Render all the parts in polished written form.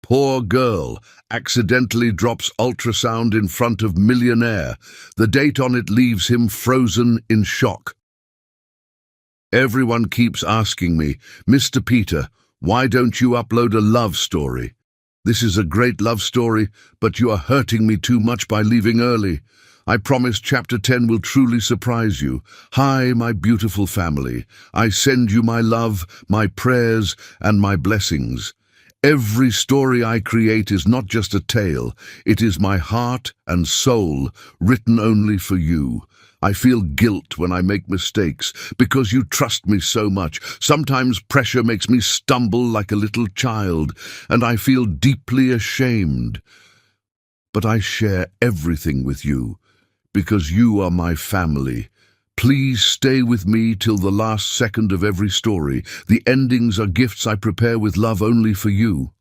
Poor girl accidentally drops ultrasound in front of Millionaire. The date on it leaves him frozen in shock. Everyone keeps asking me, Mr. Peter, why don't you upload a love story? This is a great love story, but you are hurting me too much by leaving early. I promise Chapter 10 will truly surprise you. Hi, my beautiful family. I send you my love, my prayers, and my blessings. Every story I create is not just a tale. It is my heart and soul, written only for you. I feel guilt when I make mistakes, because you trust me so much. Sometimes pressure makes me stumble like a little child, and I feel deeply ashamed. But I share everything with you, because you are my family. Please stay with me till the last second of every story. The endings are gifts I prepare with love only for you.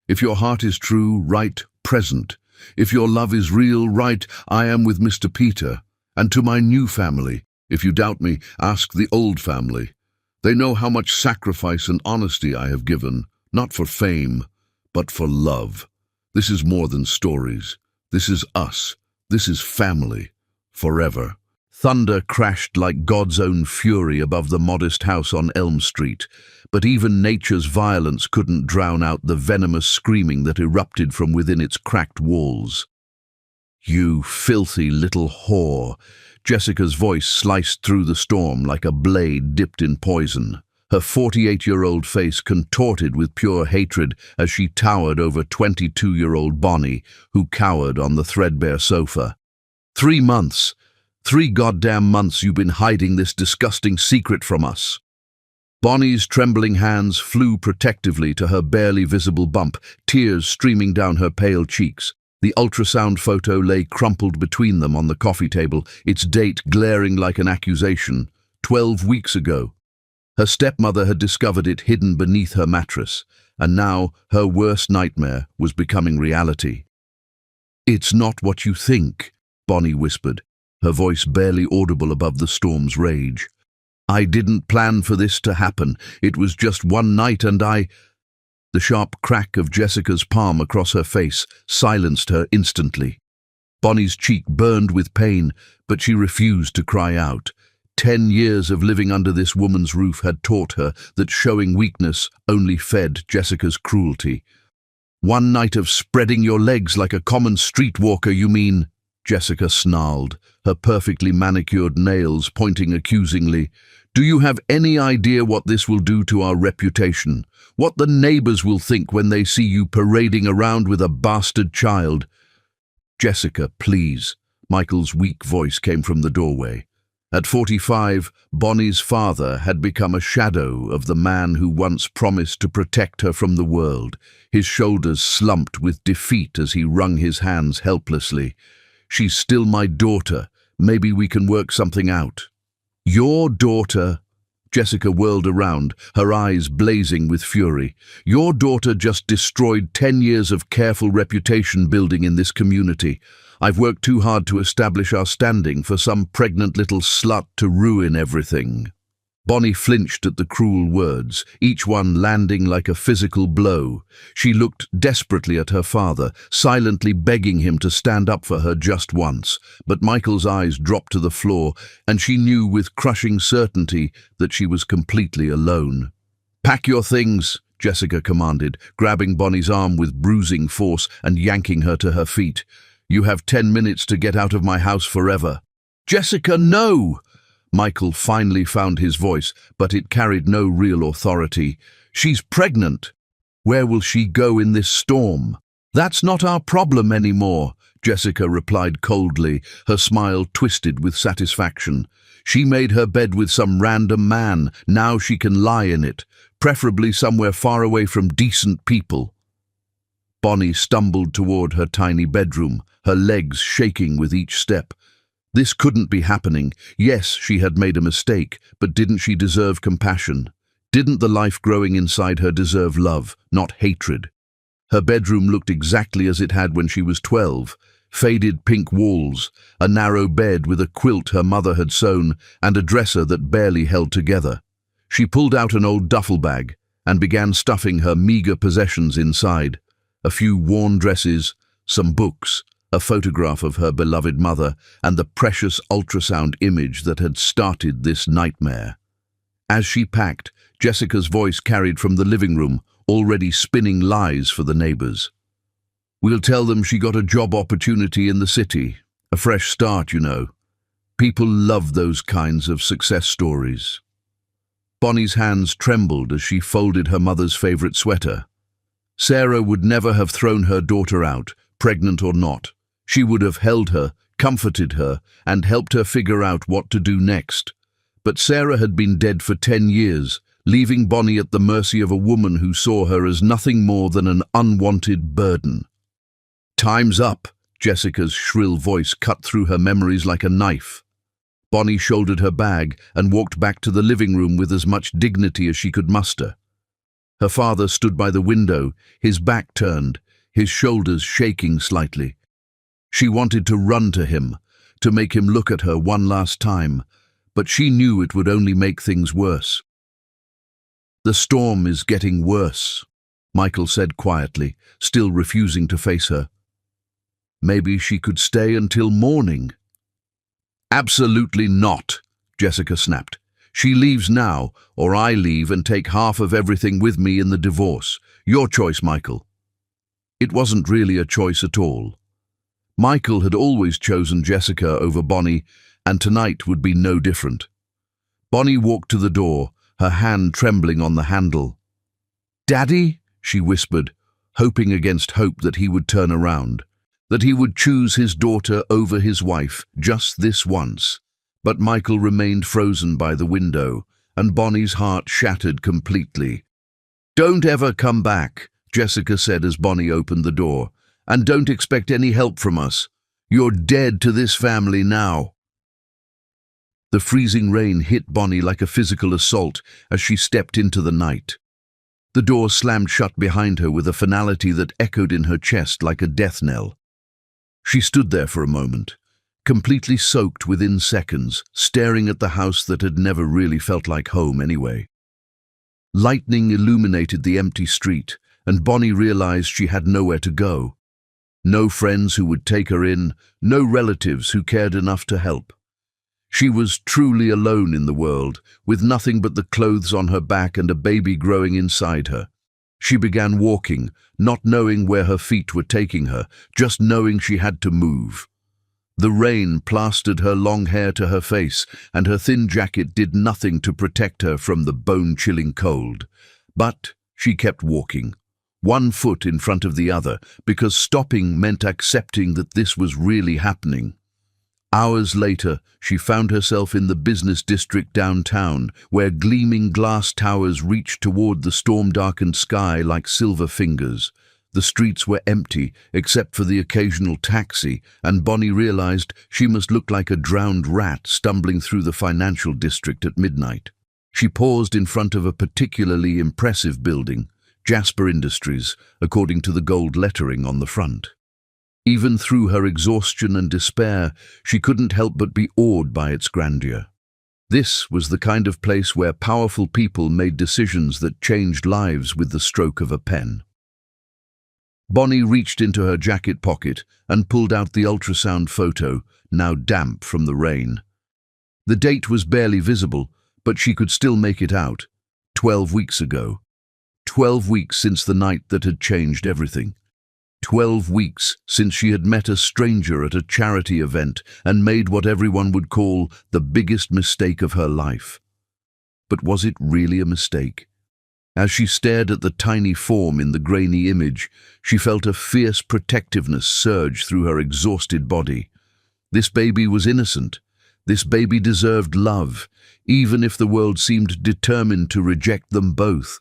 If your heart is true, write present. If your love is real, write I am with Mr. Peter. And to my new family, if you doubt me, ask the old family. They know how much sacrifice and honesty I have given, not for fame, but for love. This is more than stories. This is us. This is family. Forever. Thunder crashed like God's own fury above the modest house on Elm Street, but even nature's violence couldn't drown out the venomous screaming that erupted from within its cracked walls. You filthy little whore. Jessica's voice sliced through the storm like a blade dipped in poison. Her 48-year-old face contorted with pure hatred as she towered over 22-year-old Bonnie, who cowered on the threadbare sofa. 3 months. 3 goddamn months you've been hiding this disgusting secret from us. Bonnie's trembling hands flew protectively to her barely visible bump, tears streaming down her pale cheeks. The ultrasound photo lay crumpled between them on the coffee table, its date glaring like an accusation. 12 weeks ago. Her stepmother had discovered it hidden beneath her mattress, and now her worst nightmare was becoming reality. "It's not what you think," Bonnie whispered, her voice barely audible above the storm's rage. "I didn't plan for this to happen. It was just one night and I—" The sharp crack of Jessica's palm across her face silenced her instantly. Bonnie's cheek burned with pain, but she refused to cry out. 10 years of living under this woman's roof had taught her that showing weakness only fed Jessica's cruelty. "One night of spreading your legs like a common streetwalker, you mean?" Jessica snarled, her perfectly manicured nails pointing accusingly. "Do you have any idea what this will do to our reputation? What the neighbors will think when they see you parading around with a bastard child?" "Jessica, please." Michael's weak voice came from the doorway. At 45, Bonnie's father had become a shadow of the man who once promised to protect her from the world. His shoulders slumped with defeat as he wrung his hands helplessly. "She's still my daughter. Maybe we can work something out." "Your daughter?" Jessica whirled around, her eyes blazing with fury. "Your daughter just destroyed 10 years of careful reputation building in this community. I've worked too hard to establish our standing for some pregnant little slut to ruin everything." Bonnie flinched at the cruel words, each one landing like a physical blow. She looked desperately at her father, silently begging him to stand up for her just once. But Michael's eyes dropped to the floor, and she knew with crushing certainty that she was completely alone. "Pack your things," Jessica commanded, grabbing Bonnie's arm with bruising force and yanking her to her feet. "You have 10 minutes to get out of my house forever." "Jessica, no!" Michael finally found his voice, but it carried no real authority. "She's pregnant. Where will she go in this storm?" "That's not our problem anymore," Jessica replied coldly, her smile twisted with satisfaction. "She made her bed with some random man. Now she can lie in it, preferably somewhere far away from decent people." Bonnie stumbled toward her tiny bedroom, her legs shaking with each step. This couldn't be happening. Yes, she had made a mistake, but didn't she deserve compassion? Didn't the life growing inside her deserve love, not hatred? Her bedroom looked exactly as it had when she was 12. Faded pink walls, a narrow bed with a quilt her mother had sewn, and a dresser that barely held together. She pulled out an old duffel bag and began stuffing her meager possessions inside. A few worn dresses, some books, a photograph of her beloved mother, and the precious ultrasound image that had started this nightmare. As she packed, Jessica's voice carried from the living room, already spinning lies for the neighbors. "We'll tell them she got a job opportunity in the city. A fresh start, you know. People love those kinds of success stories." Bonnie's hands trembled as she folded her mother's favorite sweater. Sarah would never have thrown her daughter out, pregnant or not. She would have held her, comforted her, and helped her figure out what to do next. But Sarah had been dead for 10 years, leaving Bonnie at the mercy of a woman who saw her as nothing more than an unwanted burden. "Time's up," Jessica's shrill voice cut through her memories like a knife. Bonnie shouldered her bag and walked back to the living room with as much dignity as she could muster. Her father stood by the window, his back turned, his shoulders shaking slightly. She wanted to run to him, to make him look at her one last time, but she knew it would only make things worse. "The storm is getting worse," Michael said quietly, still refusing to face her. "Maybe she could stay until morning." "Absolutely not," Jessica snapped. "She leaves now, or I leave and take half of everything with me in the divorce. Your choice, Michael." It wasn't really a choice at all. Michael had always chosen Jessica over Bonnie, and tonight would be no different. Bonnie walked to the door, her hand trembling on the handle. "Daddy?" she whispered, hoping against hope that he would turn around, that he would choose his daughter over his wife just this once. But Michael remained frozen by the window, and Bonnie's heart shattered completely. "Don't ever come back," Jessica said as Bonnie opened the door, "and don't expect any help from us. You're dead to this family now." The freezing rain hit Bonnie like a physical assault as she stepped into the night. The door slammed shut behind her with a finality that echoed in her chest like a death knell. She stood there for a moment, completely soaked within seconds, staring at the house that had never really felt like home anyway. Lightning illuminated the empty street, and Bonnie realized she had nowhere to go. No friends who would take her in, no relatives who cared enough to help. She was truly alone in the world, with nothing but the clothes on her back and a baby growing inside her. She began walking, not knowing where her feet were taking her, just knowing she had to move. The rain plastered her long hair to her face, and her thin jacket did nothing to protect her from the bone-chilling cold. But she kept walking, one foot in front of the other, because stopping meant accepting that this was really happening. Hours later, she found herself in the business district downtown, where gleaming glass towers reached toward the storm-darkened sky like silver fingers. The streets were empty, except for the occasional taxi, and Bonnie realized she must look like a drowned rat stumbling through the financial district at midnight. She paused in front of a particularly impressive building, Jasper Industries, according to the gold lettering on the front. Even through her exhaustion and despair, she couldn't help but be awed by its grandeur. This was the kind of place where powerful people made decisions that changed lives with the stroke of a pen. Bonnie reached into her jacket pocket and pulled out the ultrasound photo, now damp from the rain. The date was barely visible, but she could still make it out. 12 weeks ago. 12 weeks since the night that had changed everything. 12 weeks since she had met a stranger at a charity event and made what everyone would call the biggest mistake of her life. But was it really a mistake? As she stared at the tiny form in the grainy image, she felt a fierce protectiveness surge through her exhausted body. This baby was innocent. This baby deserved love, even if the world seemed determined to reject them both.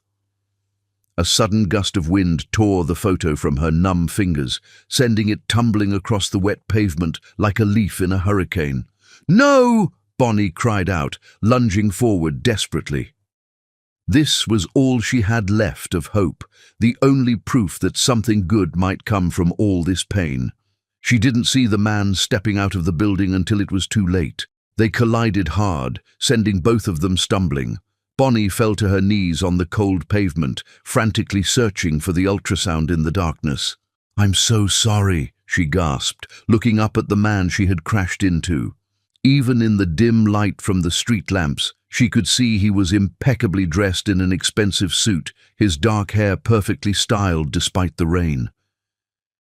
A sudden gust of wind tore the photo from her numb fingers, sending it tumbling across the wet pavement like a leaf in a hurricane. "No!" Bonnie cried out, lunging forward desperately. This was all she had left of hope, the only proof that something good might come from all this pain. She didn't see the man stepping out of the building until it was too late. They collided hard, sending both of them stumbling. Bonnie fell to her knees on the cold pavement, frantically searching for the ultrasound in the darkness. "I'm so sorry," she gasped, looking up at the man she had crashed into. Even in the dim light from the street lamps, she could see he was impeccably dressed in an expensive suit, his dark hair perfectly styled despite the rain.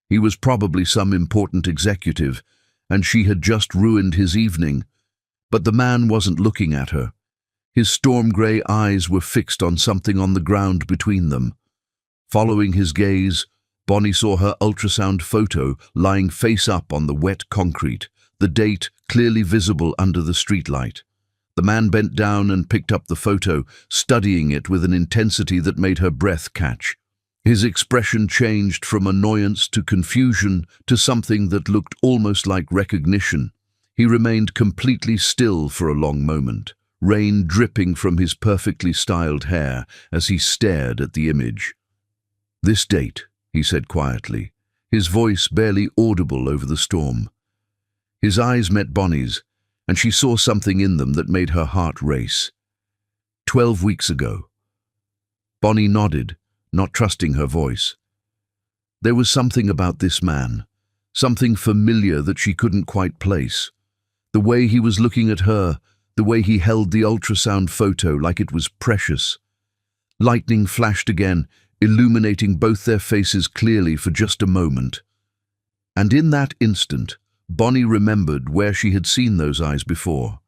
He was probably some important executive, and she had just ruined his evening. But the man wasn't looking at her. His storm-grey eyes were fixed on something on the ground between them. Following his gaze, Bonnie saw her ultrasound photo lying face up on the wet concrete, the date clearly visible under the streetlight. The man bent down and picked up the photo, studying it with an intensity that made her breath catch. His expression changed from annoyance to confusion to something that looked almost like recognition. He remained completely still for a long moment, rain dripping from his perfectly styled hair as he stared at the image. "This date," he said quietly, his voice barely audible over the storm. His eyes met Bonnie's, and she saw something in them that made her heart race. 12 weeks ago. Bonnie nodded, not trusting her voice. There was something about this man, something familiar that she couldn't quite place. The way he was looking at her, the way he held the ultrasound photo like it was precious. Lightning flashed again, illuminating both their faces clearly for just a moment. And in that instant, Bonnie remembered where she had seen those eyes before.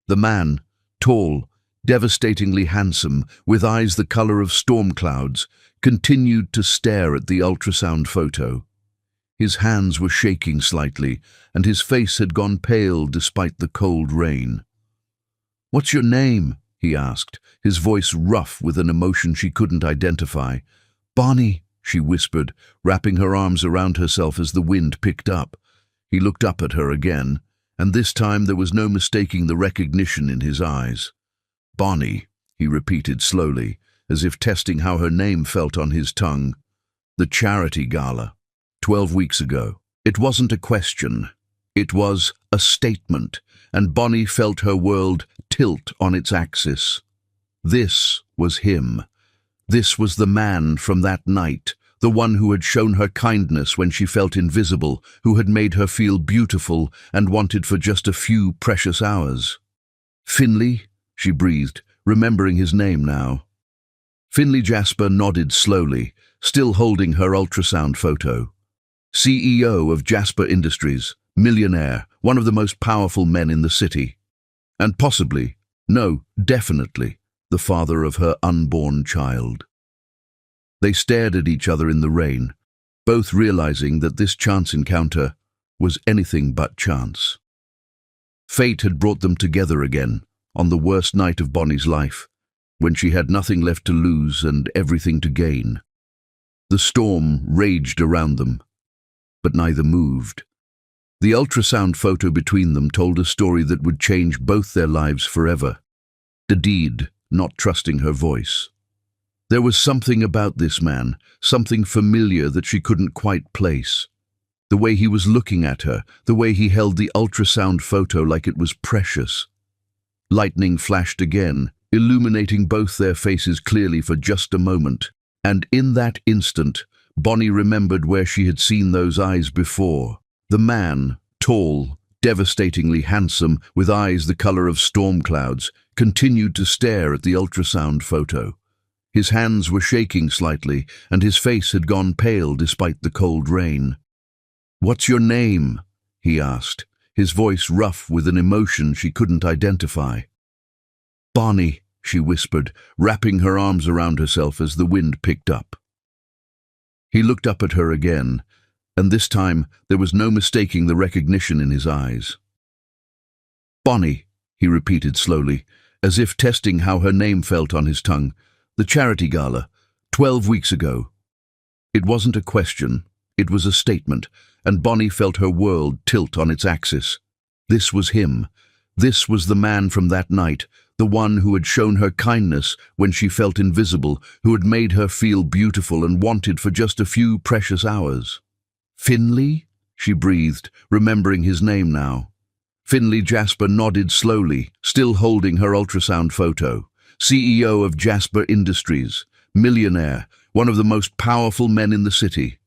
The man, tall, devastatingly handsome, with eyes the color of storm clouds, continued to stare at the ultrasound photo. His hands were shaking slightly, and his face had gone pale despite the cold rain. "What's your name?" he asked, his voice rough with an emotion she couldn't identify. "Bonnie," she whispered, wrapping her arms around herself as the wind picked up. He looked up at her again, and this time there was no mistaking the recognition in his eyes. "Bonnie," he repeated slowly, as if testing how her name felt on his tongue. "The charity gala. 12 weeks ago." It wasn't a question. It was a statement, and Bonnie felt her world tilt on its axis. This was him. This was the man from that night, the one who had shown her kindness when she felt invisible, who had made her feel beautiful and wanted for just a few precious hours. "Finley?" she breathed, remembering his name now. Finley Jasper nodded slowly, still holding her ultrasound photo. CEO of Jasper Industries, millionaire, one of the most powerful men in the city. And possibly, no, definitely, the father of her unborn child. They stared at each other in the rain, both realizing that this chance encounter was anything but chance. Fate had brought them together again, on the worst night of Bonnie's life, when she had nothing left to lose and everything to gain. The storm raged around them, but neither moved. The ultrasound photo between them told a story that would change both their lives forever. The deed, not trusting her voice. There was something about this man, something familiar that she couldn't quite place. The way he was looking at her, the way he held the ultrasound photo like it was precious. Lightning flashed again, illuminating both their faces clearly for just a moment, and in that instant, Bonnie remembered where she had seen those eyes before. The man, tall, devastatingly handsome, with eyes the color of storm clouds, continued to stare at the ultrasound photo. His hands were shaking slightly, and his face had gone pale despite the cold rain. "What's your name?" he asked, his voice rough with an emotion she couldn't identify. "Bonnie," she whispered, wrapping her arms around herself as the wind picked up. He looked up at her again, and this time there was no mistaking the recognition in his eyes. "Bonnie," he repeated slowly, as if testing how her name felt on his tongue. "The charity gala, 12 weeks ago." It wasn't a question, it was a statement, and Bonnie felt her world tilt on its axis. This was him. This was the man from that night, the one who had shown her kindness when she felt invisible, who had made her feel beautiful and wanted for just a few precious hours. "Finley?" she breathed, remembering his name now. Finley Jasper nodded slowly, still holding her ultrasound photo. CEO of Jasper Industries, millionaire, one of the most powerful men in the city,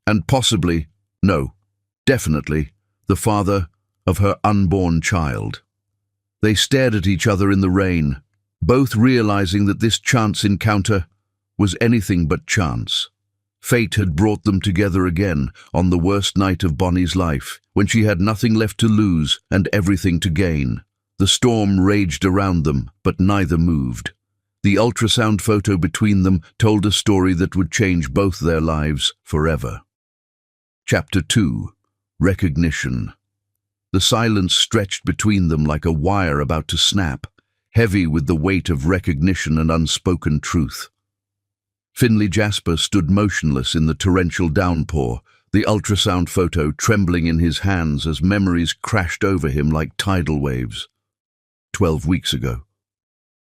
and possibly, no, definitely, the father of her unborn child. They stared at each other in the rain, both realizing that this chance encounter was anything but chance. Fate had brought them together again on the worst night of Bonnie's life, when she had nothing left to lose and everything to gain. The storm raged around them, but neither moved. The ultrasound photo between them told a story that would change both their lives forever. Chapter 2. Recognition. The silence stretched between them like a wire about to snap, heavy with the weight of recognition and unspoken truth. Finley Jasper stood motionless in the torrential downpour, the ultrasound photo trembling in his hands as memories crashed over him like tidal waves. 12 weeks ago.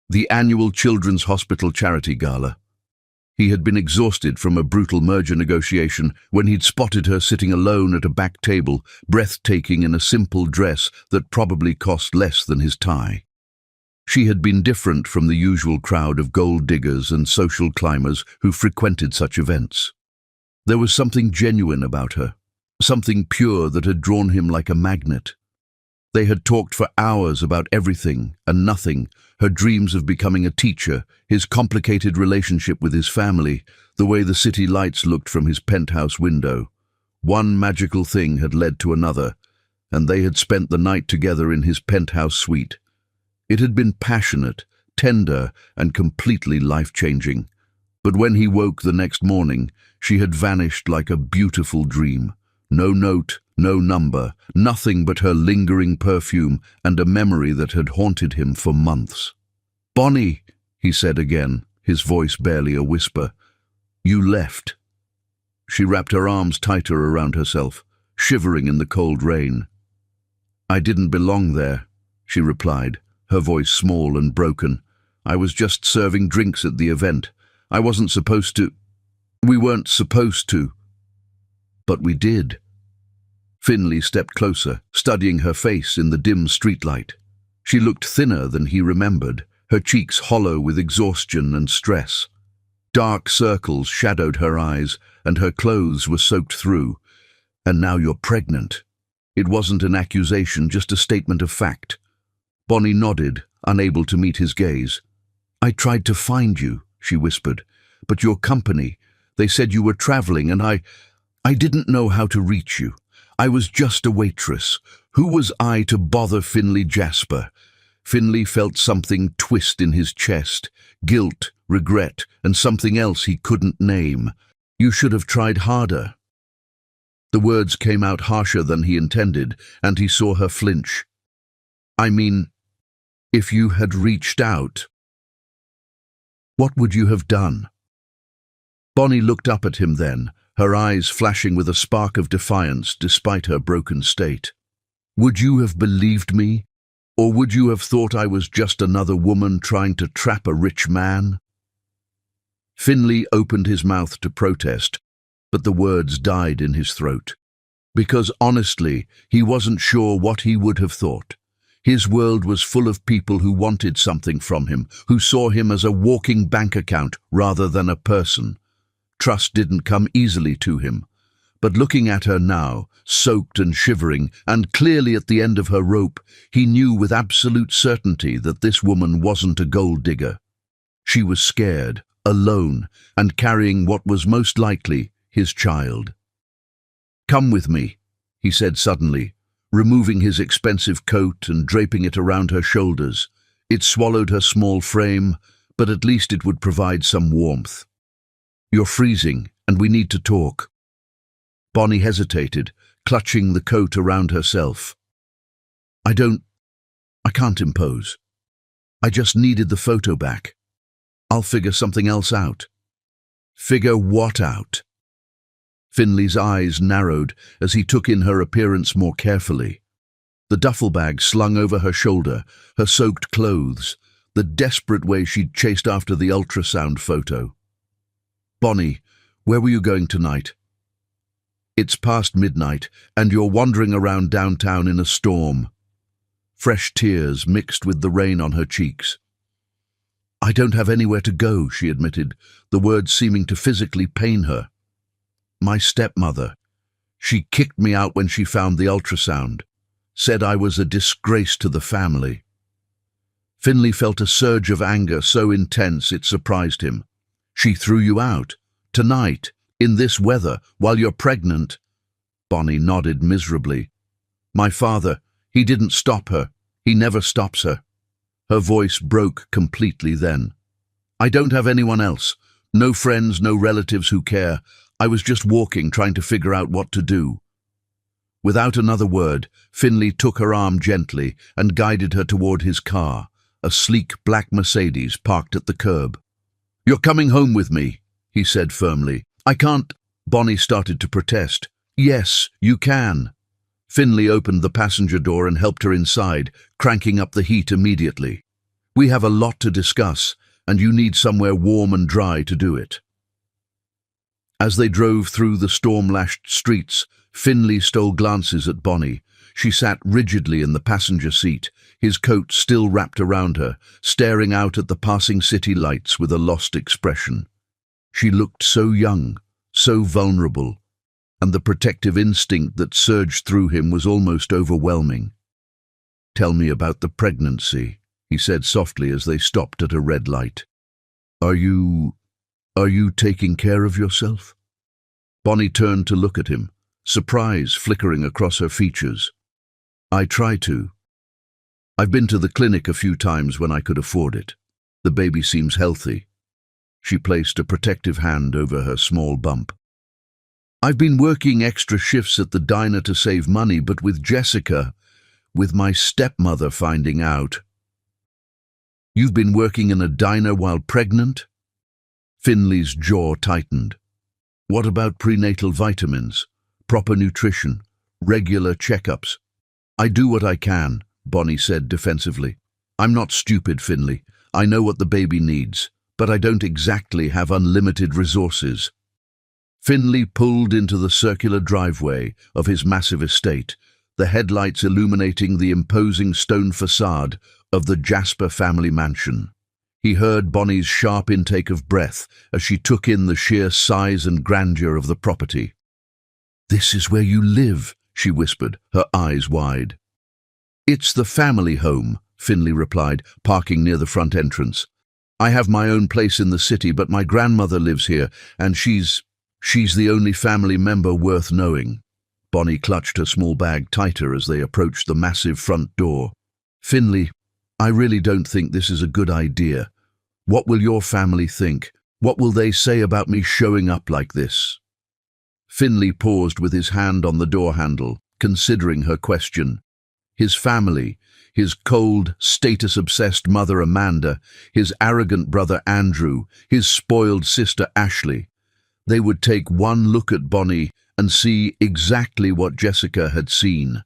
The annual Children's Hospital Charity Gala. He had been exhausted from a brutal merger negotiation when he'd spotted her sitting alone at a back table, breathtaking in a simple dress that probably cost less than his tie. She had been different from the usual crowd of gold diggers and social climbers who frequented such events. There was something genuine about her, something pure that had drawn him like a magnet. They had talked for hours about everything and nothing, her dreams of becoming a teacher, his complicated relationship with his family, the way the city lights looked from his penthouse window. One magical thing had led to another, and they had spent the night together in his penthouse suite. It had been passionate, tender, and completely life-changing. But when he woke the next morning, she had vanished like a beautiful dream. No note, no number, nothing but her lingering perfume and a memory that had haunted him for months. "Bonnie," he said again, his voice barely a whisper, "you left." She wrapped her arms tighter around herself, shivering in the cold rain. "I didn't belong there," she replied, her voice small and broken. "I was just serving drinks at the event. I wasn't supposed to. We weren't supposed to. But we did." Finley stepped closer, studying her face in the dim streetlight. She looked thinner than he remembered, her cheeks hollow with exhaustion and stress. Dark circles shadowed her eyes, and her clothes were soaked through. "And now you're pregnant." It wasn't an accusation, just a statement of fact. Bonnie nodded, unable to meet his gaze. "I tried to find you," she whispered, "but your company, they said you were traveling, and I didn't know how to reach you. I was just a waitress. Who was I to bother Finley Jasper?" Finley felt something twist in his chest, guilt, regret, and something else he couldn't name. "You should have tried harder." The words came out harsher than he intended, and he saw her flinch. "I mean, if you had reached out, what would you have done?" Bonnie looked up at him then, her eyes flashing with a spark of defiance despite her broken state. "Would you have believed me? Or would you have thought I was just another woman trying to trap a rich man?" Finley opened his mouth to protest, but the words died in his throat. Because honestly, he wasn't sure what he would have thought. His world was full of people who wanted something from him, who saw him as a walking bank account rather than a person. Trust didn't come easily to him. But looking at her now, soaked and shivering, and clearly at the end of her rope, he knew with absolute certainty that this woman wasn't a gold digger. She was scared, alone, and carrying what was most likely his child. "Come with me," he said suddenly, removing his expensive coat and draping it around her shoulders. It swallowed her small frame, but at least it would provide some warmth. "You're freezing, and we need to talk." Bonnie hesitated, clutching the coat around herself. I can't impose. I just needed the photo back. I'll figure something else out." "Figure what out?" Finley's eyes narrowed as he took in her appearance more carefully. The duffel bag slung over her shoulder, her soaked clothes, the desperate way she'd chased after the ultrasound photo. "Bonnie, where were you going tonight?" "It's past midnight, and you're wandering around downtown in a storm." Fresh tears mixed with the rain on her cheeks. I don't have anywhere to go, she admitted, the words seeming to physically pain her. My stepmother. She kicked me out when she found the ultrasound. Said I was a disgrace to the family. Finley felt a surge of anger so intense it surprised him. She threw you out? Tonight? In this weather? While you're pregnant? Bonnie nodded miserably. My father, he didn't stop her. He never stops her. Her voice broke completely then. I don't have anyone else. No friends, no relatives who care. I was just walking, trying to figure out what to do. Without another word, Finley took her arm gently and guided her toward his car, a sleek black Mercedes parked at the curb. You're coming home with me, he said firmly. I can't. Bonnie started to protest. Yes, you can. Finley opened the passenger door and helped her inside, cranking up the heat immediately. We have a lot to discuss, and you need somewhere warm and dry to do it. As they drove through the storm-lashed streets, Finley stole glances at Bonnie. She sat rigidly in the passenger seat, his coat still wrapped around her, staring out at the passing city lights with a lost expression. She looked so young, so vulnerable, and the protective instinct that surged through him was almost overwhelming. Tell me about the pregnancy, he said softly as they stopped at a red light. Are you taking care of yourself? Bonnie turned to look at him, surprise flickering across her features. I try to. I've been to the clinic a few times when I could afford it. The baby seems healthy. She placed a protective hand over her small bump. I've been working extra shifts at the diner to save money, but with Jessica, with my stepmother finding out. You've been working in a diner while pregnant? Finley's jaw tightened. What about prenatal vitamins, proper nutrition, regular checkups? I do what I can, Bonnie said defensively. I'm not stupid, Finley. I know what the baby needs, but I don't exactly have unlimited resources. Finley pulled into the circular driveway of his massive estate, the headlights illuminating the imposing stone facade of the Jasper family mansion. He heard Bonnie's sharp intake of breath as she took in the sheer size and grandeur of the property. This is where you live, she whispered, her eyes wide. It's the family home, Finley replied, parking near the front entrance. I have my own place in the city, but my grandmother lives here, and she's the only family member worth knowing. Bonnie clutched her small bag tighter as they approached the massive front door. Finley, I really don't think this is a good idea. What will your family think? What will they say about me showing up like this? Finley paused with his hand on the door handle, considering her question. His family, his cold, status-obsessed mother Amanda, his arrogant brother Andrew, his spoiled sister Ashley. They would take one look at Bonnie and see exactly what Jessica had seen.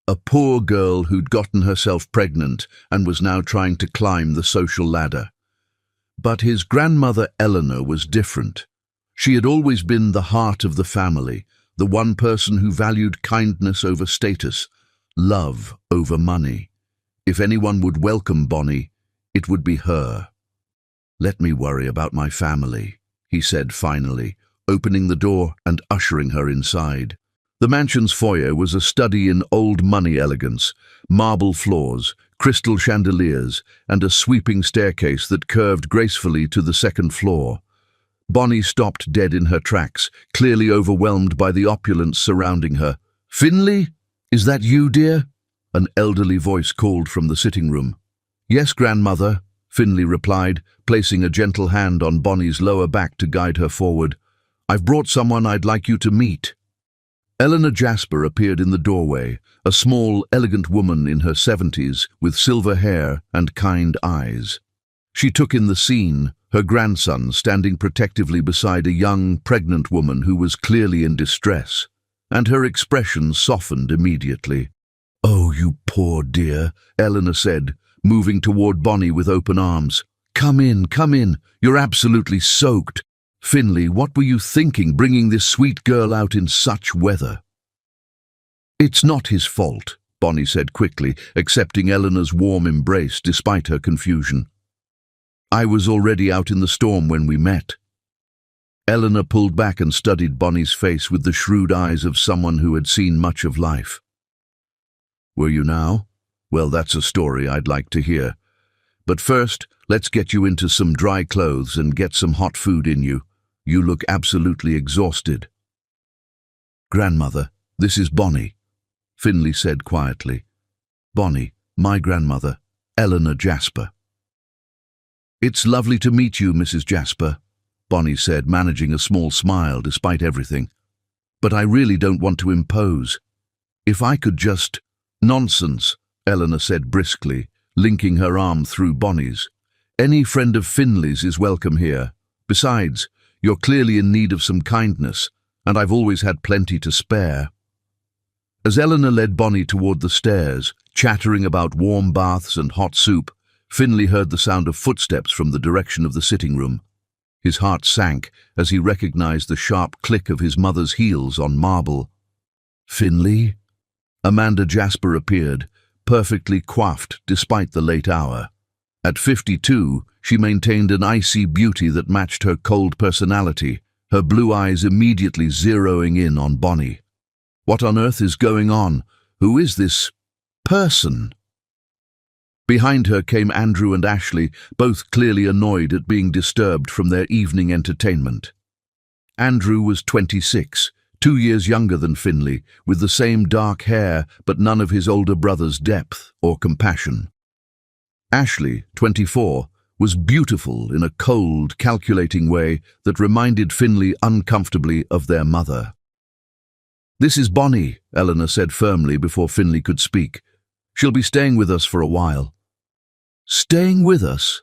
A poor girl who'd gotten herself pregnant and was now trying to climb the social ladder. But his grandmother Eleanor was different. She had always been the heart of the family, the one person who valued kindness over status, love over money. If anyone would welcome Bonnie, it would be her. Let me worry about my family, he said finally, opening the door and ushering her inside. The mansion's foyer was a study in old money elegance, marble floors, crystal chandeliers, and a sweeping staircase that curved gracefully to the second floor. Bonnie stopped dead in her tracks, clearly overwhelmed by the opulence surrounding her. Finley? Is that you, dear? An elderly voice called from the sitting room. Yes, grandmother, Finley replied, placing a gentle hand on Bonnie's lower back to guide her forward. I've brought someone I'd like you to meet. Eleanor Jasper appeared in the doorway, a small, elegant woman in her 70s with silver hair and kind eyes. She took in the scene, her grandson standing protectively beside a young, pregnant woman who was clearly in distress, and her expression softened immediately. Oh, you poor dear, Eleanor said, moving toward Bonnie with open arms. Come in, you're absolutely soaked. Finley, what were you thinking bringing this sweet girl out in such weather? It's not his fault, Bonnie said quickly, accepting Eleanor's warm embrace despite her confusion. I was already out in the storm when we met. Eleanor pulled back and studied Bonnie's face with the shrewd eyes of someone who had seen much of life. Were you now? Well, that's a story I'd like to hear. But first, let's get you into some dry clothes and get some hot food in you. You look absolutely exhausted. Grandmother, this is Bonnie, Finley said quietly. Bonnie, my grandmother, Eleanor Jasper. It's lovely to meet you, Mrs. Jasper, Bonnie said, managing a small smile despite everything. But I really don't want to impose. If I could just— Nonsense, Eleanor said briskly, linking her arm through Bonnie's. Any friend of Finley's is welcome here. Besides, you're clearly in need of some kindness, and I've always had plenty to spare. As Eleanor led Bonnie toward the stairs, chattering about warm baths and hot soup, Finley heard the sound of footsteps from the direction of the sitting room. His heart sank as he recognized the sharp click of his mother's heels on marble. Finley? Amanda Jasper appeared, perfectly coiffed despite the late hour. At 52, she maintained an icy beauty that matched her cold personality, her blue eyes immediately zeroing in on Bonnie. What on earth is going on? Who is this person? Behind her came Andrew and Ashley, both clearly annoyed at being disturbed from their evening entertainment. Andrew was 26, 2 years younger than Finley, with the same dark hair but none of his older brother's depth or compassion. Ashley, 24, was beautiful in a cold, calculating way that reminded Finley uncomfortably of their mother. This is Bonnie, Eleanor said firmly before Finley could speak. She'll be staying with us for a while. Staying with us?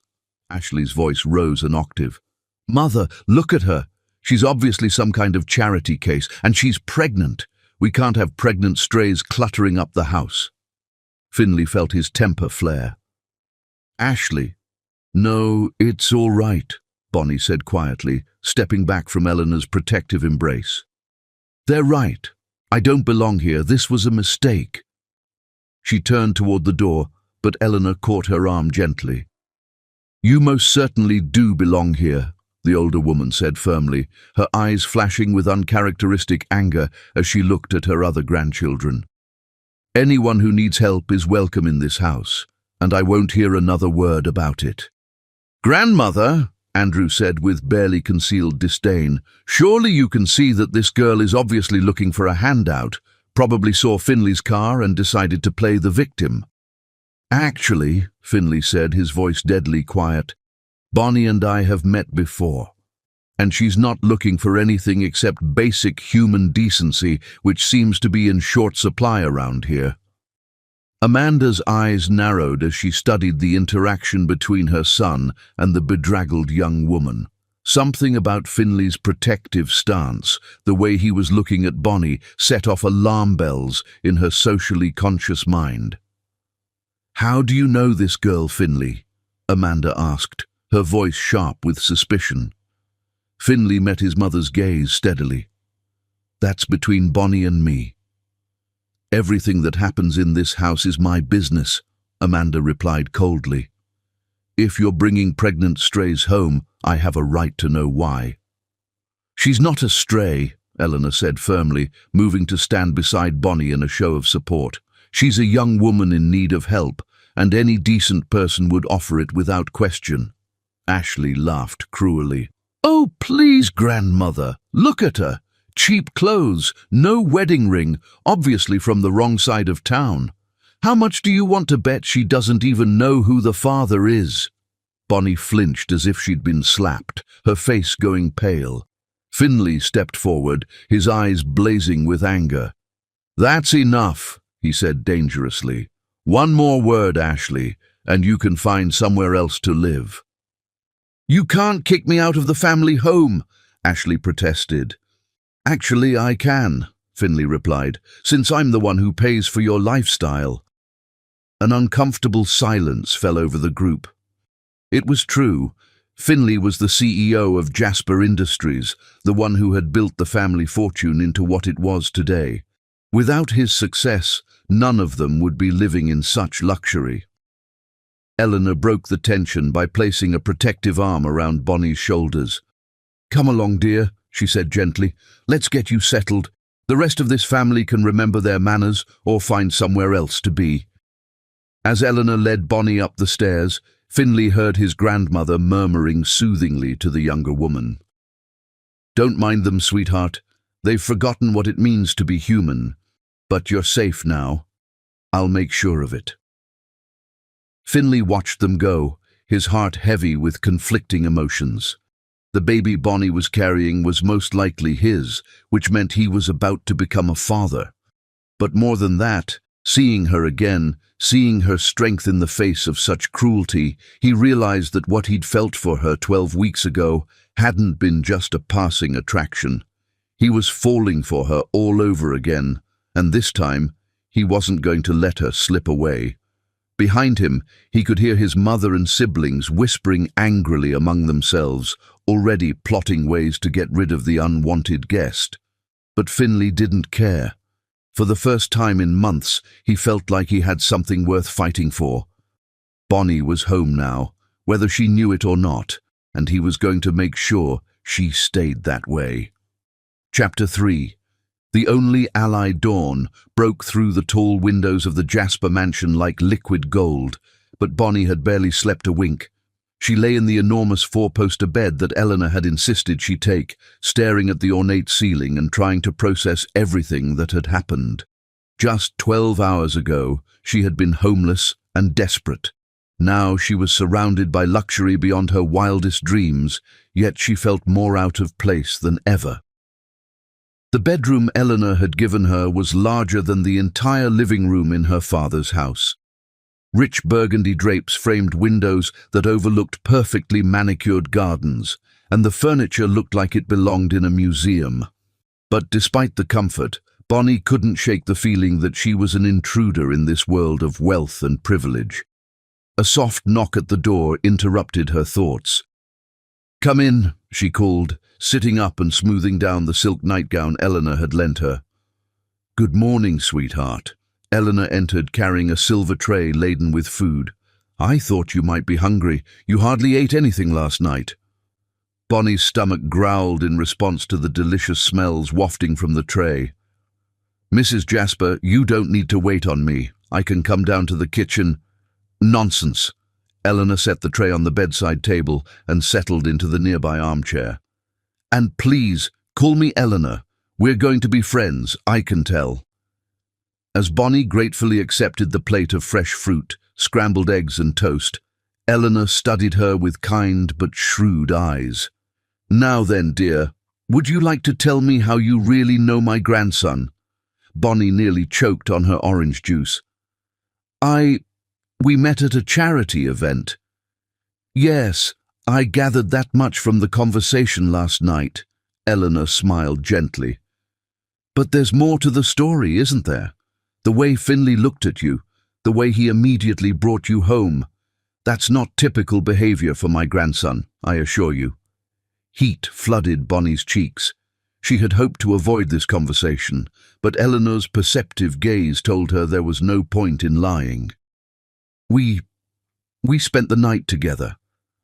Ashley's voice rose an octave. Mother, look at her. She's obviously some kind of charity case, and she's pregnant. We can't have pregnant strays cluttering up the house. Finley felt his temper flare. Ashley. No, it's all right, Bonnie said quietly, stepping back from Eleanor's protective embrace. They're right. I don't belong here. This was a mistake. She turned toward the door, but Eleanor caught her arm gently. You most certainly do belong here, the older woman said firmly, her eyes flashing with uncharacteristic anger as she looked at her other grandchildren. Anyone who needs help is welcome in this house, and I won't hear another word about it. Grandmother, Andrew said with barely concealed disdain, surely you can see that this girl is obviously looking for a handout, probably saw Finley's car and decided to play the victim. Actually, Finley said, his voice deadly quiet, Bonnie and I have met before, and she's not looking for anything except basic human decency, which seems to be in short supply around here. Amanda's eyes narrowed as she studied the interaction between her son and the bedraggled young woman. Something about Finley's protective stance, the way he was looking at Bonnie, set off alarm bells in her socially conscious mind. How do you know this girl, Finley? Amanda asked, her voice sharp with suspicion. Finley met his mother's gaze steadily. That's between Bonnie and me. Everything that happens in this house is my business, Amanda replied coldly. If you're bringing pregnant strays home, I have a right to know why. She's not a stray, Eleanor said firmly, moving to stand beside Bonnie in a show of support. She's a young woman in need of help, and any decent person would offer it without question. Ashley laughed cruelly. Oh, please, grandmother, look at her. Cheap clothes, no wedding ring, obviously from the wrong side of town. How much do you want to bet she doesn't even know who the father is? Bonnie flinched as if she'd been slapped, her face going pale. Finley stepped forward, his eyes blazing with anger. That's enough, he said dangerously. One more word, Ashley, and you can find somewhere else to live. You can't kick me out of the family home, Ashley protested. Actually, I can, Finley replied, since I'm the one who pays for your lifestyle. An uncomfortable silence fell over the group. It was true. Finley was the CEO of Jasper Industries, the one who had built the family fortune into what it was today. Without his success, none of them would be living in such luxury. Eleanor broke the tension by placing a protective arm around Bonnie's shoulders. "Come along, dear," she said gently. "Let's get you settled. The rest of this family can remember their manners or find somewhere else to be." As Eleanor led Bonnie up the stairs, Finley heard his grandmother murmuring soothingly to the younger woman. "Don't mind them, sweetheart. They've forgotten what it means to be human. But you're safe now. I'll make sure of it." Finley watched them go, his heart heavy with conflicting emotions. The baby Bonnie was carrying was most likely his, which meant he was about to become a father. But more than that, seeing her again, seeing her strength in the face of such cruelty, he realized that what he'd felt for her 12 weeks ago hadn't been just a passing attraction. He was falling for her all over again, and this time, he wasn't going to let her slip away. Behind him, he could hear his mother and siblings whispering angrily among themselves, already plotting ways to get rid of the unwanted guest. But Finley didn't care. For the first time in months, he felt like he had something worth fighting for. Bonnie was home now, whether she knew it or not, and he was going to make sure she stayed that way. Chapter 3. The only allied dawn broke through the tall windows of the Jasper mansion like liquid gold, but Bonnie had barely slept a wink. She lay in the enormous four-poster bed that Eleanor had insisted she take, staring at the ornate ceiling and trying to process everything that had happened. Just 12 hours ago, she had been homeless and desperate. Now she was surrounded by luxury beyond her wildest dreams, yet she felt more out of place than ever. The bedroom Eleanor had given her was larger than the entire living room in her father's house. Rich burgundy drapes framed windows that overlooked perfectly manicured gardens, and the furniture looked like it belonged in a museum. But despite the comfort, Bonnie couldn't shake the feeling that she was an intruder in this world of wealth and privilege. A soft knock at the door interrupted her thoughts. "Come in," she called, sitting up and smoothing down the silk nightgown Eleanor had lent her. "Good morning, sweetheart." Eleanor entered carrying a silver tray laden with food. "I thought you might be hungry. You hardly ate anything last night." Bonnie's stomach growled in response to the delicious smells wafting from the tray. "Mrs. Jasper, you don't need to wait on me. I can come down to the kitchen." "Nonsense." Eleanor set the tray on the bedside table and settled into the nearby armchair. "And please, call me Eleanor. We're going to be friends, I can tell." As Bonnie gratefully accepted the plate of fresh fruit, scrambled eggs and toast, Eleanor studied her with kind but shrewd eyes. "Now then, dear, would you like to tell me how you really know my grandson?" Bonnie nearly choked on her orange juice. We met at a charity event." "Yes, I gathered that much from the conversation last night." Eleanor smiled gently. "But there's more to the story, isn't there? The way Finley looked at you, the way he immediately brought you home. That's not typical behavior for my grandson, I assure you." Heat flooded Bonnie's cheeks. She had hoped to avoid this conversation, but Eleanor's perceptive gaze told her there was no point in lying. We spent the night together,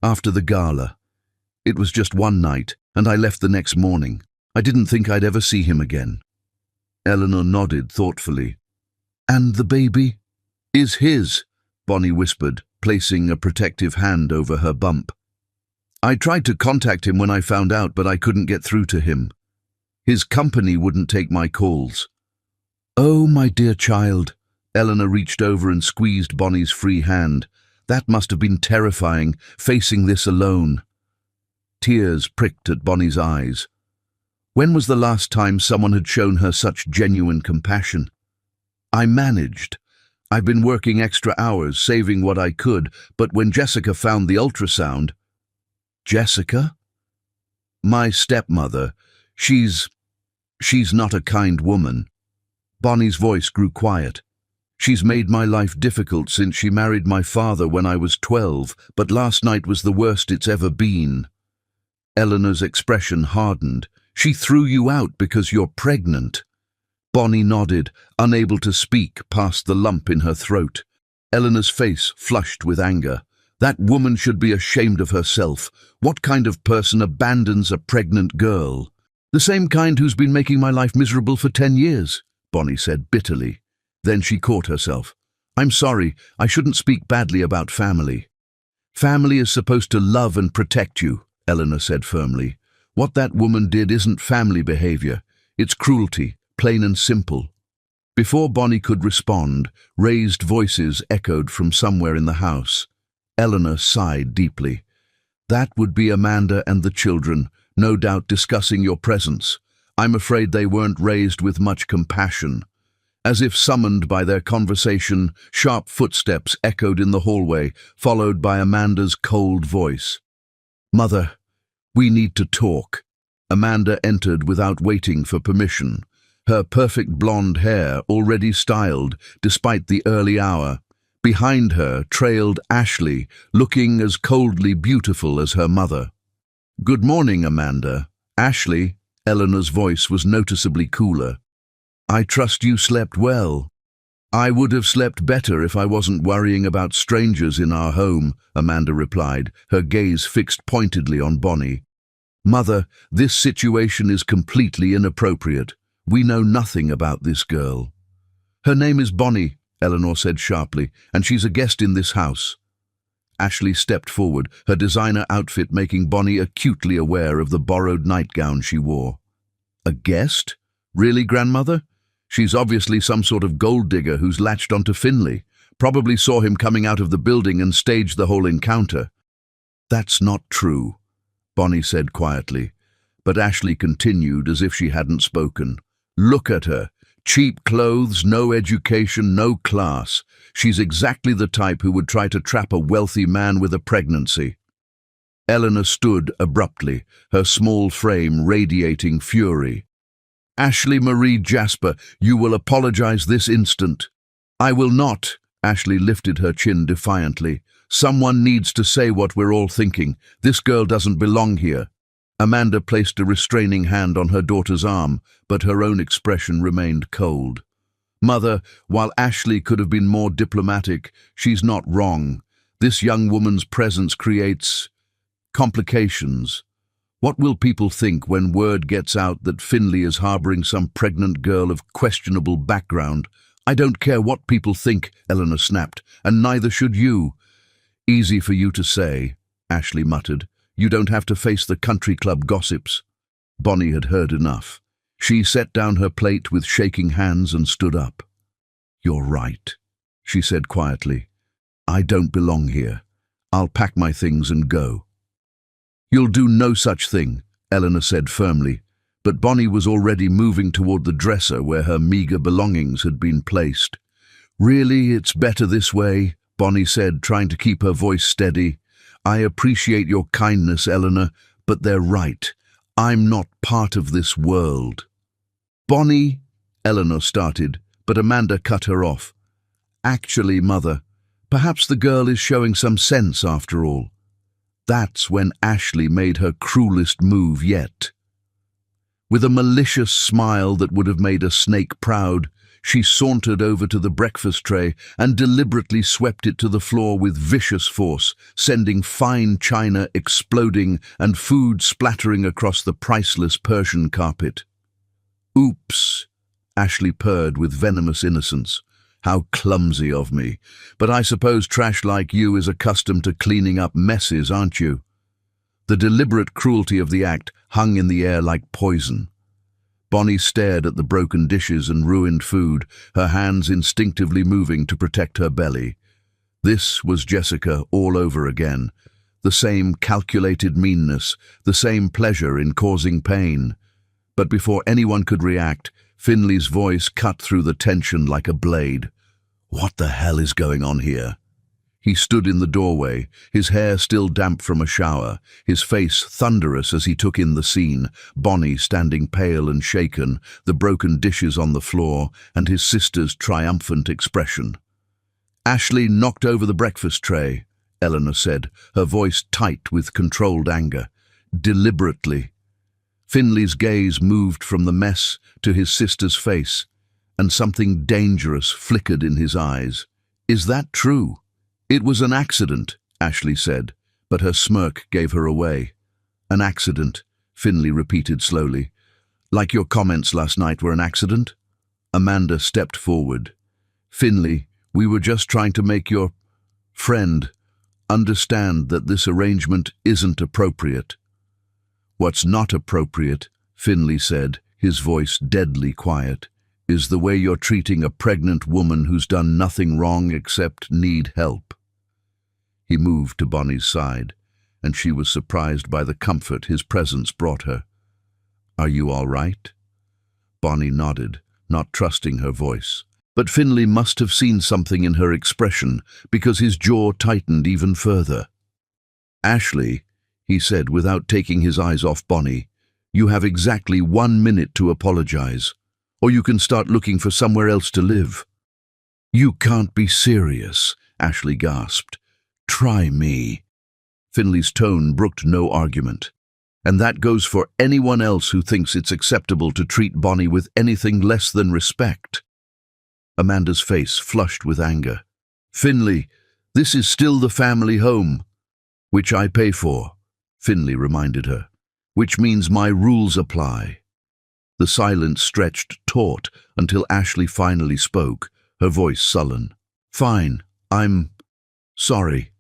after the gala. It was just one night, and I left the next morning. I didn't think I'd ever see him again." Eleanor nodded thoughtfully. "And the baby?" "Is his," Bonnie whispered, placing a protective hand over her bump. "I tried to contact him when I found out, but I couldn't get through to him. His company wouldn't take my calls." "Oh, my dear child." Eleanor reached over and squeezed Bonnie's free hand. "That must have been terrifying, facing this alone." Tears pricked at Bonnie's eyes. When was the last time someone had shown her such genuine compassion? "I managed. I've been working extra hours, saving what I could, but when Jessica found the ultrasound—" "Jessica?" "My stepmother. She's not a kind woman." Bonnie's voice grew quiet. "She's made my life difficult since she married my father when I was 12, but last night was the worst it's ever been." Eleanor's expression hardened. "She threw you out because you're pregnant." Bonnie nodded, unable to speak past the lump in her throat. Eleanor's face flushed with anger. That woman should be ashamed of herself. What kind of person abandons a pregnant girl? The same kind who's been making my life miserable for 10 years, Bonnie said bitterly. Then she caught herself. I'm sorry, I shouldn't speak badly about family. Family is supposed to love and protect you, Eleanor said firmly. What that woman did isn't family behavior. It's cruelty, plain and simple. Before Bonnie could respond, raised voices echoed from somewhere in the house. Eleanor sighed deeply. That would be Amanda and the children, no doubt discussing your presence. I'm afraid they weren't raised with much compassion. As if summoned by their conversation, sharp footsteps echoed in the hallway, followed by Amanda's cold voice. Mother, we need to talk. Amanda entered without waiting for permission. Her perfect blonde hair already styled, despite the early hour. Behind her trailed Ashley, looking as coldly beautiful as her mother. Good morning, Amanda. Ashley, Eleanor's voice was noticeably cooler. I trust you slept well. I would have slept better if I wasn't worrying about strangers in our home, Amanda replied, her gaze fixed pointedly on Bonnie. Mother, this situation is completely inappropriate. We know nothing about this girl. Her name is Bonnie, Eleanor said sharply, and she's a guest in this house. Ashley stepped forward, her designer outfit making Bonnie acutely aware of the borrowed nightgown she wore. A guest? Really, grandmother? She's obviously some sort of gold digger who's latched onto Finley, probably saw him coming out of the building and staged the whole encounter. That's not true, Bonnie said quietly, but Ashley continued as if she hadn't spoken. Look at her. Cheap clothes, no education, no class. She's exactly the type who would try to trap a wealthy man with a pregnancy. Eleanor stood abruptly, her small frame radiating fury. Ashley Marie Jasper, you will apologize this instant. I will not. Ashley lifted her chin defiantly. Someone needs to say what we're all thinking. This girl doesn't belong here. Amanda placed a restraining hand on her daughter's arm, but her own expression remained cold. Mother, while Ashley could have been more diplomatic, she's not wrong. This young woman's presence creates complications. What will people think when word gets out that Finley is harboring some pregnant girl of questionable background? I don't care what people think, Eleanor snapped, and neither should you. Easy for you to say, Ashley muttered. You don't have to face the country club gossips. Bonnie had heard enough. She set down her plate with shaking hands and stood up. You're right, she said quietly. I don't belong here. I'll pack my things and go. You'll do no such thing, Eleanor said firmly, but Bonnie was already moving toward the dresser where her meager belongings had been placed. Really, it's better this way, Bonnie said, trying to keep her voice steady. I appreciate your kindness, Eleanor, but they're right. I'm not part of this world. Bonnie, Eleanor started, but Amanda cut her off. Actually, Mother, perhaps the girl is showing some sense after all. That's when Ashley made her cruelest move yet. With a malicious smile that would have made a snake proud, she sauntered over to the breakfast tray and deliberately swept it to the floor with vicious force, sending fine china exploding and food splattering across the priceless Persian carpet. Oops, Ashley purred with venomous innocence. How clumsy of me. But I suppose trash like you is accustomed to cleaning up messes, aren't you? The deliberate cruelty of the act hung in the air like poison. Bonnie stared at the broken dishes and ruined food, her hands instinctively moving to protect her belly. This was Jessica all over again. The same calculated meanness, the same pleasure in causing pain. But before anyone could react, Finley's voice cut through the tension like a blade. What the hell is going on here? He stood in the doorway, his hair still damp from a shower, his face thunderous as he took in the scene, Bonnie standing pale and shaken, the broken dishes on the floor, and his sister's triumphant expression. Ashley knocked over the breakfast tray, Eleanor said, her voice tight with controlled anger. Deliberately. Finley's gaze moved from the mess to his sister's face, and something dangerous flickered in his eyes. Is that true? It was an accident, Ashley said, but her smirk gave her away. An accident, Finley repeated slowly. Like your comments last night were an accident? Amanda stepped forward. Finley, we were just trying to make your friend understand that this arrangement isn't appropriate. What's not appropriate, Finley said, his voice deadly quiet, is the way you're treating a pregnant woman who's done nothing wrong except need help. He moved to Bonnie's side, and she was surprised by the comfort his presence brought her. Are you all right? Bonnie nodded, not trusting her voice. But Finley must have seen something in her expression, because his jaw tightened even further. Ashley, he said without taking his eyes off Bonnie, you have exactly 1 minute to apologize, or you can start looking for somewhere else to live. You can't be serious, Ashley gasped. Try me. Finley's tone brooked no argument. And that goes for anyone else who thinks it's acceptable to treat Bonnie with anything less than respect. Amanda's face flushed with anger. Finley, this is still the family home, which I pay for, Finley reminded her, which means my rules apply. The silence stretched taut until Ashley finally spoke, her voice sullen. Fine, I'm sorry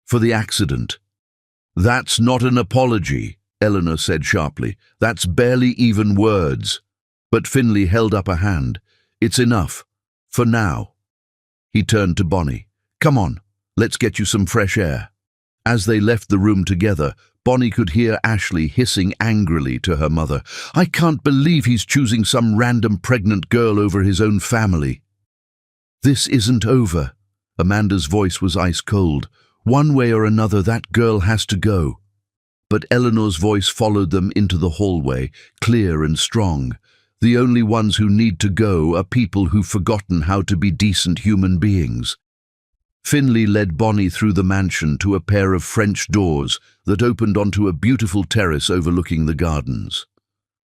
for the accident. That's not an apology, Eleanor said sharply. That's barely even words. But Finley held up a hand. It's enough. For now. He turned to Bonnie. Come on, let's get you some fresh air. As they left the room together, Bonnie could hear Ashley hissing angrily to her mother. I can't believe he's choosing some random pregnant girl over his own family. This isn't over. Amanda's voice was ice cold. One way or another, that girl has to go. But Eleanor's voice followed them into the hallway, clear and strong. The only ones who need to go are people who've forgotten how to be decent human beings. Finley led Bonnie through the mansion to a pair of French doors that opened onto a beautiful terrace overlooking the gardens.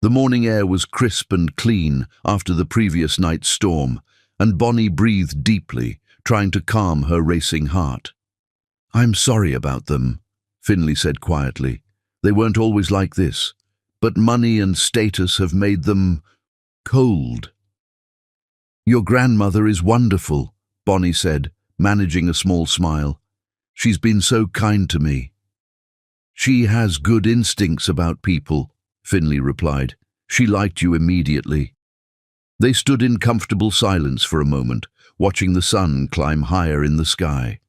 The morning air was crisp and clean after the previous night's storm, and Bonnie breathed deeply, trying to calm her racing heart. I'm sorry about them, Finley said quietly. They weren't always like this, but money and status have made them cold. Your grandmother is wonderful, Bonnie said, managing a small smile. She's been so kind to me. She has good instincts about people, Finley replied. She liked you immediately. They stood in comfortable silence for a moment, watching the sun climb higher in the sky.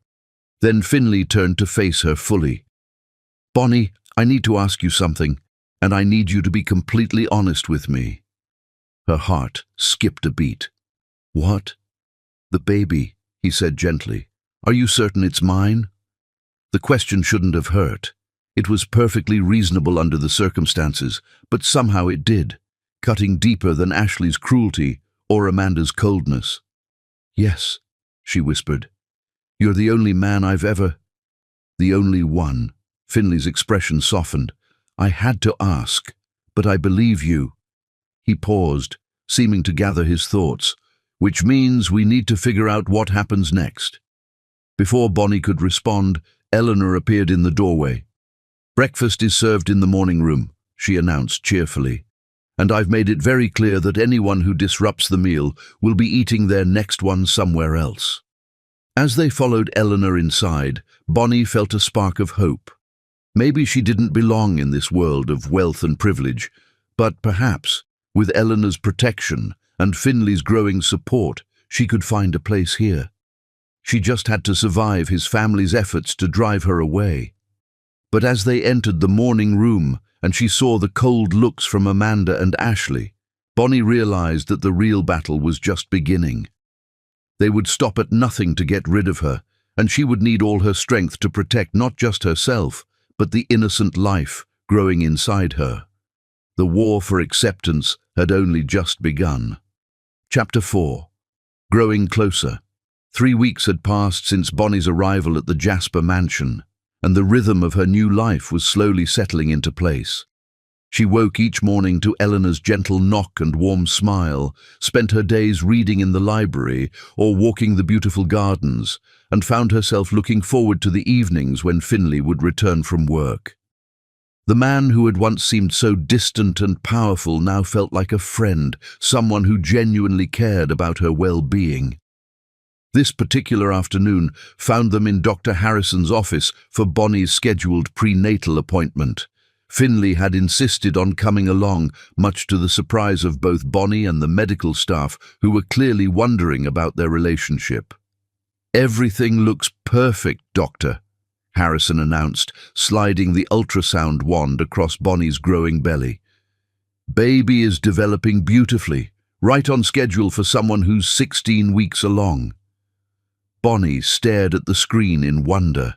Then Finley turned to face her fully. Bonnie, I need to ask you something, and I need you to be completely honest with me. Her heart skipped a beat. What? The baby, he said gently. Are you certain it's mine? The question shouldn't have hurt. It was perfectly reasonable under the circumstances, but somehow it did, cutting deeper than Ashley's cruelty or Amanda's coldness. Yes, she whispered. You're the only man I've ever... The only one. Finley's expression softened. I had to ask, but I believe you. He paused, seeming to gather his thoughts, which means we need to figure out what happens next. Before Bonnie could respond, Eleanor appeared in the doorway. Breakfast is served in the morning room, she announced cheerfully, and I've made it very clear that anyone who disrupts the meal will be eating their next one somewhere else. As they followed Eleanor inside, Bonnie felt a spark of hope. Maybe she didn't belong in this world of wealth and privilege, but perhaps, with Eleanor's protection and Finley's growing support, she could find a place here. She just had to survive his family's efforts to drive her away. But as they entered the morning room and she saw the cold looks from Amanda and Ashley, Bonnie realized that the real battle was just beginning. They would stop at nothing to get rid of her, and she would need all her strength to protect not just herself, but the innocent life growing inside her. The war for acceptance had only just begun. Chapter 4. Growing closer. 3 weeks had passed since Bonnie's arrival at the Jasper mansion, and the rhythm of her new life was slowly settling into place. She woke each morning to Eleanor's gentle knock and warm smile, spent her days reading in the library or walking the beautiful gardens, and found herself looking forward to the evenings when Finley would return from work. The man who had once seemed so distant and powerful now felt like a friend, someone who genuinely cared about her well-being. This particular afternoon found them in Dr. Harrison's office for Bonnie's scheduled prenatal appointment. Finley had insisted on coming along, much to the surprise of both Bonnie and the medical staff, who were clearly wondering about their relationship. "Everything looks perfect, Doctor," Harrison announced, sliding the ultrasound wand across Bonnie's growing belly. "Baby is developing beautifully, right on schedule for someone who's 16 weeks along." Bonnie stared at the screen in wonder.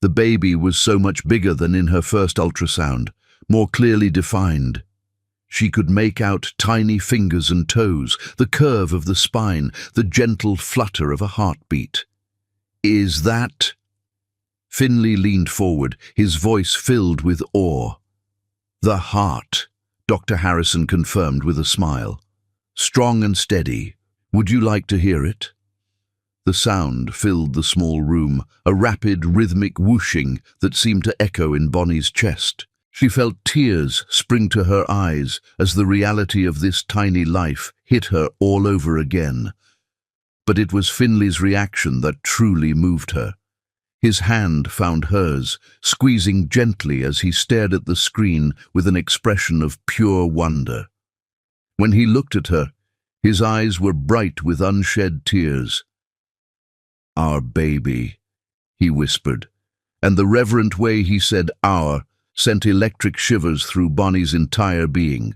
The baby was so much bigger than in her first ultrasound, more clearly defined. She could make out tiny fingers and toes, the curve of the spine, the gentle flutter of a heartbeat. "Is that—" Finley leaned forward, his voice filled with awe. "The heart," Dr. Harrison confirmed with a smile. "Strong and steady. Would you like to hear it?" The sound filled the small room, a rapid, rhythmic whooshing that seemed to echo in Bonnie's chest. She felt tears spring to her eyes as the reality of this tiny life hit her all over again. But it was Finley's reaction that truly moved her. His hand found hers, squeezing gently as he stared at the screen with an expression of pure wonder. When he looked at her, his eyes were bright with unshed tears. "Our baby," he whispered, and the reverent way he said "our" sent electric shivers through Bonnie's entire being.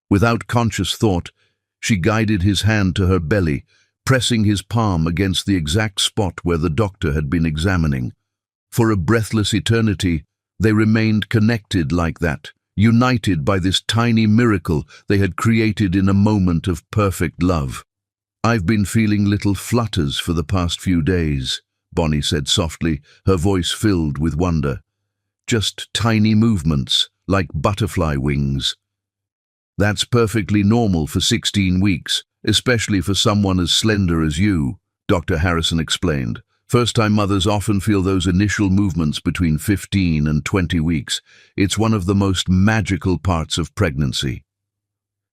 Without conscious thought, she guided his hand to her belly, pressing his palm against the exact spot where the doctor had been examining. For a breathless eternity, they remained connected like that, united by this tiny miracle they had created in a moment of perfect love. "I've been feeling little flutters for the past few days," Bonnie said softly, her voice filled with wonder. "Just tiny movements, like butterfly wings." "That's perfectly normal for 16 weeks, especially for someone as slender as you," Dr. Harrison explained. "First-time mothers often feel those initial movements between 15 and 20 weeks. It's one of the most magical parts of pregnancy."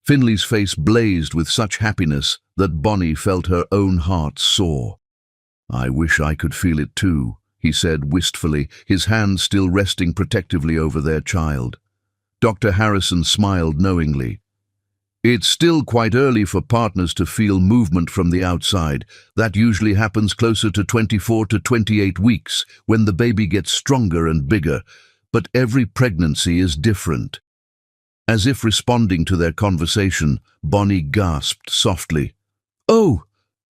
Finley's face blazed with such happiness that Bonnie felt her own heart soar. "I wish I could feel it too," he said wistfully, his hand still resting protectively over their child. Dr. Harrison smiled knowingly. "It's still quite early for partners to feel movement from the outside. That usually happens closer to 24 to 28 weeks, when the baby gets stronger and bigger. But every pregnancy is different." As if responding to their conversation, Bonnie gasped softly. "Oh,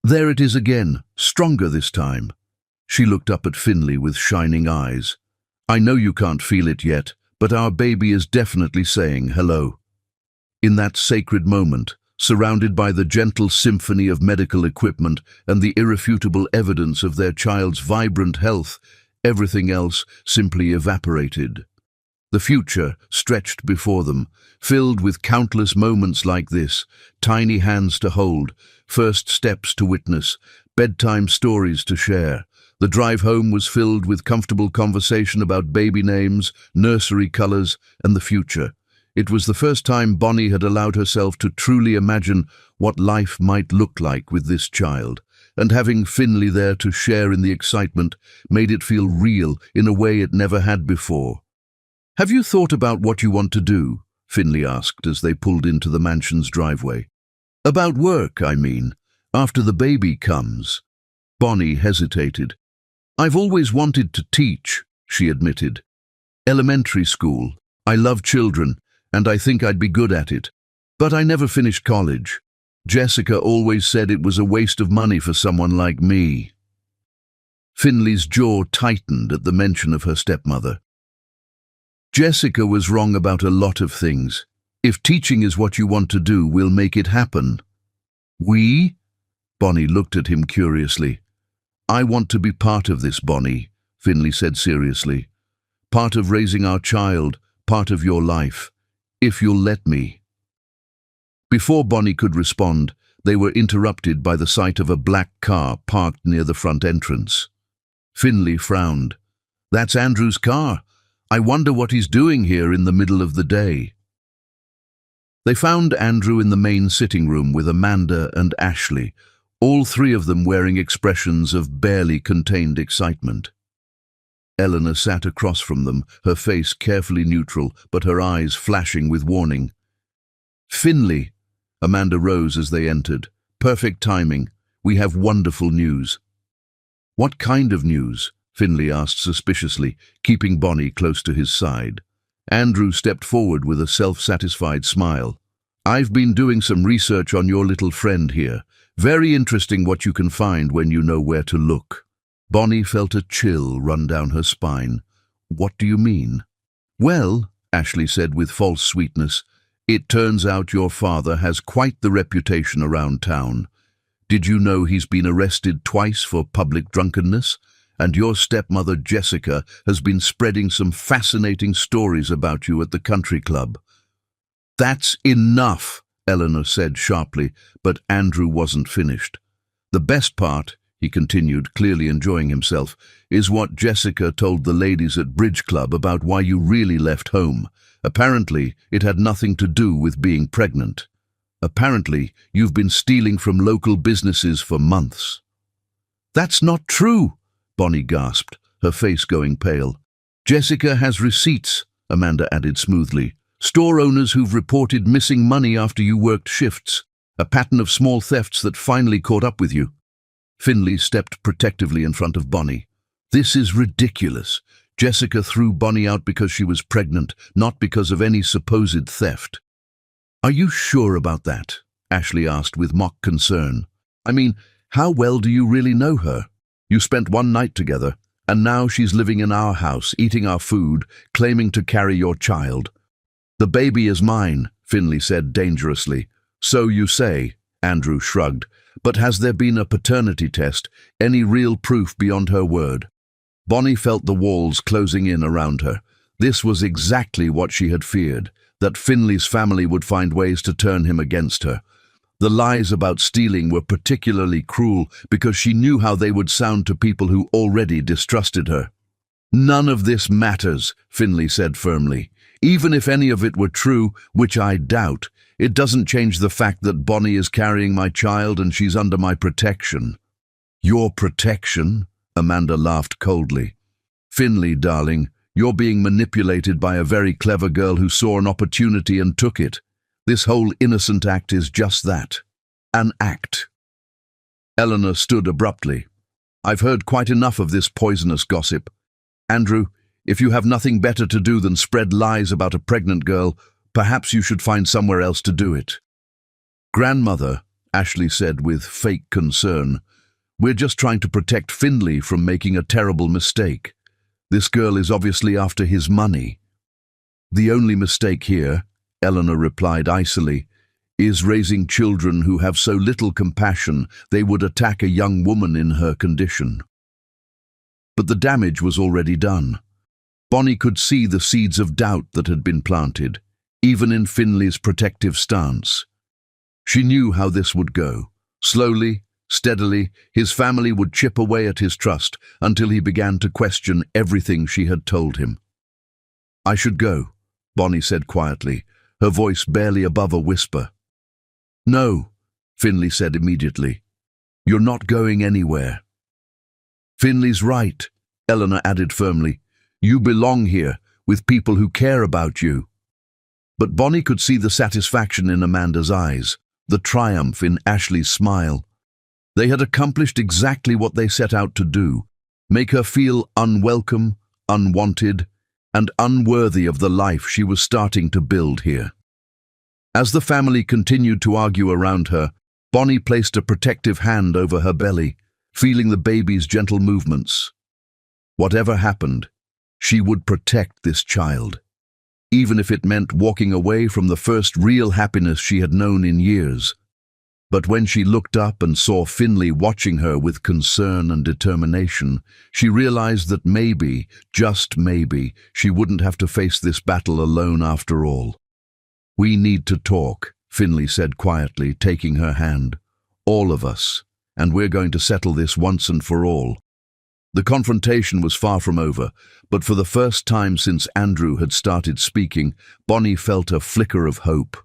there it is again, stronger this time." She looked up at Finley with shining eyes. "I know you can't feel it yet, but our baby is definitely saying hello." In that sacred moment, surrounded by the gentle symphony of medical equipment and the irrefutable evidence of their child's vibrant health, everything else simply evaporated. The future stretched before them, filled with countless moments like this, tiny hands to hold, first steps to witness, bedtime stories to share. The drive home was filled with comfortable conversation about baby names, nursery colors, and the future. It was the first time Bonnie had allowed herself to truly imagine what life might look like with this child, and having Finley there to share in the excitement made it feel real in a way it never had before. "Have you thought about what you want to do?" Finley asked as they pulled into the mansion's driveway. "About work, I mean, after the baby comes." Bonnie hesitated. "I've always wanted to teach," she admitted. "Elementary school. I love children, and I think I'd be good at it. But I never finished college. Jessica always said it was a waste of money for someone like me." Finley's jaw tightened at the mention of her stepmother. "Jessica was wrong about a lot of things. If teaching is what you want to do, we'll make it happen." "We?" Bonnie looked at him curiously. "I want to be part of this, Bonnie," Finley said seriously. "Part of raising our child, part of your life. If you'll let me." Before Bonnie could respond, they were interrupted by the sight of a black car parked near the front entrance. Finley frowned. "That's Andrew's car. I wonder what he's doing here in the middle of the day." They found Andrew in the main sitting room with Amanda and Ashley, all three of them wearing expressions of barely contained excitement. Eleanor sat across from them, her face carefully neutral, but her eyes flashing with warning. "Finley," Amanda rose as they entered. "Perfect timing. We have wonderful news." "What kind of news?" Finley asked suspiciously, keeping Bonnie close to his side. Andrew stepped forward with a self-satisfied smile. "I've been doing some research on your little friend here. Very interesting what you can find when you know where to look." Bonnie felt a chill run down her spine. "What do you mean?" "Well," Ashley said with false sweetness, "it turns out your father has quite the reputation around town. Did you know he's been arrested twice for public drunkenness? And your stepmother Jessica has been spreading some fascinating stories about you at the country club." "That's enough," Eleanor said sharply, but Andrew wasn't finished. "The best part," he continued, clearly enjoying himself, "is what Jessica told the ladies at Bridge Club about why you really left home. Apparently, it had nothing to do with being pregnant. Apparently, you've been stealing from local businesses for months." "That's not true," Bonnie gasped, her face going pale. "Jessica has receipts," Amanda added smoothly. "Store owners who've reported missing money after you worked shifts. A pattern of small thefts that finally caught up with you." Finley stepped protectively in front of Bonnie. "This is ridiculous. Jessica threw Bonnie out because she was pregnant, not because of any supposed theft." "Are you sure about that?" Ashley asked with mock concern. "I mean, how well do you really know her? You spent one night together, and now she's living in our house, eating our food, claiming to carry your child." "The baby is mine," Finley said dangerously. "So you say," Andrew shrugged. "But has there been a paternity test, any real proof beyond her word?" Bonnie felt the walls closing in around her. This was exactly what she had feared, that Finley's family would find ways to turn him against her. The lies about stealing were particularly cruel because she knew how they would sound to people who already distrusted her. "None of this matters," Finley said firmly. "Even if any of it were true, which I doubt, it doesn't change the fact that Bonnie is carrying my child and she's under my protection." "Your protection?" Amanda laughed coldly. "Finley, darling, you're being manipulated by a very clever girl who saw an opportunity and took it. This whole innocent act is just that. An act." Eleanor stood abruptly. "I've heard quite enough of this poisonous gossip. Andrew, if you have nothing better to do than spread lies about a pregnant girl, perhaps you should find somewhere else to do it." "Grandmother," Ashley said with fake concern, "we're just trying to protect Finley from making a terrible mistake. This girl is obviously after his money." "The only mistake here," Eleanor replied icily, "is raising children who have so little compassion they would attack a young woman in her condition." But the damage was already done. Bonnie could see the seeds of doubt that had been planted, even in Finley's protective stance. She knew how this would go. Slowly, steadily, his family would chip away at his trust until he began to question everything she had told him. "I should go," Bonnie said quietly, her voice barely above a whisper. "No," Finley said immediately. "You're not going anywhere." "Finley's right," Eleanor added firmly. "You belong here, with people who care about you." But Bonnie could see the satisfaction in Amanda's eyes, the triumph in Ashley's smile. They had accomplished exactly what they set out to do, make her feel unwelcome, unwanted, and unworthy of the life she was starting to build here. As the family continued to argue around her, Bonnie placed a protective hand over her belly, feeling the baby's gentle movements. Whatever happened, she would protect this child, even if it meant walking away from the first real happiness she had known in years. But when she looked up and saw Finley watching her with concern and determination, she realized that maybe, just maybe, she wouldn't have to face this battle alone after all. "We need to talk," Finley said quietly, taking her hand. "All of us. And we're going to settle this once and for all." The confrontation was far from over, but for the first time since Andrew had started speaking, Bonnie felt a flicker of hope.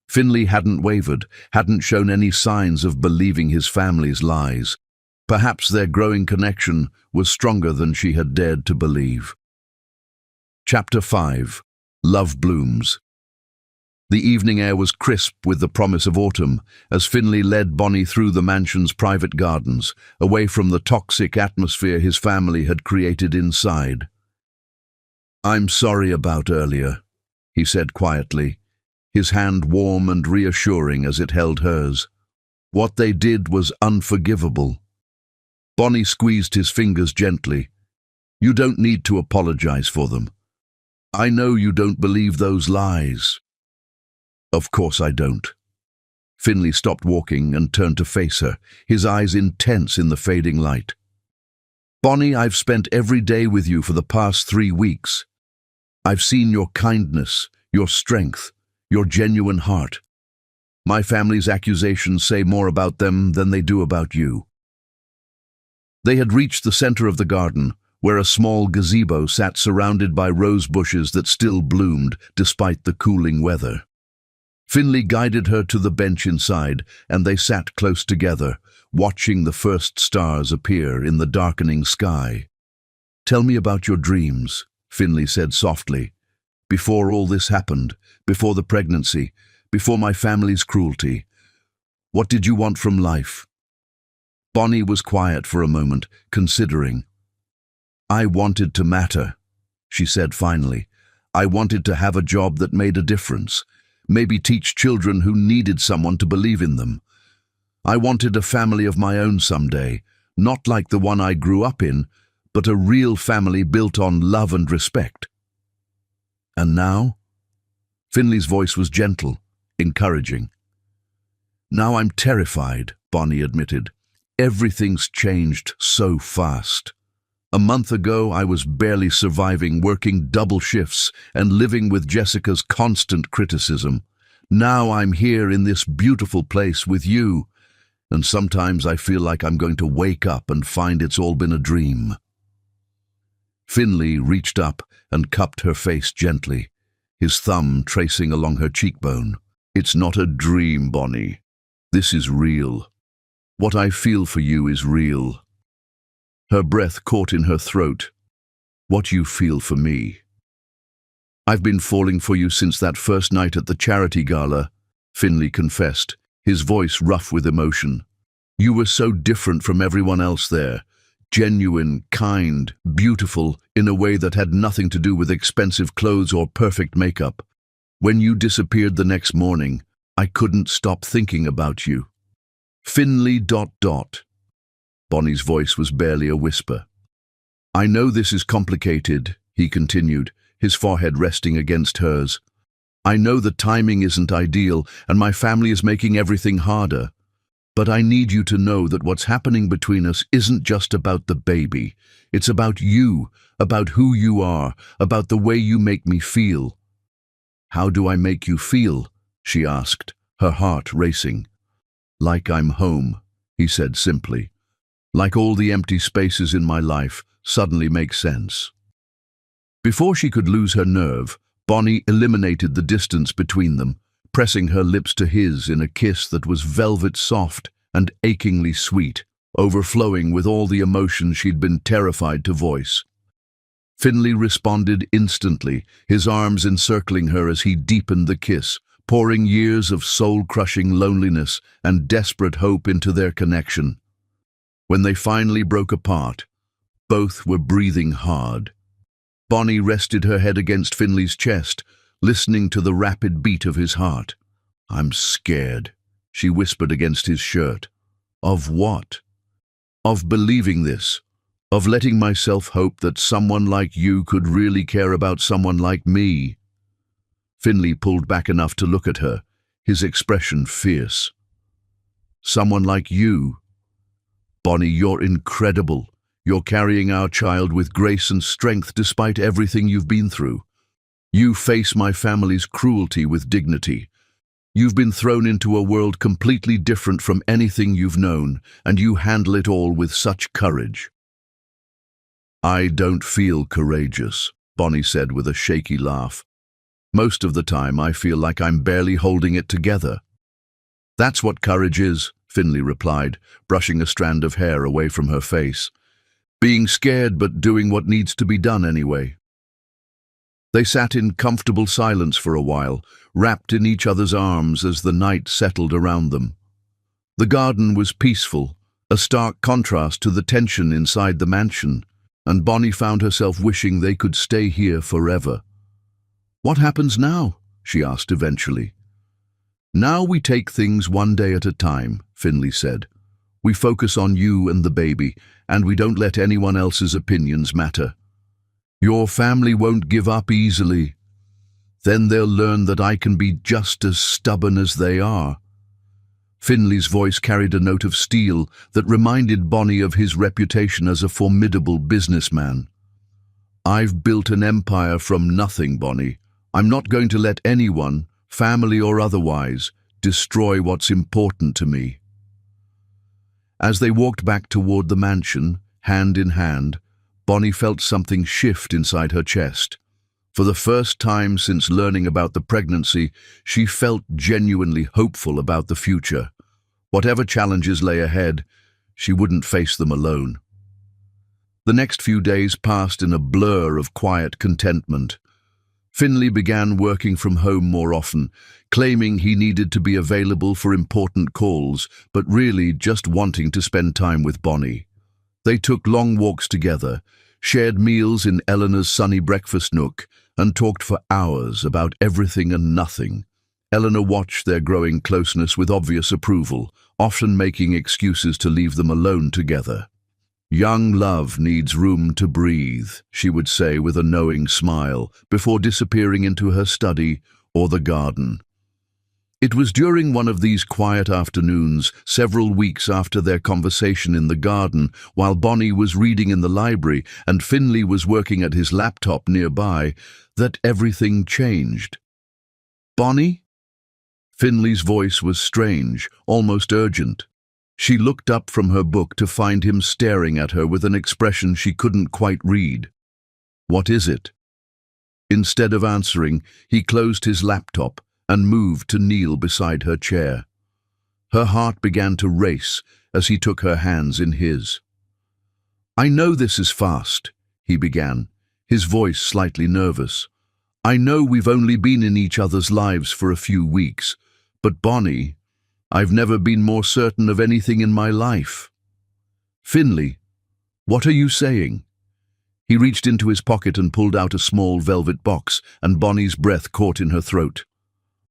Finley hadn't wavered, hadn't shown any signs of believing his family's lies. Perhaps their growing connection was stronger than she had dared to believe. Chapter 5. Love Blooms. The evening air was crisp with the promise of autumn, as Finley led Bonnie through the mansion's private gardens, away from the toxic atmosphere his family had created inside. "I'm sorry about earlier," he said quietly, his hand warm and reassuring as it held hers. "What they did was unforgivable." Bonnie squeezed his fingers gently. "You don't need to apologize for them. I know you don't believe those lies." "Of course I don't." Finley stopped walking and turned to face her, his eyes intense in the fading light. "Bonnie, I've spent every day with you for the past 3 weeks. I've seen your kindness, your strength, your genuine heart. My family's accusations say more about them than they do about you." They had reached the center of the garden, where a small gazebo sat surrounded by rose bushes that still bloomed despite the cooling weather. Finley guided her to the bench inside, and they sat close together, watching the first stars appear in the darkening sky. "Tell me about your dreams," Finley said softly. "Before all this happened, before the pregnancy, before my family's cruelty, what did you want from life?" Bonnie was quiet for a moment, considering. "I wanted to matter," she said finally. "I wanted to have a job that made a difference. Maybe teach children who needed someone to believe in them. I wanted a family of my own someday, not like the one I grew up in, but a real family built on love and respect." "And now?" Finley's voice was gentle, encouraging. "Now I'm terrified," Bonnie admitted. "Everything's changed so fast. A month ago, I was barely surviving, working double shifts and living with Jessica's constant criticism. Now I'm here in this beautiful place with you, and sometimes I feel like I'm going to wake up and find it's all been a dream." Finley reached up and cupped her face gently, his thumb tracing along her cheekbone. "It's not a dream, Bonnie. This is real. What I feel for you is real." Her breath caught in her throat. "What you feel for me." "I've been falling for you since that first night at the charity gala," Finley confessed, his voice rough with emotion. "You were so different from everyone else there. Genuine, kind, beautiful, in a way that had nothing to do with expensive clothes or perfect makeup. When you disappeared the next morning, I couldn't stop thinking about you." Finley ... Bonnie's voice was barely a whisper. "I know this is complicated," he continued, his forehead resting against hers. "I know the timing isn't ideal, and my family is making everything harder. But I need you to know that what's happening between us isn't just about the baby. It's about you, about who you are, about the way you make me feel." "How do I make you feel?" she asked, her heart racing. "Like I'm home," he said simply. "Like all the empty spaces in my life suddenly make sense." Before she could lose her nerve, Bonnie eliminated the distance between them, pressing her lips to his in a kiss that was velvet soft and achingly sweet, overflowing with all the emotions she'd been terrified to voice. Finley responded instantly, his arms encircling her as he deepened the kiss, pouring years of soul-crushing loneliness and desperate hope into their connection. When they finally broke apart, both were breathing hard. Bonnie rested her head against Finley's chest, listening to the rapid beat of his heart. "I'm scared," she whispered against his shirt. "Of what?" "Of believing this. Of letting myself hope that someone like you could really care about someone like me." Finley pulled back enough to look at her, his expression fierce. "Someone like you? Bonnie, you're incredible. You're carrying our child with grace and strength despite everything you've been through. You face my family's cruelty with dignity. You've been thrown into a world completely different from anything you've known, and you handle it all with such courage." "I don't feel courageous," Bonnie said with a shaky laugh. "Most of the time I feel like I'm barely holding it together." "That's what courage is," Finley replied, brushing a strand of hair away from her face. "Being scared but doing what needs to be done anyway." They sat in comfortable silence for a while, wrapped in each other's arms as the night settled around them. The garden was peaceful, a stark contrast to the tension inside the mansion, and Bonnie found herself wishing they could stay here forever. "What happens now?" she asked eventually. "Now we take things one day at a time," Finley said. "We focus on you and the baby, and we don't let anyone else's opinions matter. Your family won't give up easily. Then they'll learn that I can be just as stubborn as they are." Finley's voice carried a note of steel that reminded Bonnie of his reputation as a formidable businessman. "I've built an empire from nothing, Bonnie. I'm not going to let anyone, family or otherwise, destroy what's important to me." As they walked back toward the mansion, hand in hand, Bonnie felt something shift inside her chest. For the first time since learning about the pregnancy, she felt genuinely hopeful about the future. Whatever challenges lay ahead, she wouldn't face them alone. The next few days passed in a blur of quiet contentment. Finley began working from home more often, claiming he needed to be available for important calls, but really just wanting to spend time with Bonnie. They took long walks together, shared meals in Eleanor's sunny breakfast nook, and talked for hours about everything and nothing. Eleanor watched their growing closeness with obvious approval, often making excuses to leave them alone together. "Young love needs room to breathe," she would say with a knowing smile, before disappearing into her study or the garden. It was during one of these quiet afternoons, several weeks after their conversation in the garden, while Bonnie was reading in the library and Finley was working at his laptop nearby, that everything changed. "Bonnie?" Finley's voice was strange, almost urgent. She looked up from her book to find him staring at her with an expression she couldn't quite read. "What is it?" Instead of answering, he closed his laptop and moved to kneel beside her chair. Her heart began to race as he took her hands in his. "I know this is fast," he began, his voice slightly nervous. "I know we've only been in each other's lives for a few weeks, but Bonnie, I've never been more certain of anything in my life." "Finley, what are you saying?" He reached into his pocket and pulled out a small velvet box, and Bonnie's breath caught in her throat.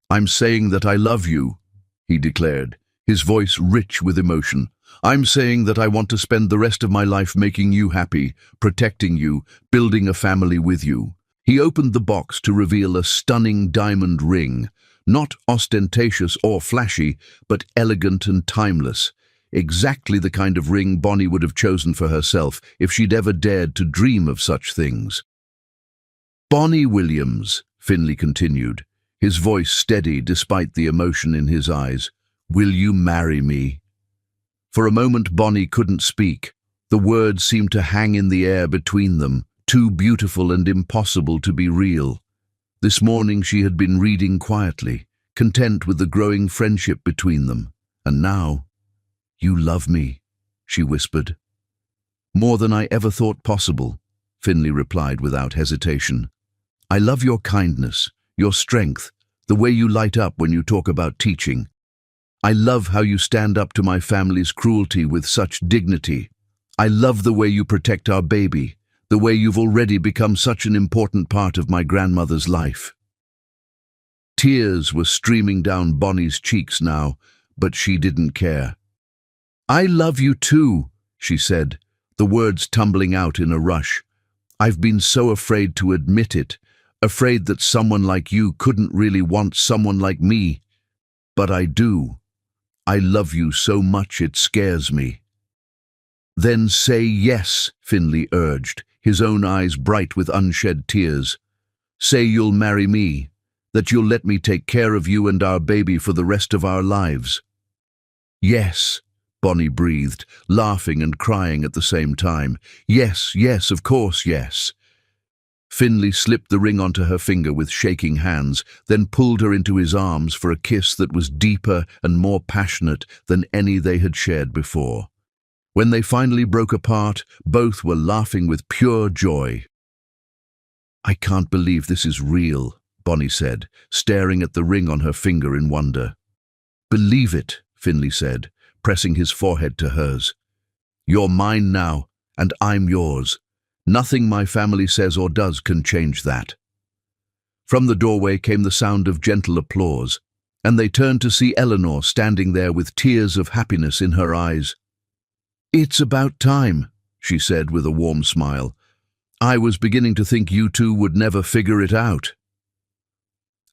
"I'm saying that I love you," he declared, his voice rich with emotion. "I'm saying that I want to spend the rest of my life making you happy, protecting you, building a family with you." He opened the box to reveal a stunning diamond ring, not ostentatious or flashy, but elegant and timeless. Exactly the kind of ring Bonnie would have chosen for herself if she'd ever dared to dream of such things. "Bonnie Williams," Finley continued, his voice steady despite the emotion in his eyes, "will you marry me?" For a moment Bonnie couldn't speak. The words seemed to hang in the air between them, too beautiful and impossible to be real. This morning she had been reading quietly, content with the growing friendship between them. And now, "You love me," she whispered. "More than I ever thought possible," Finley replied without hesitation. "I love your kindness, your strength, the way you light up when you talk about teaching. I love how you stand up to my family's cruelty with such dignity. I love the way you protect our baby, the way you've already become such an important part of my grandmother's life." Tears were streaming down Bonnie's cheeks now, but she didn't care. "I love you too," she said, the words tumbling out in a rush. "I've been so afraid to admit it, afraid that someone like you couldn't really want someone like me. But I do. I love you so much it scares me." "Then say yes," Finley urged, his own eyes bright with unshed tears. Say you'll marry me, that you'll let me take care of you and our baby for the rest of our lives." "Yes," Bonnie breathed, laughing and crying at the same time. "Yes, yes, of course, yes." Finley slipped the ring onto her finger with shaking hands, then pulled her into his arms for a kiss that was deeper and more passionate than any they had shared before. When they finally broke apart, both were laughing with pure joy. "I can't believe this is real," Bonnie said, staring at the ring on her finger in wonder. "Believe it," Finley said, pressing his forehead to hers. "You're mine now, and I'm yours. Nothing my family says or does can change that." From the doorway came the sound of gentle applause, and they turned to see Eleanor standing there with tears of happiness in her eyes. "It's about time," she said with a warm smile. "I was beginning to think you two would never figure it out."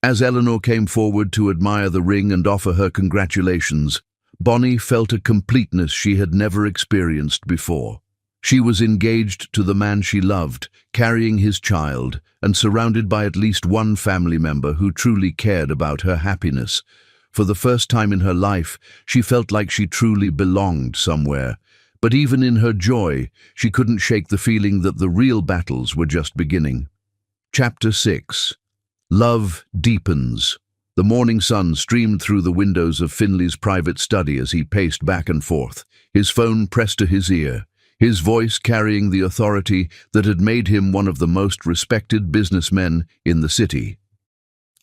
As Eleanor came forward to admire the ring and offer her congratulations, Bonnie felt a completeness she had never experienced before. She was engaged to the man she loved, carrying his child, and surrounded by at least one family member who truly cared about her happiness. For the first time in her life, she felt like she truly belonged somewhere. But even in her joy, she couldn't shake the feeling that the real battles were just beginning. Chapter 6. Love Deepens. The morning sun streamed through the windows of Finley's private study as he paced back and forth, his phone pressed to his ear, his voice carrying the authority that had made him one of the most respected businessmen in the city.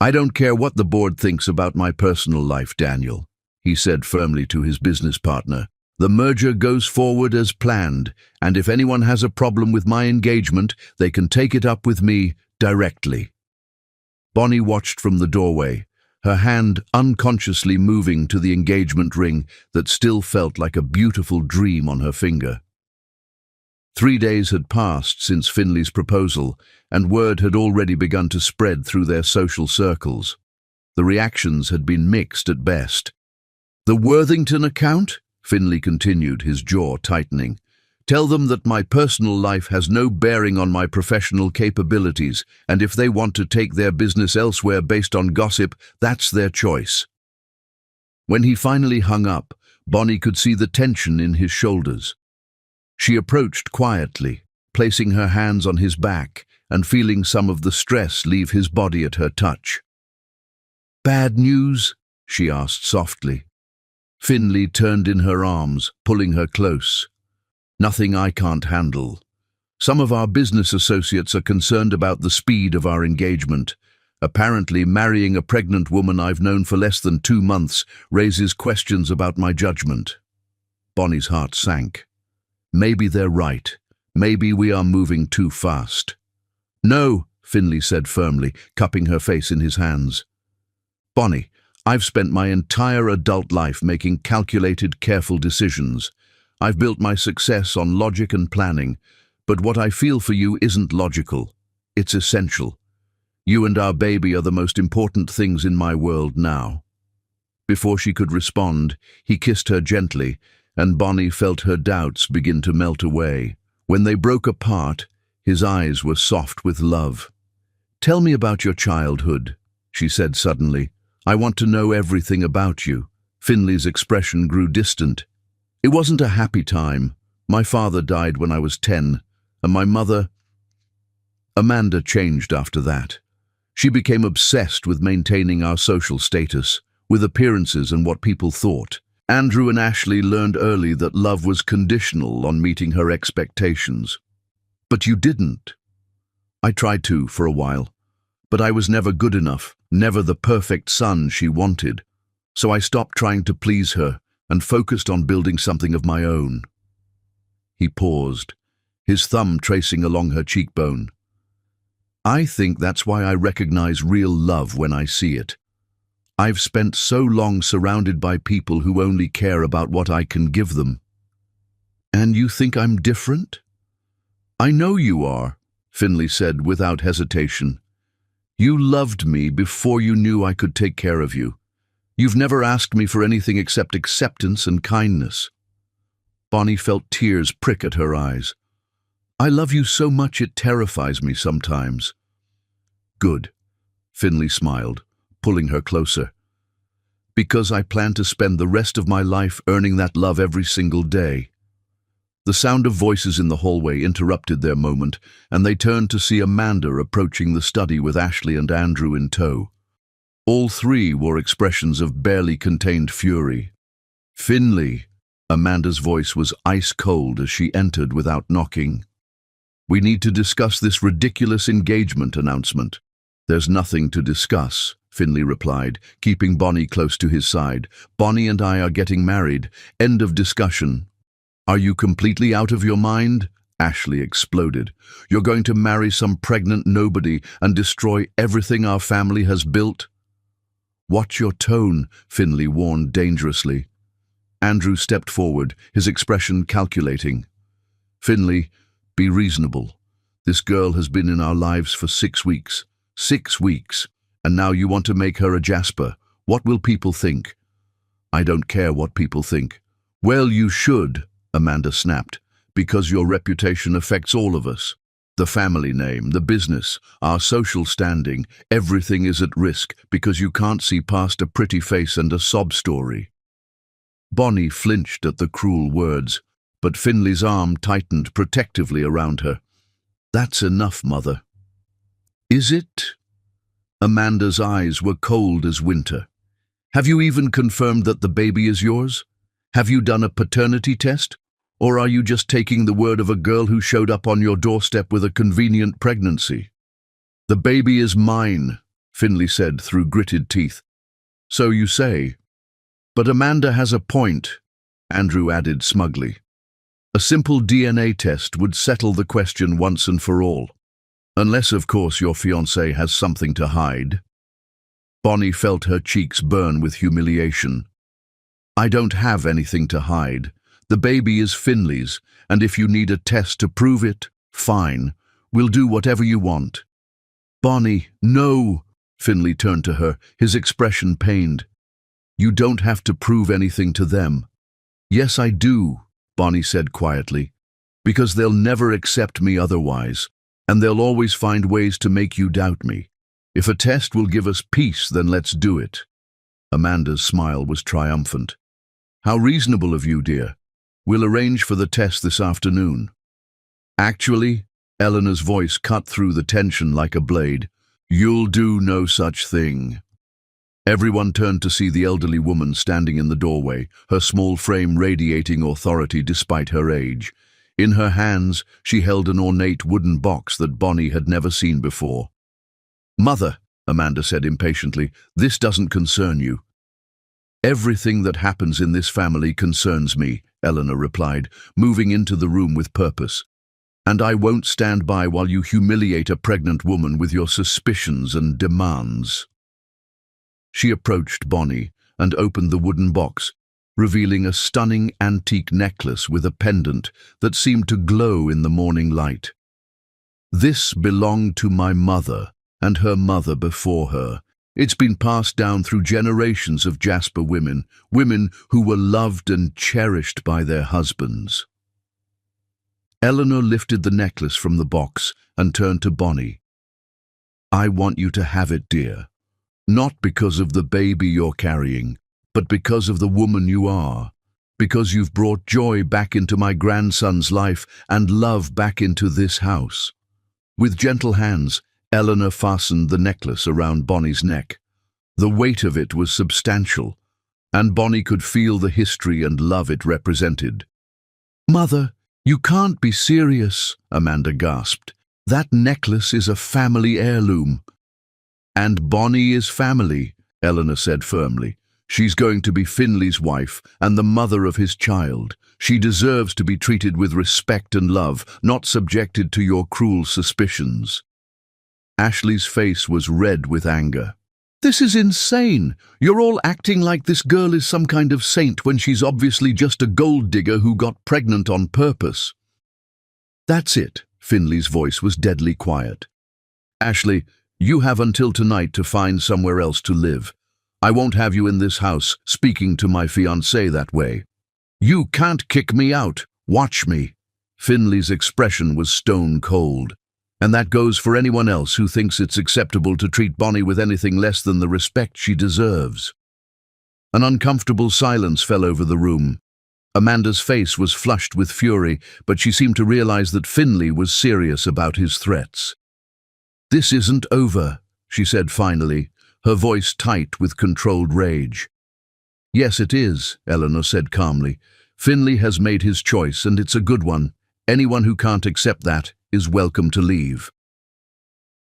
"I don't care what the board thinks about my personal life, Daniel," he said firmly to his business partner. "The merger goes forward as planned, and if anyone has a problem with my engagement, they can take it up with me directly." Bonnie watched from the doorway, her hand unconsciously moving to the engagement ring that still felt like a beautiful dream on her finger. 3 days had passed since Finley's proposal, and word had already begun to spread through their social circles. The reactions had been mixed at best. "The Worthington account?" Finley continued, his jaw tightening. "Tell them that my personal life has no bearing on my professional capabilities, and if they want to take their business elsewhere based on gossip, that's their choice." When he finally hung up, Bonnie could see the tension in his shoulders. She approached quietly, placing her hands on his back and feeling some of the stress leave his body at her touch. "Bad news?" she asked softly. Finley turned in her arms, pulling her close. "Nothing I can't handle. Some of our business associates are concerned about the speed of our engagement. Apparently, marrying a pregnant woman I've known for less than 2 months raises questions about my judgment." Bonnie's heart sank. Maybe they're right. Maybe we are moving too fast. "No," Finley said firmly, cupping her face in his hands. "Bonnie, I've spent my entire adult life making calculated, careful decisions. I've built my success on logic and planning, but what I feel for you isn't logical. It's essential. You and our baby are the most important things in my world now." Before she could respond, he kissed her gently, and Bonnie felt her doubts begin to melt away. When they broke apart, his eyes were soft with love. "Tell me about your childhood," she said suddenly. "I want to know everything about you." Finley's expression grew distant. "It wasn't a happy time. My father died when I was 10, and my mother—" Amanda changed after that. She became obsessed with maintaining our social status, with appearances and what people thought. Andrew and Ashley learned early that love was conditional on meeting her expectations. "But you didn't." "I tried to for a while, but I was never good enough, never the perfect son she wanted. So I stopped trying to please her and focused on building something of my own." He paused, his thumb tracing along her cheekbone. "I think that's why I recognize real love when I see it. I've spent so long surrounded by people who only care about what I can give them." "And you think I'm different?" "I know you are," Finley said without hesitation. "You loved me before you knew I could take care of you. You've never asked me for anything except acceptance and kindness." Bonnie felt tears prick at her eyes. "I love you so much it terrifies me sometimes." Good. Finley smiled, pulling her closer. Because I plan to spend the rest of my life earning that love every single day. The sound of voices in the hallway interrupted their moment, and they turned to see Amanda approaching the study with Ashley and Andrew in tow. All three wore expressions of barely contained fury. Finley, Amanda's voice was ice cold as she entered without knocking. We need to discuss this ridiculous engagement announcement. There's nothing to discuss, Finley replied, keeping Bonnie close to his side. Bonnie and I are getting married. End of discussion. Are you completely out of your mind? Ashley exploded. You're going to marry some pregnant nobody and destroy everything our family has built? Watch your tone, Finley warned dangerously. Andrew stepped forward, his expression calculating. Finley, be reasonable. This girl has been in our lives for 6 weeks. 6 weeks. And now you want to make her a Jasper. What will people think? I don't care what people think. Well, you should, Amanda snapped, because your reputation affects all of us. The family name, the business, our social standing, everything is at risk because you can't see past a pretty face and a sob story. Bonnie flinched at the cruel words, but Finley's arm tightened protectively around her. That's enough, Mother. Is it? Amanda's eyes were cold as winter. Have you even confirmed that the baby is yours? Have you done a paternity test? Or are you just taking the word of a girl who showed up on your doorstep with a convenient pregnancy? The baby is mine, Finley said through gritted teeth. So you say. But Amanda has a point, Andrew added smugly. A simple DNA test would settle the question once and for all. Unless, of course, your fiancé has something to hide. Bonnie felt her cheeks burn with humiliation. I don't have anything to hide. The baby is Finley's, and if you need a test to prove it, fine. We'll do whatever you want. Bonnie, no! Finley turned to her, his expression pained. You don't have to prove anything to them. Yes, I do, Bonnie said quietly, because they'll never accept me otherwise, and they'll always find ways to make you doubt me. If a test will give us peace, then let's do it. Amanda's smile was triumphant. How reasonable of you, dear. We'll arrange for the test this afternoon. Actually, Eleanor's voice cut through the tension like a blade. You'll do no such thing. Everyone turned to see the elderly woman standing in the doorway, her small frame radiating authority despite her age. In her hands, she held an ornate wooden box that Bonnie had never seen before. Mother, Amanda said impatiently, this doesn't concern you. Everything that happens in this family concerns me, Eleanor replied, moving into the room with purpose. And I won't stand by while you humiliate a pregnant woman with your suspicions and demands. She approached Bonnie and opened the wooden box, revealing a stunning antique necklace with a pendant that seemed to glow in the morning light. This belonged to my mother and her mother before her. It's been passed down through generations of Jasper women, women who were loved and cherished by their husbands. Eleanor lifted the necklace from the box and turned to Bonnie. I want you to have it, dear. Not because of the baby you're carrying, but because of the woman you are. Because you've brought joy back into my grandson's life and love back into this house. With gentle hands, Eleanor fastened the necklace around Bonnie's neck. The weight of it was substantial, and Bonnie could feel the history and love it represented. Mother, you can't be serious, Amanda gasped. That necklace is a family heirloom. And Bonnie is family, Eleanor said firmly. She's going to be Finley's wife and the mother of his child. She deserves to be treated with respect and love, not subjected to your cruel suspicions. Ashley's face was red with anger. This is insane. You're all acting like this girl is some kind of saint when she's obviously just a gold digger who got pregnant on purpose. That's it, Finley's voice was deadly quiet. Ashley, you have until tonight to find somewhere else to live. I won't have you in this house speaking to my fiancé that way. You can't kick me out. Watch me. Finley's expression was stone cold. And that goes for anyone else who thinks it's acceptable to treat Bonnie with anything less than the respect she deserves. An uncomfortable silence fell over the room. Amanda's face was flushed with fury, but she seemed to realize that Finley was serious about his threats. "This isn't over," she said finally, her voice tight with controlled rage. "Yes, it is," Eleanor said calmly. "Finley has made his choice, and it's a good one. Anyone who can't accept that is welcome to leave."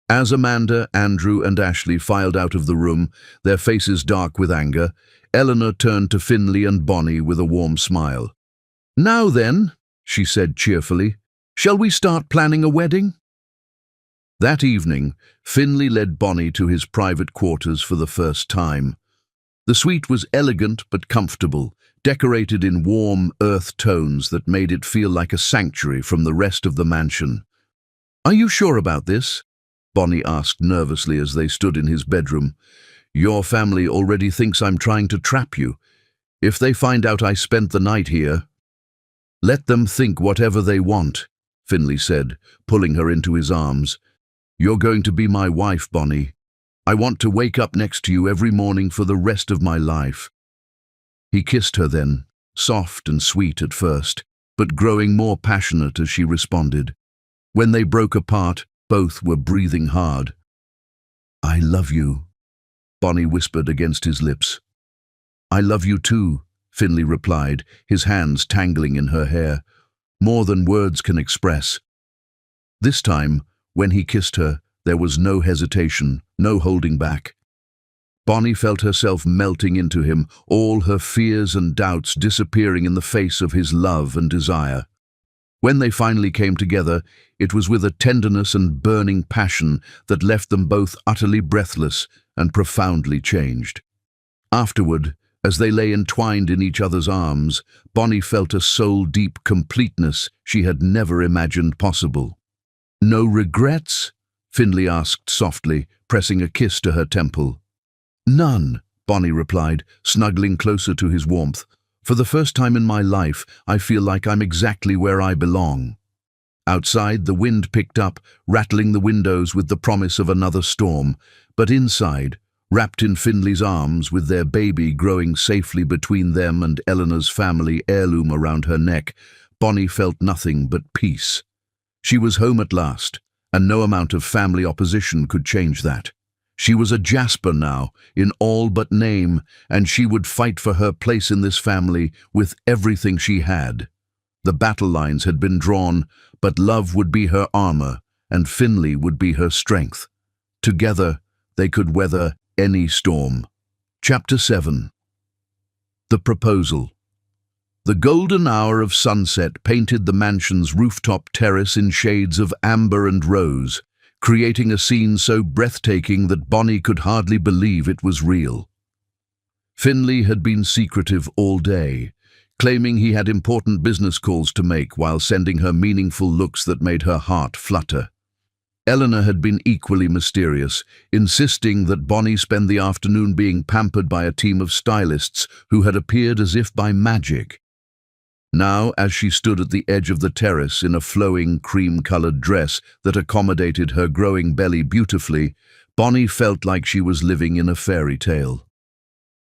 As Amanda, Andrew, and Ashley filed out of the room, their faces dark with anger, Eleanor turned to Finley and Bonnie with a warm smile. "Now then," she said cheerfully, "shall we start planning a wedding?" That evening, Finley led Bonnie to his private quarters for the first time. The suite was elegant but comfortable, decorated in warm earth tones that made it feel like a sanctuary from the rest of the mansion. "Are you sure about this?" Bonnie asked nervously as they stood in his bedroom. "Your family already thinks I'm trying to trap you. If they find out I spent the night here—" "Let them think whatever they want," Finley said, pulling her into his arms. "You're going to be my wife, Bonnie. I want to wake up next to you every morning for the rest of my life." He kissed her then, soft and sweet at first, but growing more passionate as she responded. When they broke apart, both were breathing hard. "I love you," Bonnie whispered against his lips. "I love you too," Finley replied, his hands tangling in her hair. "More than words can express." This time, when he kissed her, there was no hesitation, no holding back. Bonnie felt herself melting into him, all her fears and doubts disappearing in the face of his love and desire. When they finally came together, it was with a tenderness and burning passion that left them both utterly breathless and profoundly changed. Afterward, as they lay entwined in each other's arms, Bonnie felt a soul-deep completeness she had never imagined possible. "No regrets?" Finley asked softly, pressing a kiss to her temple. "None," Bonnie replied, snuggling closer to his warmth. "For the first time in my life, I feel like I'm exactly where I belong." Outside, the wind picked up, rattling the windows with the promise of another storm. But inside, wrapped in Finley's arms, with their baby growing safely between them and Eleanor's family heirloom around her neck, Bonnie felt nothing but peace. She was home at last, and no amount of family opposition could change that. She was a Jasper now, in all but name, and she would fight for her place in this family with everything she had. The battle lines had been drawn, but love would be her armor, and Finley would be her strength. Together, they could weather any storm. Chapter 7. The Proposal. The golden hour of sunset painted the mansion's rooftop terrace in shades of amber and rose, creating a scene so breathtaking that Bonnie could hardly believe it was real. Finley had been secretive all day, claiming he had important business calls to make while sending her meaningful looks that made her heart flutter. Eleanor had been equally mysterious, insisting that Bonnie spend the afternoon being pampered by a team of stylists who had appeared as if by magic. Now, as she stood at the edge of the terrace in a flowing cream-colored dress that accommodated her growing belly beautifully, Bonnie felt like she was living in a fairy tale.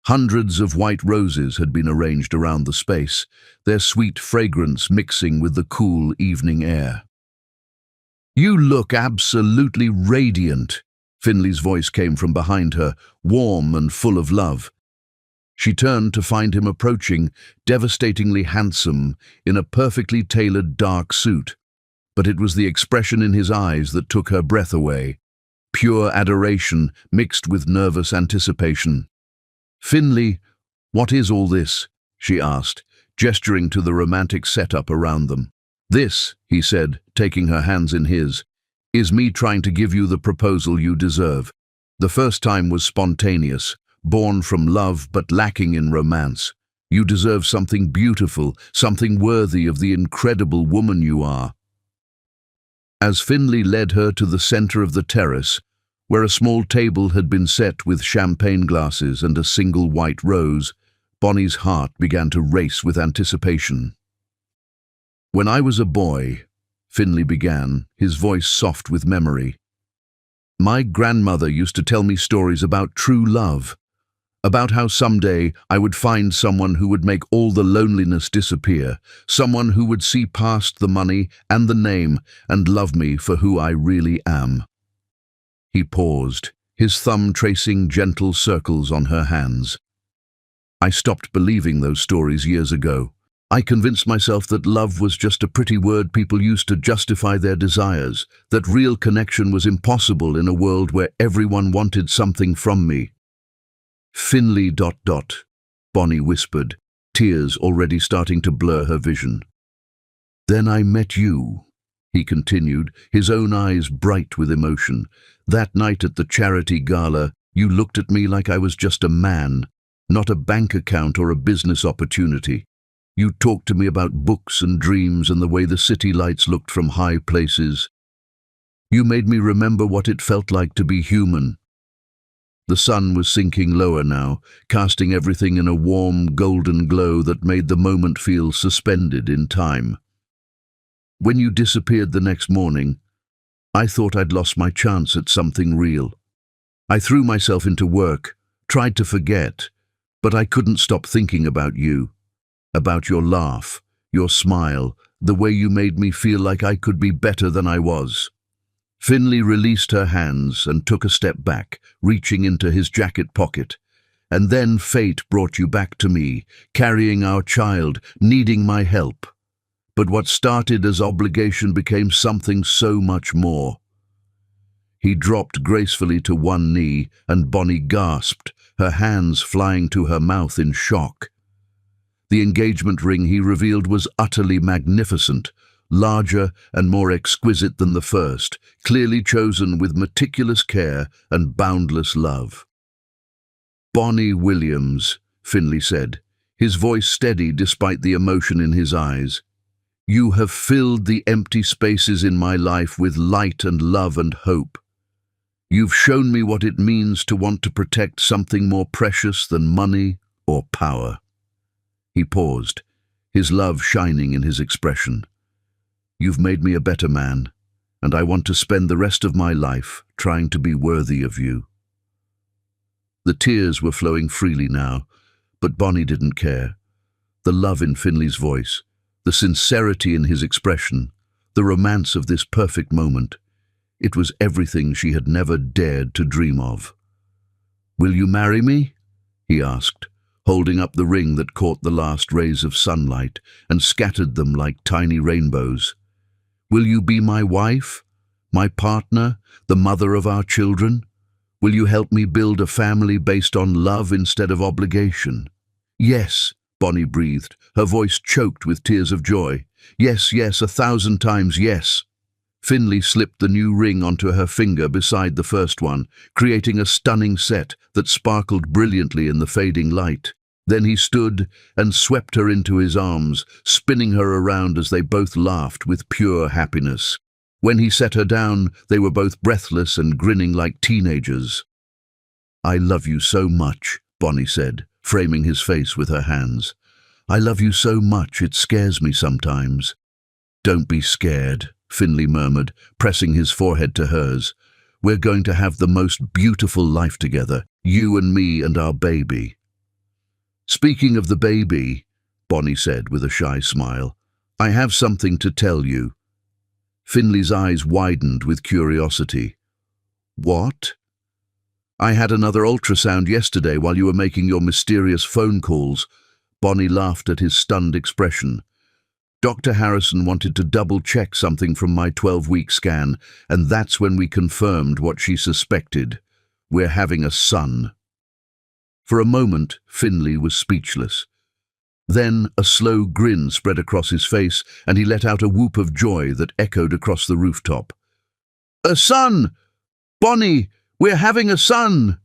Hundreds of white roses had been arranged around the space, their sweet fragrance mixing with the cool evening air. "You look absolutely radiant," Finley's voice came from behind her, warm and full of love. She turned to find him approaching, devastatingly handsome, in a perfectly tailored dark suit. But it was the expression in his eyes that took her breath away, pure adoration mixed with nervous anticipation. "Finley, what is all this?" she asked, gesturing to the romantic setup around them. "This," he said, taking her hands in his, "is me trying to give you the proposal you deserve. The first time was spontaneous, born from love but lacking in romance. You deserve something beautiful, something worthy of the incredible woman you are." As Finley led her to the center of the terrace, where a small table had been set with champagne glasses and a single white rose, Bonnie's heart began to race with anticipation. "When I was a boy," Finley began, his voice soft with memory. My grandmother used to tell me stories about true love, about how someday I would find someone who would make all the loneliness disappear, someone who would see past the money and the name and love me for who I really am. He paused, his thumb tracing gentle circles on her hands. I stopped believing those stories years ago. I convinced myself that love was just a pretty word people used to justify their desires, that real connection was impossible in a world where everyone wanted something from me. Finley ... Bonnie whispered, tears already starting to blur her vision. Then I met you, he continued, his own eyes bright with emotion. That night at the charity gala, you looked at me like I was just a man, not a bank account or a business opportunity. You talked to me about books and dreams and the way the city lights looked from high places. You made me remember what it felt like to be human. The sun was sinking lower now, casting everything in a warm, golden glow that made the moment feel suspended in time. When you disappeared the next morning, I thought I'd lost my chance at something real. I threw myself into work, tried to forget, but I couldn't stop thinking about you, about your laugh, your smile, the way you made me feel like I could be better than I was. Finley released her hands and took a step back, reaching into his jacket pocket. And then fate brought you back to me, carrying our child, needing my help. But what started as obligation became something so much more. He dropped gracefully to one knee, and Bonnie gasped, her hands flying to her mouth in shock. The engagement ring he revealed was utterly magnificent, larger and more exquisite than the first, clearly chosen with meticulous care and boundless love. Bonnie Williams, Finley said, his voice steady despite the emotion in his eyes. You have filled the empty spaces in my life with light and love and hope. You've shown me what it means to want to protect something more precious than money or power. He paused, his love shining in his expression. You've made me a better man, and I want to spend the rest of my life trying to be worthy of you. The tears were flowing freely now, but Bonnie didn't care. The love in Finley's voice, the sincerity in his expression, the romance of this perfect moment, it was everything she had never dared to dream of. Will you marry me? He asked, holding up the ring that caught the last rays of sunlight and scattered them like tiny rainbows. Will you be my wife, my partner, the mother of our children? Will you help me build a family based on love instead of obligation? Yes, Bonnie breathed, her voice choked with tears of joy. Yes, yes, 1,000 times yes. Finley slipped the new ring onto her finger beside the first one, creating a stunning set that sparkled brilliantly in the fading light. Then he stood and swept her into his arms, spinning her around as they both laughed with pure happiness. When he set her down, they were both breathless and grinning like teenagers. I love you so much, Bonnie said, framing his face with her hands. I love you so much, it scares me sometimes. Don't be scared, Finley murmured, pressing his forehead to hers. We're going to have the most beautiful life together, you and me and our baby. Speaking of the baby, Bonnie said with a shy smile, I have something to tell you. Finley's eyes widened with curiosity. What? I had another ultrasound yesterday while you were making your mysterious phone calls. Bonnie laughed at his stunned expression. Dr. Harrison wanted to double-check something from my 12-week scan, and that's when we confirmed what she suspected. We're having a son. For a moment, Finley was speechless. Then a slow grin spread across his face, and he let out a whoop of joy that echoed across the rooftop. A son! Bonnie, we're having a son!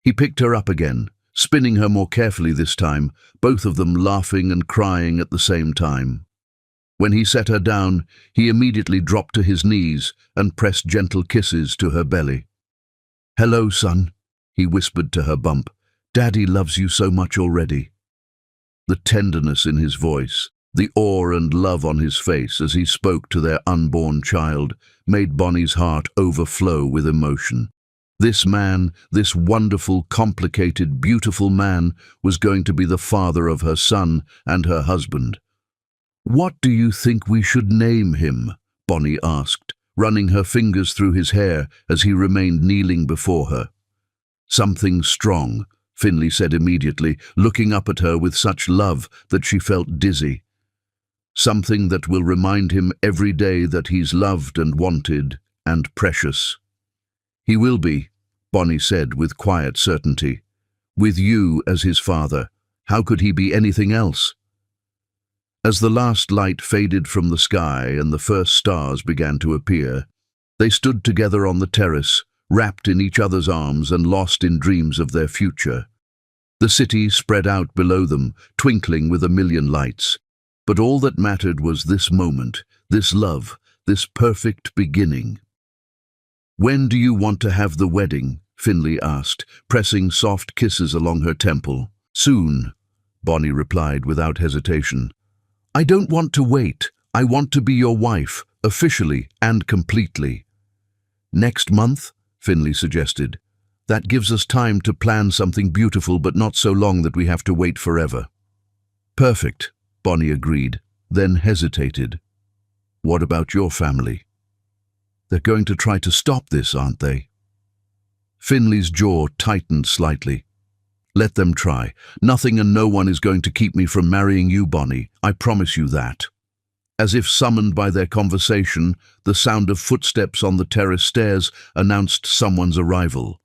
He picked her up again, spinning her more carefully this time, both of them laughing and crying at the same time. When he set her down, he immediately dropped to his knees and pressed gentle kisses to her belly. Hello, son, he whispered to her bump. Daddy loves you so much already. The tenderness in his voice, The awe and love on his face as he spoke to their unborn child made Bonnie's heart overflow with emotion. This man, this wonderful, complicated, beautiful man, was going to be the father of her son and her husband. "What do you think we should name him?" Bonnie asked, running her fingers through his hair as he remained kneeling before her. "Something strong," Finley said immediately, looking up at her with such love that she felt dizzy. "Something that will remind him every day that he's loved and wanted and precious." "He will be," Bonnie said with quiet certainty. "With you as his father. How could he be anything else?" As the last light faded from the sky and the first stars began to appear, they stood together on the terrace, wrapped in each other's arms and lost in dreams of their future. The city spread out below them, twinkling with a million lights. But all that mattered was this moment, this love, this perfect beginning. "When do you want to have the wedding?" Finley asked, pressing soft kisses along her temple. "Soon," Bonnie replied without hesitation. "I don't want to wait. I want to be your wife, officially and completely." "Next month?" Finley suggested. "That gives us time to plan something beautiful, but not so long that we have to wait forever." "Perfect," Bonnie agreed, then hesitated. "What about your family? They're going to try to stop this, aren't they?" Finley's jaw tightened slightly. "Let them try. Nothing and no one is going to keep me from marrying you, Bonnie. I promise you that." As if summoned by their conversation, the sound of footsteps on the terrace stairs announced someone's arrival.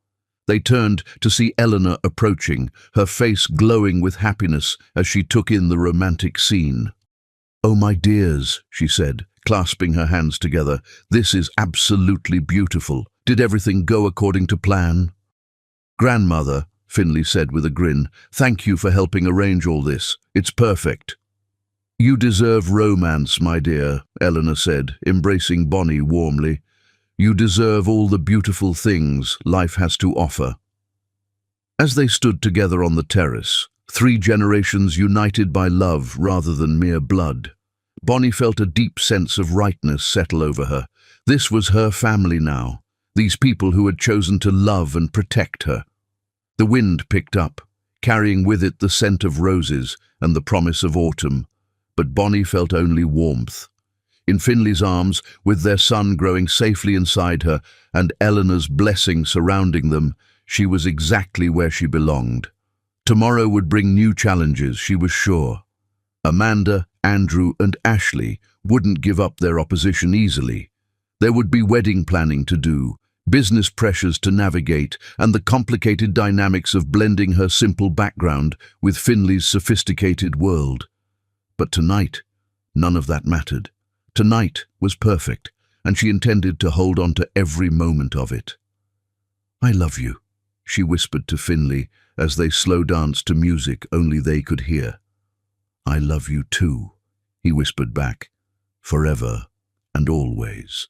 They turned to see Eleanor approaching, her face glowing with happiness as she took in the romantic scene. "Oh, my dears," she said, clasping her hands together, "this is absolutely beautiful. Did everything go according to plan?" "Grandmother," Finley said with a grin, "thank you for helping arrange all this. It's perfect." "You deserve romance, my dear," Eleanor said, embracing Bonnie warmly. "You deserve all the beautiful things life has to offer." As they stood together on the terrace, 3 generations united by love rather than mere blood, Bonnie felt a deep sense of rightness settle over her. This was her family now, these people who had chosen to love and protect her. The wind picked up, carrying with it the scent of roses and the promise of autumn, but Bonnie felt only warmth. In Finley's arms, with their son growing safely inside her and Eleanor's blessing surrounding them, she was exactly where she belonged. Tomorrow would bring new challenges, she was sure. Amanda, Andrew and Ashley wouldn't give up their opposition easily. There would be wedding planning to do, business pressures to navigate, and the complicated dynamics of blending her simple background with Finley's sophisticated world. But tonight, none of that mattered. Tonight was perfect, and she intended to hold on to every moment of it. "I love you," she whispered to Finley as they slow danced to music only they could hear. "I love you too," he whispered back, "forever and always."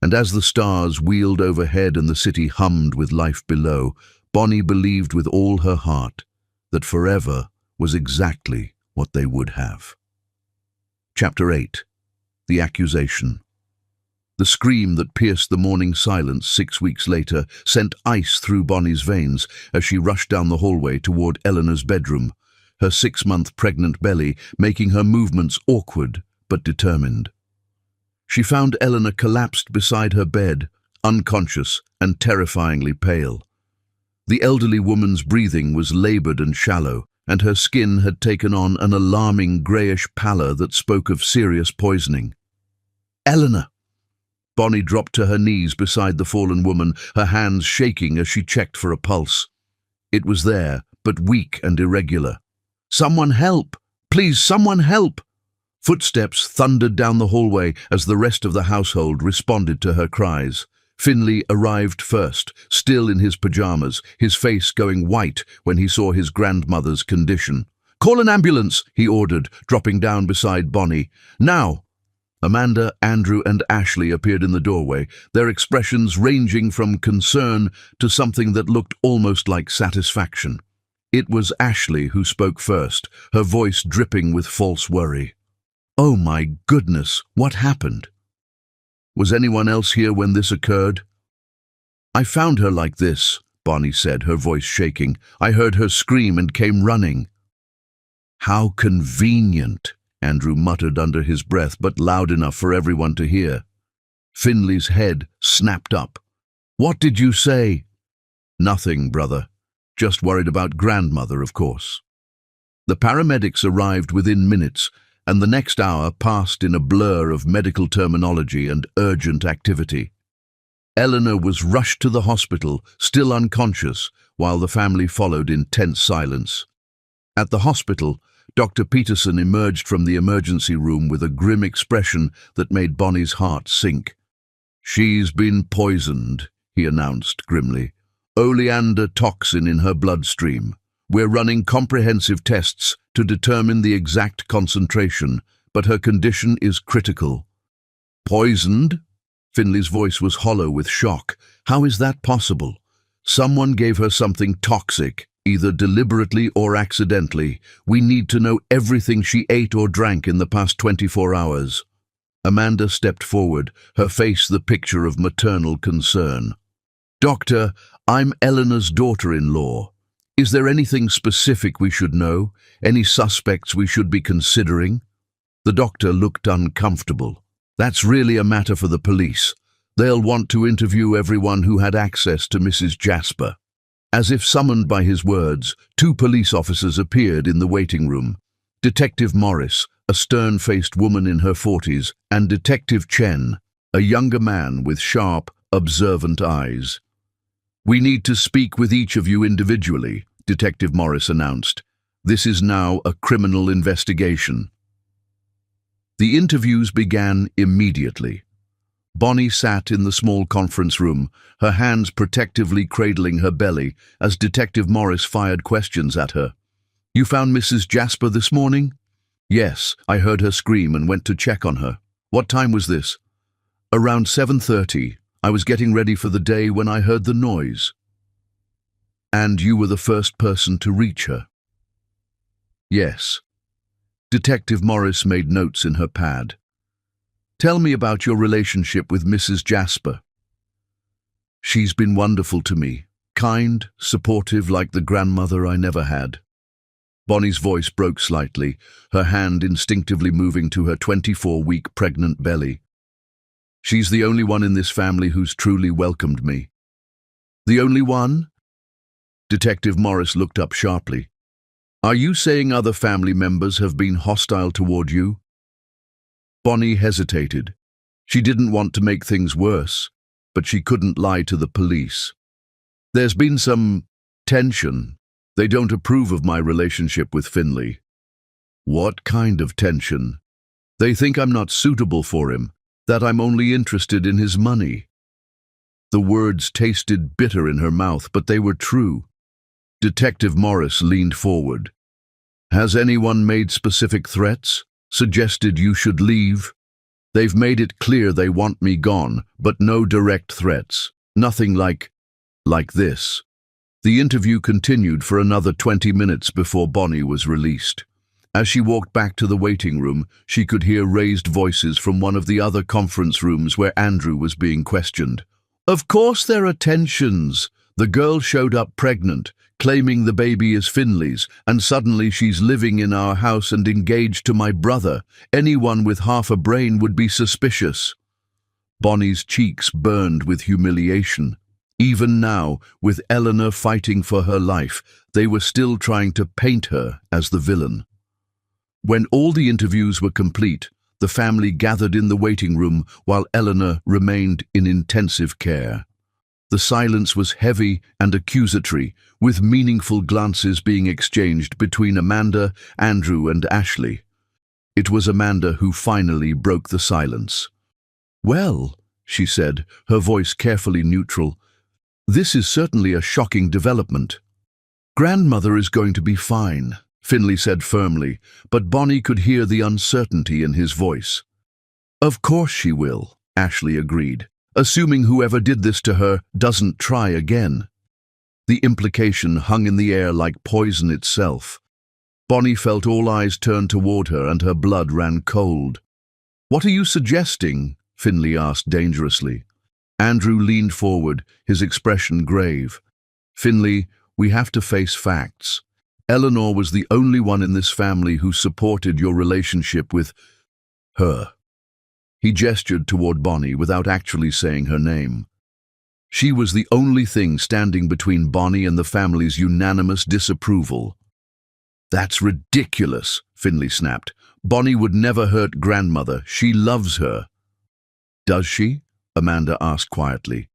And as the stars wheeled overhead and the city hummed with life below, Bonnie believed with all her heart that forever was exactly what they would have. Chapter 8. The Accusation. The scream that pierced the morning silence 6 weeks later sent ice through Bonnie's veins as she rushed down the hallway toward Eleanor's bedroom, her 6-month pregnant belly making her movements awkward but determined. She found Eleanor collapsed beside her bed, unconscious and terrifyingly pale. The elderly woman's breathing was labored and shallow, and her skin had taken on an alarming greyish pallor that spoke of serious poisoning. "Eleanor!" Bonnie dropped to her knees beside the fallen woman, her hands shaking as she checked for a pulse. It was there, but weak and irregular. "Someone help! Please, someone help!" Footsteps thundered down the hallway as the rest of the household responded to her cries. Finley arrived first, still in his pajamas, his face going white when he saw his grandmother's condition. "Call an ambulance," he ordered, dropping down beside Bonnie. "Now!" Amanda, Andrew and Ashley appeared in the doorway, their expressions ranging from concern to something that looked almost like satisfaction. It was Ashley who spoke first, her voice dripping with false worry. "Oh my goodness, what happened? Was anyone else here when this occurred?" "I found her like this," Bonnie said, her voice shaking. "I heard her scream and came running." "How convenient," Andrew muttered under his breath, but loud enough for everyone to hear. Finley's head snapped up. "What did you say?" "Nothing, brother. Just worried about grandmother, of course." The paramedics arrived within minutes, and the next hour passed in a blur of medical terminology and urgent activity. Eleanor was rushed to the hospital, still unconscious, while the family followed in tense silence. At the hospital, Dr. Peterson emerged from the emergency room with a grim expression that made Bonnie's heart sink. "She's been poisoned," he announced grimly. "Oleander toxin in her bloodstream. We're running comprehensive tests to determine the exact concentration, but her condition is critical." "Poisoned?" Finley's voice was hollow with shock. "How is that possible? Someone gave her something toxic, either deliberately or accidentally. We need to know everything she ate or drank in the past 24 hours. Amanda stepped forward, her face the picture of maternal concern. "Doctor, I'm Eleanor's daughter-in-law. Is there anything specific we should know? Any suspects we should be considering?" The doctor looked uncomfortable. "That's really a matter for the police. They'll want to interview everyone who had access to Mrs. Jasper." As if summoned by his words, 2 police officers appeared in the waiting room. Detective Morris, a stern-faced woman in her 40s, and Detective Chen, a younger man with sharp, observant eyes. "We need to speak with each of you individually," Detective Morris announced. "This is now a criminal investigation." The interviews began immediately. Bonnie sat in the small conference room, her hands protectively cradling her belly as Detective Morris fired questions at her. "You found Mrs. Jasper this morning?" "Yes, I heard her scream and went to check on her." "What time was this?" "Around 7:30. I was getting ready for the day when I heard the noise." "And you were the first person to reach her?" "Yes." Detective Morris made notes in her pad. "Tell me about your relationship with Mrs. Jasper." "She's been wonderful to me, kind, supportive like the grandmother I never had." Bonnie's voice broke slightly, her hand instinctively moving to her 24-week pregnant belly. "She's the only one in this family who's truly welcomed me." "The only one?" Detective Morris looked up sharply. "Are you saying other family members have been hostile toward you?" Bonnie hesitated. She didn't want to make things worse, but she couldn't lie to the police. "There's been some tension. They don't approve of my relationship with Finley." "What kind of tension?" "They think I'm not suitable for him, that I'm only interested in his money." The words tasted bitter in her mouth, but they were true. Detective Morris leaned forward. "Has anyone made specific threats? Suggested you should leave?" "They've made it clear they want me gone, but no direct threats. Nothing like this." The interview continued for another 20 minutes before Bonnie was released. As she walked back to the waiting room, she could hear raised voices from one of the other conference rooms where Andrew was being questioned. "Of course there are tensions. The girl showed up pregnant, claiming the baby is Finley's, and suddenly she's living in our house and engaged to my brother. Anyone with half a brain would be suspicious." Bonnie's cheeks burned with humiliation. Even now, with Eleanor fighting for her life, they were still trying to paint her as the villain. When all the interviews were complete, the family gathered in the waiting room while Eleanor remained in intensive care. The silence was heavy and accusatory, with meaningful glances being exchanged between Amanda, Andrew, and Ashley. It was Amanda who finally broke the silence. "Well," she said, her voice carefully neutral, "this is certainly a shocking development." "Grandmother is going to be fine," Finley said firmly, but Bonnie could hear the uncertainty in his voice. "Of course she will," Ashley agreed, "assuming whoever did this to her doesn't try again." The implication hung in the air like poison itself. Bonnie felt all eyes turn toward her and her blood ran cold. "What are you suggesting?" Finley asked dangerously. Andrew leaned forward, his expression grave. "Finley, we have to face facts. Eleanor was the only one in this family who supported your relationship with her." He gestured toward Bonnie without actually saying her name. She was the only thing standing between Bonnie and the family's unanimous disapproval. "That's ridiculous," Finley snapped. "Bonnie would never hurt grandmother. She loves her." "Does she?" Amanda asked quietly.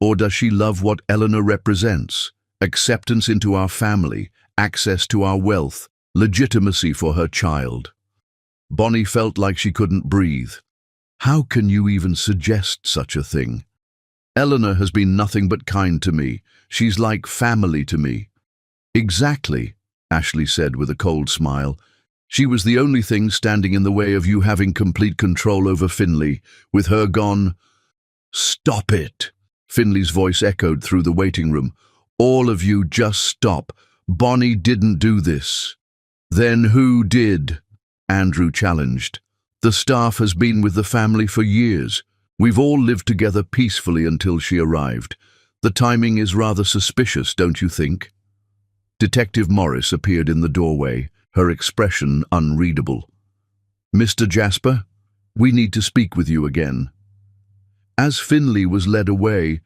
"Or does she love what Eleanor represents? Acceptance into our family, access to our wealth, legitimacy for her child." Bonnie felt like she couldn't breathe. "How can you even suggest such a thing? Eleanor has been nothing but kind to me. She's like family to me." "Exactly," Ashley said with a cold smile. "She was the only thing standing in the way of you having complete control over Finley. With her gone—" "Stop it!" Finley's voice echoed through the waiting room. "All of you just stop. Bonnie didn't do this." "Then who did?" Andrew challenged. "The staff has been with the family for years. We've all lived together peacefully until she arrived. The timing is rather suspicious, don't you think?" Detective Morris appeared in the doorway, her expression unreadable. "Mr. Jasper, we need to speak with you again." As Finley was led away,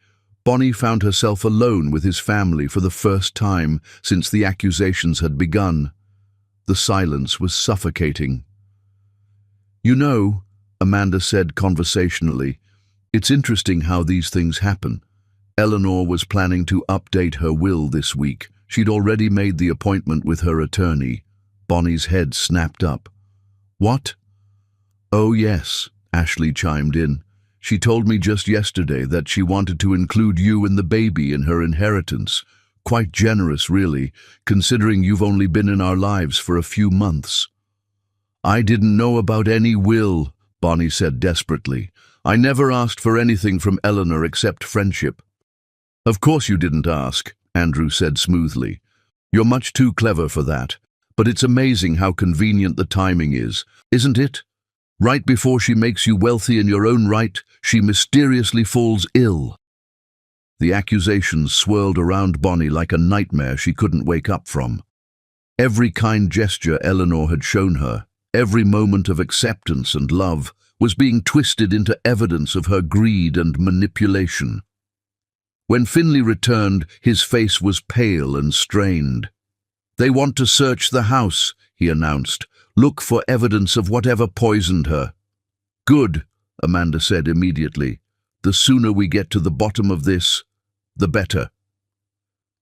Bonnie found herself alone with his family for the first time since the accusations had begun. The silence was suffocating. "You know," Amanda said conversationally, "it's interesting how these things happen. Eleanor was planning to update her will this week. She'd already made the appointment with her attorney." Bonnie's head snapped up. "What?" "Oh yes," Ashley chimed in. "She told me just yesterday that she wanted to include you and the baby in her inheritance. Quite generous, really, considering you've only been in our lives for a few months." "I didn't know about any will," Bonnie said desperately. "I never asked for anything from Eleanor except friendship." "Of course you didn't ask," Andrew said smoothly. "You're much too clever for that. But it's amazing how convenient the timing is, isn't it? Right before she makes you wealthy in your own right, she mysteriously falls ill." The accusations swirled around Bonnie like a nightmare she couldn't wake up from. Every kind gesture Eleanor had shown her, every moment of acceptance and love, was being twisted into evidence of her greed and manipulation. When Finley returned, his face was pale and strained. "They want to search the house," he announced. "Look for evidence of whatever poisoned her." "Good," Amanda said immediately. "The sooner we get to the bottom of this, the better."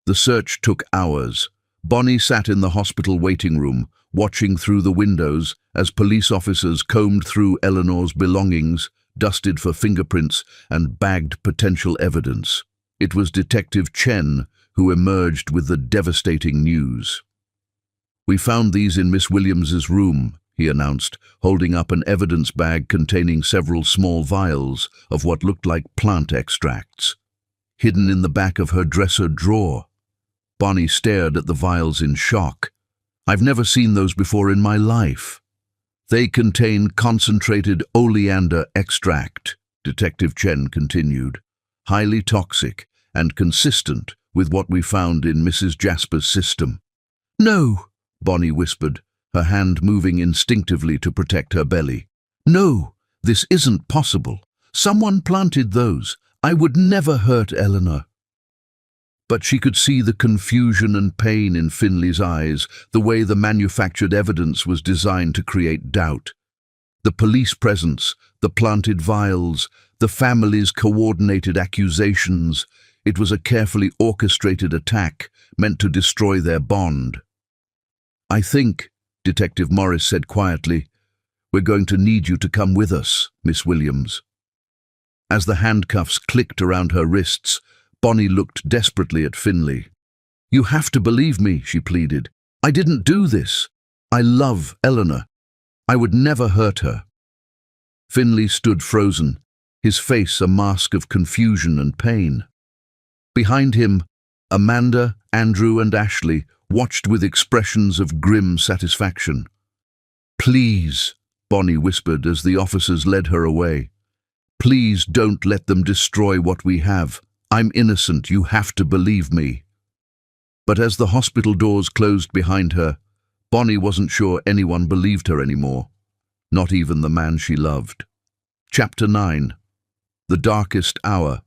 The search took hours. Bonnie sat in the hospital waiting room, watching through the windows as police officers combed through Eleanor's belongings, dusted for fingerprints, and bagged potential evidence. It was Detective Chen who emerged with the devastating news. "We found these in Miss Williams's room," he announced, holding up an evidence bag containing several small vials of what looked like plant extracts, hidden in the back of her dresser drawer. Bonnie stared at the vials in shock. "I've never seen those before in my life." "They contain concentrated oleander extract," Detective Chen continued, "highly toxic and consistent with what we found in Mrs. Jasper's system." "No," Bonnie whispered, her hand moving instinctively to protect her belly. "No, this isn't possible. Someone planted those. I would never hurt Eleanor." But she could see the confusion and pain in Finley's eyes, the way the manufactured evidence was designed to create doubt. The police presence, the planted vials, the family's coordinated accusations. It was a carefully orchestrated attack meant to destroy their bond. "I think," Detective Morris said quietly, "we're going to need you to come with us, Miss Williams." As the handcuffs clicked around her wrists, Bonnie looked desperately at Finley. "You have to believe me," she pleaded. "I didn't do this. I love Eleanor. I would never hurt her." Finley stood frozen, his face a mask of confusion and pain. Behind him, Amanda, Andrew, and Ashley watched with expressions of grim satisfaction. "Please," Bonnie whispered as the officers led her away. "Please don't let them destroy what we have. I'm innocent, you have to believe me." But as the hospital doors closed behind her, Bonnie wasn't sure anyone believed her anymore, not even the man she loved. Chapter 9. The Darkest Hour.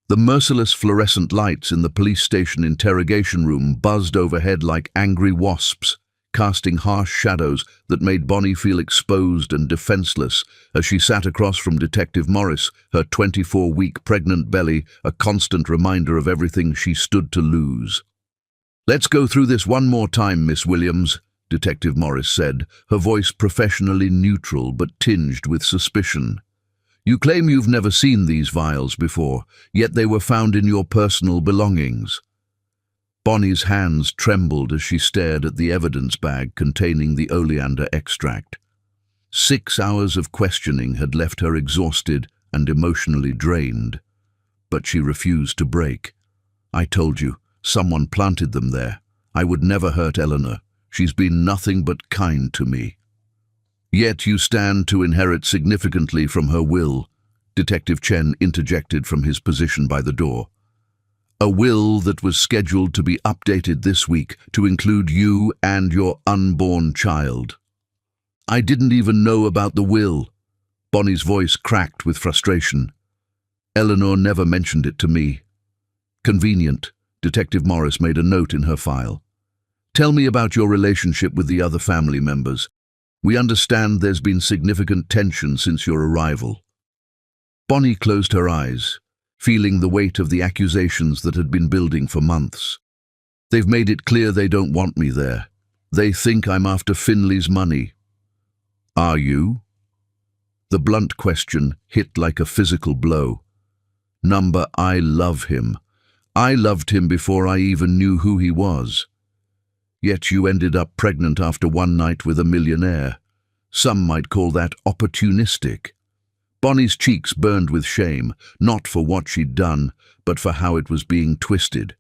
The merciless fluorescent lights in the police station interrogation room buzzed overhead like angry wasps, casting harsh shadows that made Bonnie feel exposed and defenseless as she sat across from Detective Morris, her 24-week pregnant belly a constant reminder of everything she stood to lose. "Let's go through this one more time, Miss Williams," Detective Morris said, her voice professionally neutral but tinged with suspicion. "You claim you've never seen these vials before, yet they were found in your personal belongings." Bonnie's hands trembled as she stared at the evidence bag containing the oleander extract. 6 hours of questioning had left her exhausted and emotionally drained, but she refused to break. "I told you, someone planted them there. I would never hurt Eleanor. She's been nothing but kind to me." "Yet you stand to inherit significantly from her will," Detective Chen interjected from his position by the door. "A will that was scheduled to be updated this week to include you and your unborn child." "I didn't even know about the will." Bonnie's voice cracked with frustration. "Eleanor never mentioned it to me." "Convenient," Detective Morris made a note in her file. "Tell me about your relationship with the other family members. We understand there's been significant tension since your arrival." Bonnie closed her eyes, feeling the weight of the accusations that had been building for months. "They've made it clear they don't want me there. They think I'm after Finley's money." "Are you?" The blunt question hit like a physical blow. "Number, I love him. I loved him before I even knew who he was. Yet you ended up pregnant after one night with a millionaire. Some might call that opportunistic." Bonnie's cheeks burned with shame, not for what she'd done, but for how it was being twisted.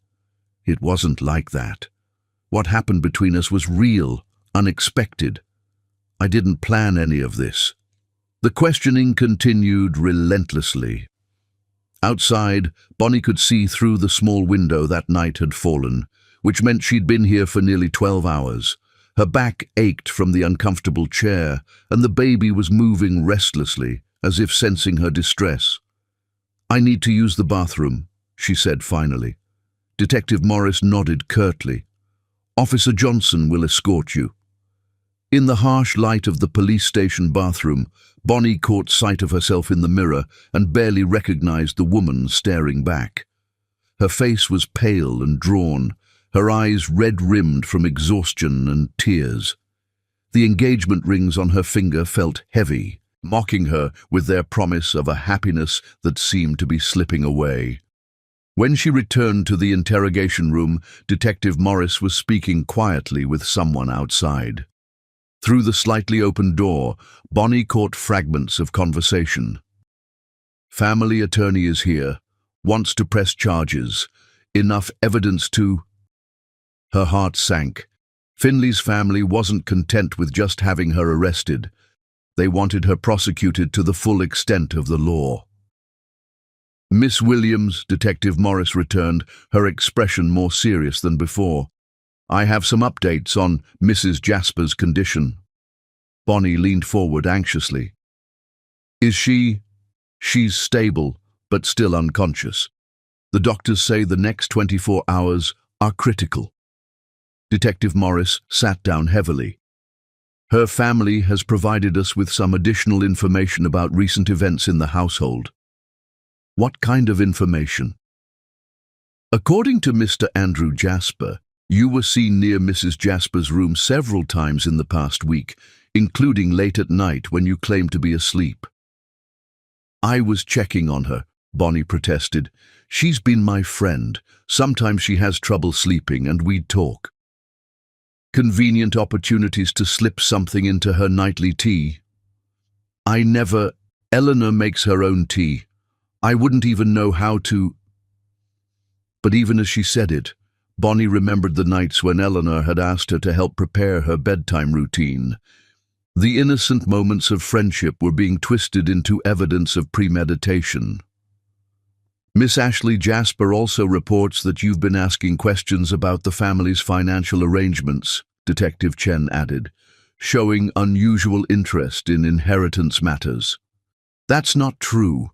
"It wasn't like that. What happened between us was real, unexpected. I didn't plan any of this." The questioning continued relentlessly. Outside, Bonnie could see through the small window that night had fallen, which meant she'd been here for nearly 12 hours. Her back ached from the uncomfortable chair, and the baby was moving restlessly, as if sensing her distress. "I need to use the bathroom," she said finally. Detective Morris nodded curtly. "Officer Johnson will escort you." In the harsh light of the police station bathroom, Bonnie caught sight of herself in the mirror and barely recognized the woman staring back. Her face was pale and drawn, her eyes red-rimmed from exhaustion and tears. The engagement rings on her finger felt heavy, mocking her with their promise of a happiness that seemed to be slipping away. When she returned to the interrogation room, Detective Morris was speaking quietly with someone outside. Through the slightly open door, Bonnie caught fragments of conversation. "Family attorney is here, wants to press charges. Enough evidence to—" Her heart sank. Finley's family wasn't content with just having her arrested. They wanted her prosecuted to the full extent of the law. "Miss Williams," Detective Morris returned, her expression more serious than before. "I have some updates on Mrs. Jasper's condition." Bonnie leaned forward anxiously. "Is she—" "She's stable, but still unconscious. The doctors say the next 24 hours are critical." Detective Morris sat down heavily. "Her family has provided us with some additional information about recent events in the household." "What kind of information?" "According to Mr. Andrew Jasper, you were seen near Mrs. Jasper's room several times in the past week, including late at night when you claimed to be asleep." "I was checking on her," Bonnie protested. "She's been my friend. Sometimes she has trouble sleeping and we'd talk." "Convenient opportunities to slip something into her nightly tea." "I never— Eleanor makes her own tea. I wouldn't even know how to—" But even as she said it, Bonnie remembered the nights when Eleanor had asked her to help prepare her bedtime routine. The innocent moments of friendship were being twisted into evidence of premeditation. Miss Ashley Jasper also reports that you've been asking questions about the family's financial arrangements, Detective Chen added, showing unusual interest in inheritance matters. That's not true.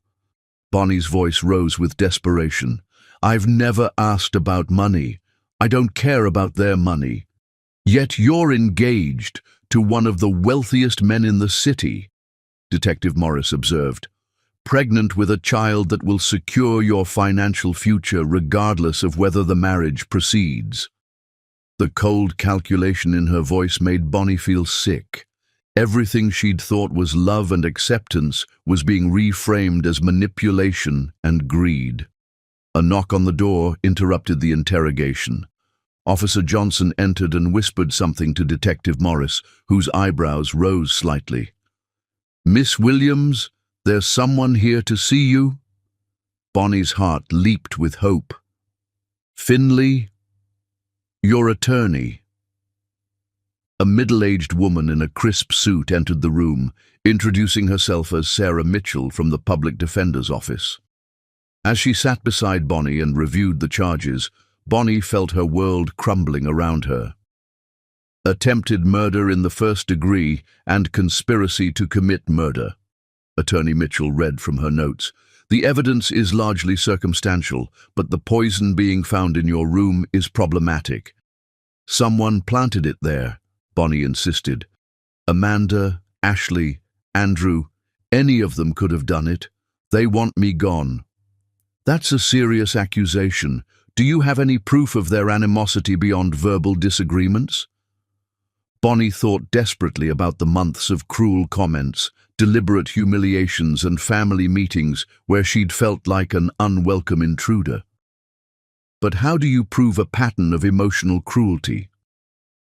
Bonnie's voice rose with desperation. I've never asked about money. I don't care about their money. Yet you're engaged to one of the wealthiest men in the city, Detective Morris observed, pregnant with a child that will secure your financial future regardless of whether the marriage proceeds. The cold calculation in her voice made Bonnie feel sick. Everything she'd thought was love and acceptance was being reframed as manipulation and greed. A knock on the door interrupted the interrogation. Officer Johnson entered and whispered something to Detective Morris, whose eyebrows rose slightly. "Miss Williams, there's someone here to see you." Bonnie's heart leaped with hope. "Finley, your attorney." A middle-aged woman in a crisp suit entered the room, introducing herself as Sarah Mitchell from the Public Defender's Office. As she sat beside Bonnie and reviewed the charges, Bonnie felt her world crumbling around her. Attempted murder in the first degree and conspiracy to commit murder. Attorney Mitchell read from her notes. The evidence is largely circumstantial, but the poison being found in your room is problematic. Someone planted it there, Bonnie insisted. Amanda, Ashley, Andrew, any of them could have done it. They want me gone. That's a serious accusation. Do you have any proof of their animosity beyond verbal disagreements? Bonnie thought desperately about the months of cruel comments, deliberate humiliations and family meetings where she'd felt like an unwelcome intruder. But how do you prove a pattern of emotional cruelty?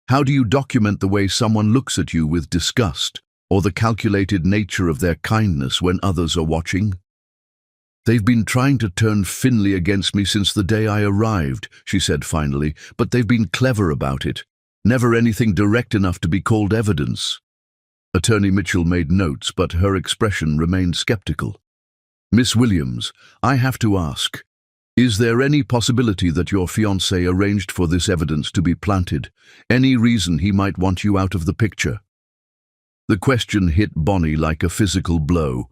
How do you document the way someone looks at you with disgust, or the calculated nature of their kindness when others are watching? "They've been trying to turn Finley against me since the day I arrived," she said finally, "but they've been clever about it. Never anything direct enough to be called evidence." Attorney Mitchell made notes, but her expression remained skeptical. "Miss Williams, I have to ask, is there any possibility that your fiancé arranged for this evidence to be planted? Any reason he might want you out of the picture?" The question hit Bonnie like a physical blow.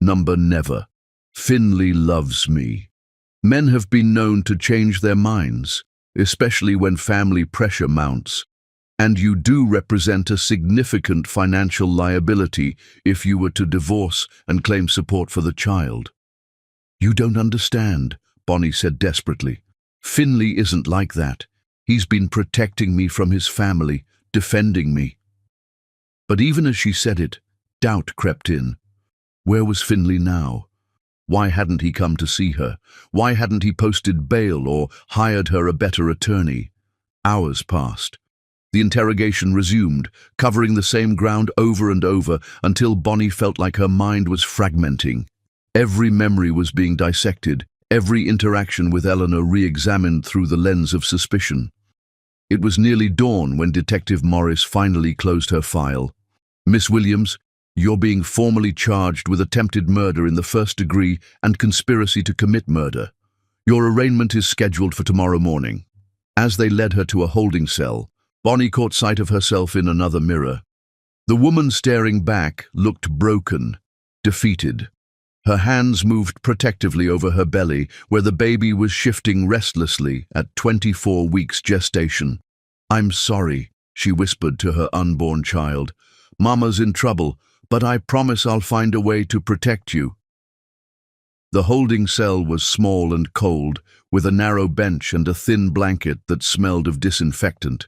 Never. Finley loves me. Men have been known to change their minds, especially when family pressure mounts. And you do represent a significant financial liability if you were to divorce and claim support for the child. "You don't understand," Bonnie said desperately. "Finley isn't like that. He's been protecting me from his family, defending me." But even as she said it, doubt crept in. Where was Finley now? Why hadn't he come to see her? Why hadn't he posted bail or hired her a better attorney? Hours passed. The interrogation resumed, covering the same ground over and over until Bonnie felt like her mind was fragmenting. Every memory was being dissected, every interaction with Eleanor re-examined through the lens of suspicion. It was nearly dawn when Detective Morris finally closed her file. "Miss Williams, you're being formally charged with attempted murder in the first degree and conspiracy to commit murder. Your arraignment is scheduled for tomorrow morning." As they led her to a holding cell, Bonnie caught sight of herself in another mirror. The woman staring back looked broken, defeated. Her hands moved protectively over her belly, where the baby was shifting restlessly at 24 weeks gestation. "I'm sorry," she whispered to her unborn child. "Mama's in trouble, but I promise I'll find a way to protect you." The holding cell was small and cold, with a narrow bench and a thin blanket that smelled of disinfectant.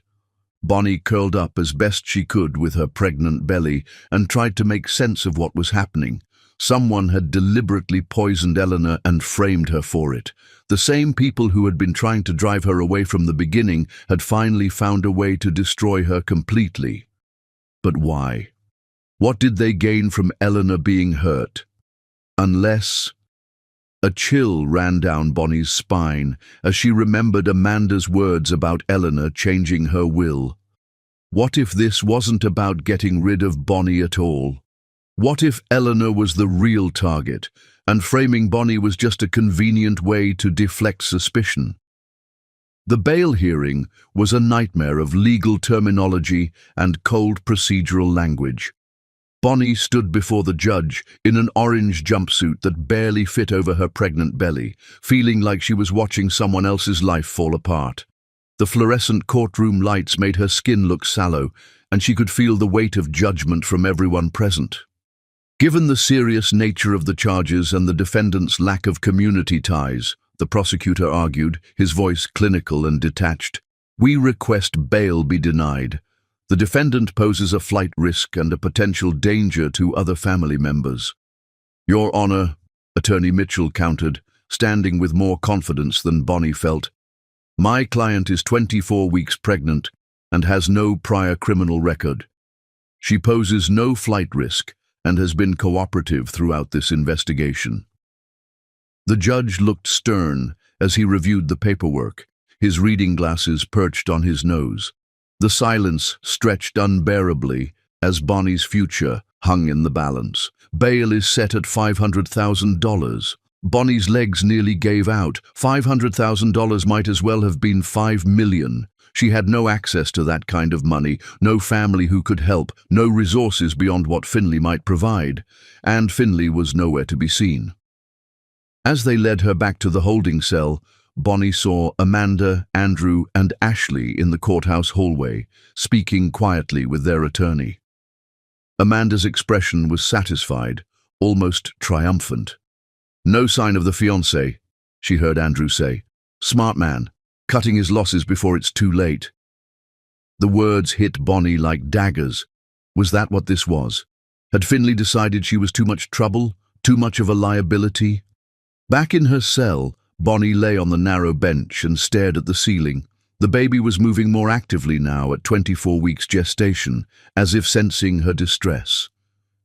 Bonnie curled up as best she could with her pregnant belly and tried to make sense of what was happening. Someone had deliberately poisoned Eleanor and framed her for it. The same people who had been trying to drive her away from the beginning had finally found a way to destroy her completely. But why? What did they gain from Eleanor being hurt? Unless A chill ran down Bonnie's spine as she remembered Amanda's words about Eleanor changing her will. What if this wasn't about getting rid of Bonnie at all? What if Eleanor was the real target, and framing Bonnie was just a convenient way to deflect suspicion? The bail hearing was a nightmare of legal terminology and cold procedural language. Bonnie stood before the judge in an orange jumpsuit that barely fit over her pregnant belly, feeling like she was watching someone else's life fall apart. The fluorescent courtroom lights made her skin look sallow, and she could feel the weight of judgment from everyone present. Given the serious nature of the charges and the defendant's lack of community ties, the prosecutor argued, his voice clinical and detached, we request bail be denied. The defendant poses a flight risk and a potential danger to other family members. Your Honor, Attorney Mitchell countered, standing with more confidence than Bonnie felt. My client is 24 weeks pregnant and has no prior criminal record. She poses no flight risk and has been cooperative throughout this investigation. The judge looked stern as he reviewed the paperwork, his reading glasses perched on his nose. The silence stretched unbearably as Bonnie's future hung in the balance. Bail is set at $500,000. Bonnie's legs nearly gave out. $500,000 might as well have been $5 million. She had no access to that kind of money, no family who could help, no resources beyond what Finley might provide, and Finley was nowhere to be seen. As they led her back to the holding cell, Bonnie saw Amanda, Andrew, and Ashley in the courthouse hallway, speaking quietly with their attorney. Amanda's expression was satisfied, almost triumphant. No sign of the fiancé, she heard Andrew say. Smart man, cutting his losses before it's too late. The words hit Bonnie like daggers. Was that what this was? Had Finley decided she was too much trouble, too much of a liability? Back in her cell, Bonnie lay on the narrow bench and stared at the ceiling. The baby was moving more actively now at 24 weeks gestation, as if sensing her distress.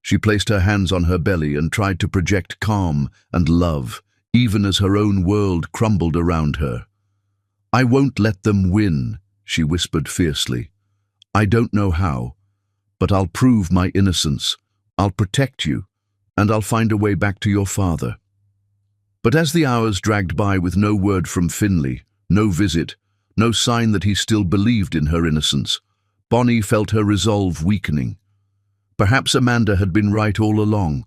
She placed her hands on her belly and tried to project calm and love, even as her own world crumbled around her. I won't let them win, she whispered fiercely. I don't know how, but I'll prove my innocence. I'll protect you, and I'll find a way back to your father. But as the hours dragged by with no word from Finley, no visit, no sign that he still believed in her innocence, Bonnie felt her resolve weakening. Perhaps Amanda had been right all along.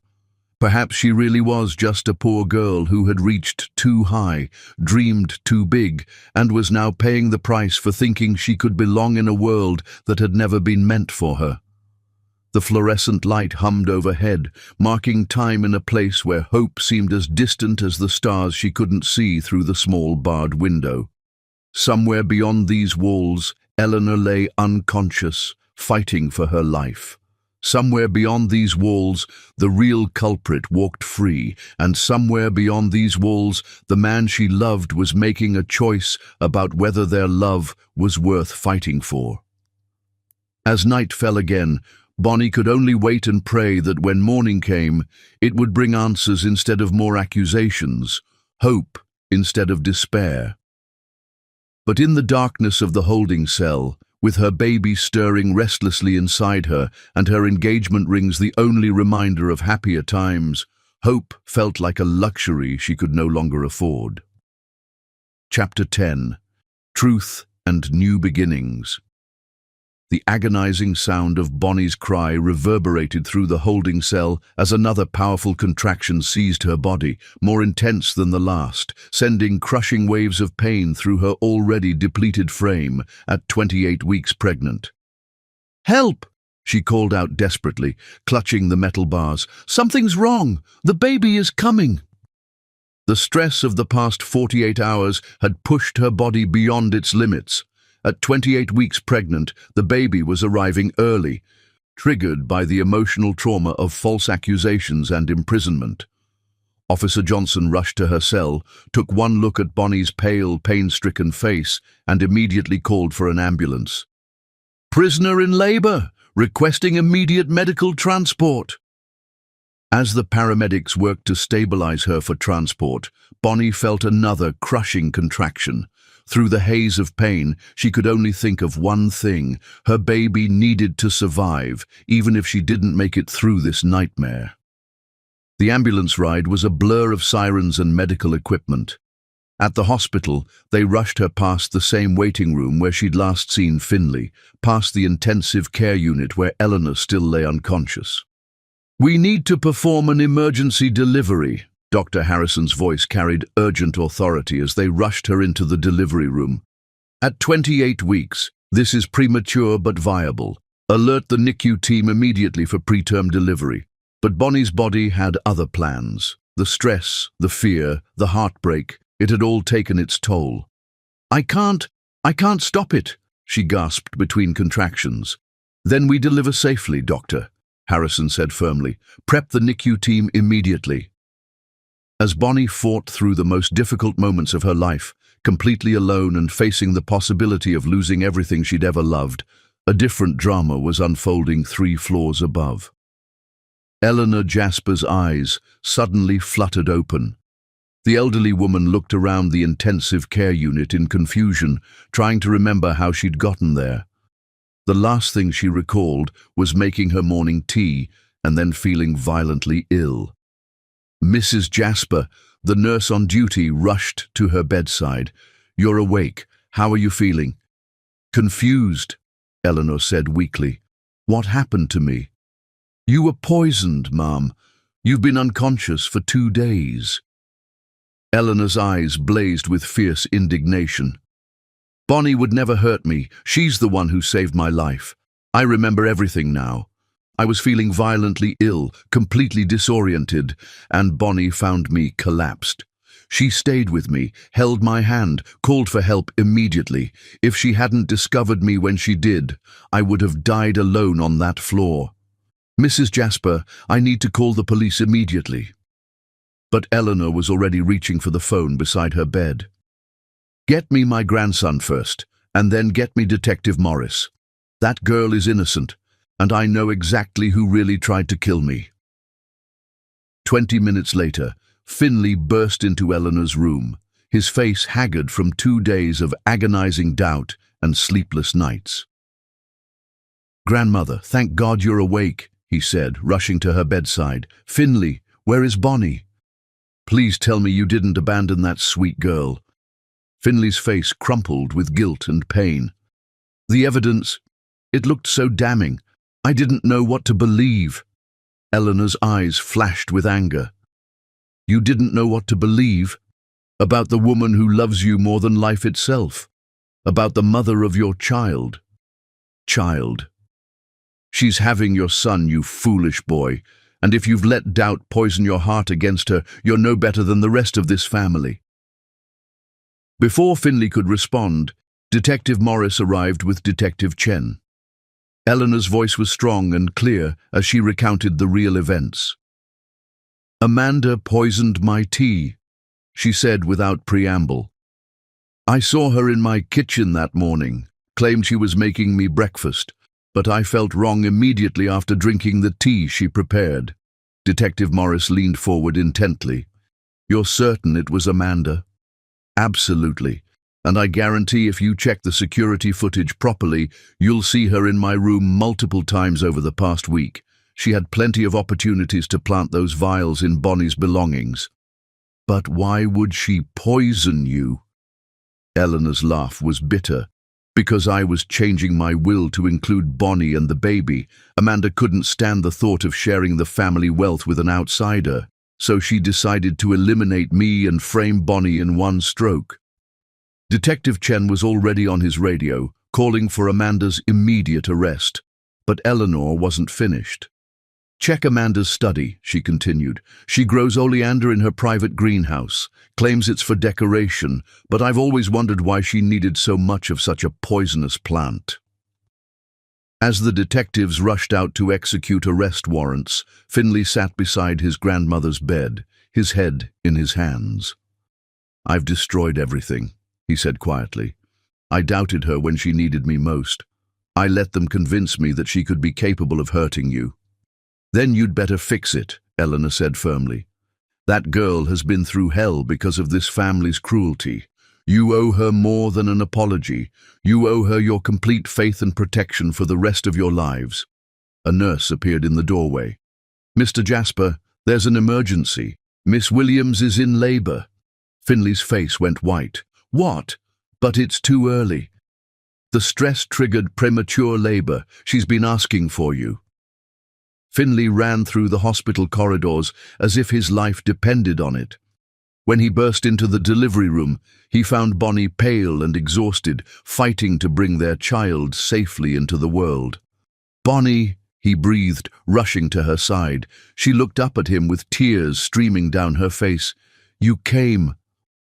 Perhaps she really was just a poor girl who had reached too high, dreamed too big, and was now paying the price for thinking she could belong in a world that had never been meant for her. The fluorescent light hummed overhead, marking time in a place where hope seemed as distant as the stars she couldn't see through the small barred window. Somewhere beyond these walls, Eleanor lay unconscious, fighting for her life. Somewhere beyond these walls, the real culprit walked free, and somewhere beyond these walls, the man she loved was making a choice about whether their love was worth fighting for. As night fell again, Bonnie could only wait and pray that when morning came, it would bring answers instead of more accusations, hope instead of despair. But in the darkness of the holding cell, with her baby stirring restlessly inside her and her engagement rings the only reminder of happier times, hope felt like a luxury she could no longer afford. Chapter 10. Truth and New Beginnings. The agonizing sound of Bonnie's cry reverberated through the holding cell as another powerful contraction seized her body, more intense than the last, sending crushing waves of pain through her already depleted frame at 28 weeks pregnant. "Help!" she called out desperately, clutching the metal bars. "Something's wrong! The baby is coming!" The stress of the past 48 hours had pushed her body beyond its limits. At 28 weeks pregnant, the baby was arriving early, triggered by the emotional trauma of false accusations and imprisonment. Officer Johnson rushed to her cell, took one look at Bonnie's pale, pain-stricken face, and immediately called for an ambulance. "Prisoner in labor, requesting immediate medical transport." As the paramedics worked to stabilize her for transport, Bonnie felt another crushing contraction. Through the haze of pain, she could only think of one thing: her baby needed to survive, even if she didn't make it through this nightmare. The ambulance ride was a blur of sirens and medical equipment. At the hospital, they rushed her past the same waiting room where she'd last seen Finley, past the intensive care unit where Eleanor still lay unconscious. "We need to perform an emergency delivery." Dr. Harrison's voice carried urgent authority as they rushed her into the delivery room. "At 28 weeks, this is premature but viable. Alert the NICU team immediately for preterm delivery." But Bonnie's body had other plans. The stress, the fear, the heartbreak, it had all taken its toll. I can't stop it," she gasped between contractions. "Then we deliver safely, Doctor," Harrison said firmly. "Prep the NICU team immediately." As Bonnie fought through the most difficult moments of her life, completely alone and facing the possibility of losing everything she'd ever loved, a different drama was unfolding 3 floors above. Eleanor Jasper's eyes suddenly fluttered open. The elderly woman looked around the intensive care unit in confusion, trying to remember how she'd gotten there. The last thing she recalled was making her morning tea and then feeling violently ill. Mrs. Jasper, the nurse on duty, rushed to her bedside. "You're awake. How are you feeling?" "Confused," Eleanor said weakly. "What happened to me?" "You were poisoned, Mom. You've been unconscious for 2 days." Eleanor's eyes blazed with fierce indignation. "Bonnie would never hurt me. She's the one who saved my life. I remember everything now. I was feeling violently ill, completely disoriented, and Bonnie found me collapsed. She stayed with me, held my hand, called for help immediately. If she hadn't discovered me when she did, I would have died alone on that floor. Mrs. Jasper, I need to call the police immediately." But Eleanor was already reaching for the phone beside her bed. "Get me my grandson first, and then get me Detective Morris. That girl is innocent, and I know exactly who really tried to kill me." 20 minutes later, Finley burst into Eleanor's room, his face haggard from 2 days of agonizing doubt and sleepless nights. "Grandmother, thank God you're awake," he said, rushing to her bedside. "Finley, where is Bonnie? Please tell me you didn't abandon that sweet girl." Finley's face crumpled with guilt and pain. "The evidence, it looked so damning. I didn't know what to believe." Eleanor's eyes flashed with anger. "You didn't know what to believe? About the woman who loves you more than life itself? About the mother of your child? Child. She's having your son, you foolish boy, and if you've let doubt poison your heart against her, you're no better than the rest of this family." Before Finley could respond, Detective Morris arrived with Detective Chen. Eleanor's voice was strong and clear as she recounted the real events. "Amanda poisoned my tea," she said without preamble. "I saw her in my kitchen that morning, claimed she was making me breakfast, but I felt wrong immediately after drinking the tea she prepared." Detective Morris leaned forward intently. "You're certain it was Amanda?" "Absolutely. And I guarantee if you check the security footage properly, you'll see her in my room multiple times over the past week. She had plenty of opportunities to plant those vials in Bonnie's belongings." "But why would she poison you?" Eleanor's laugh was bitter. "Because I was changing my will to include Bonnie and the baby. Amanda couldn't stand the thought of sharing the family wealth with an outsider, so she decided to eliminate me and frame Bonnie in one stroke." Detective Chen was already on his radio, calling for Amanda's immediate arrest. But Eleanor wasn't finished. "Check Amanda's study," she continued. "She grows oleander in her private greenhouse, claims it's for decoration, but I've always wondered why she needed so much of such a poisonous plant." As the detectives rushed out to execute arrest warrants, Finley sat beside his grandmother's bed, his head in his hands. "I've destroyed everything," he said quietly. "I doubted her when she needed me most. I let them convince me that she could be capable of hurting you. Then you'd better fix it, Eleanor said firmly. That girl has been through hell because of this family's cruelty. You owe her more than an apology. You owe her your complete faith and protection for the rest of your lives. A nurse appeared in the doorway. Mr. Jasper, there's an emergency. Miss Williams is in labor. Finley's face went white. What? But it's too early. The stress-triggered premature labor. She's been asking for you. Finley ran through the hospital corridors as if his life depended on it. When he burst into the delivery room, he found Bonnie pale and exhausted, fighting to bring their child safely into the world. Bonnie, he breathed, rushing to her side. She looked up at him with tears streaming down her face. You came.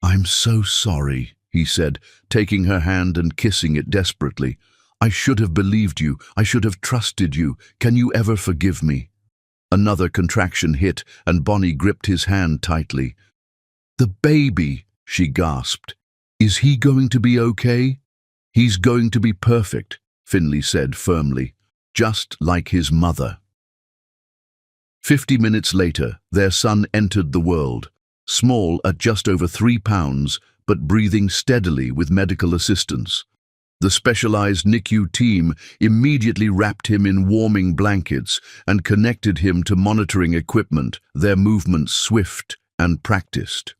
I'm so sorry, he said, taking her hand and kissing it desperately. I should have believed you. I should have trusted you. Can you ever forgive me? Another contraction hit, and Bonnie gripped his hand tightly. The baby, she gasped. Is he going to be okay? He's going to be perfect, Finley said firmly, just like his mother. 50 minutes later, their son entered the world, small at just over 3 pounds, but breathing steadily with medical assistance. The specialized NICU team immediately wrapped him in warming blankets and connected him to monitoring equipment, their movements swift and practiced.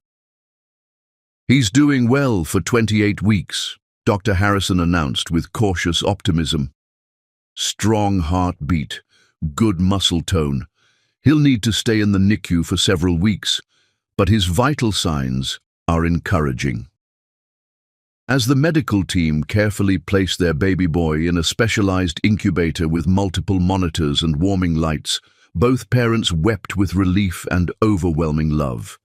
He's doing well for 28 weeks, Dr. Harrison announced with cautious optimism. Strong heartbeat, good muscle tone. He'll need to stay in the NICU for several weeks, but his vital signs are encouraging. As the medical team carefully placed their baby boy in a specialized incubator with multiple monitors and warming lights, both parents wept with relief and overwhelming love.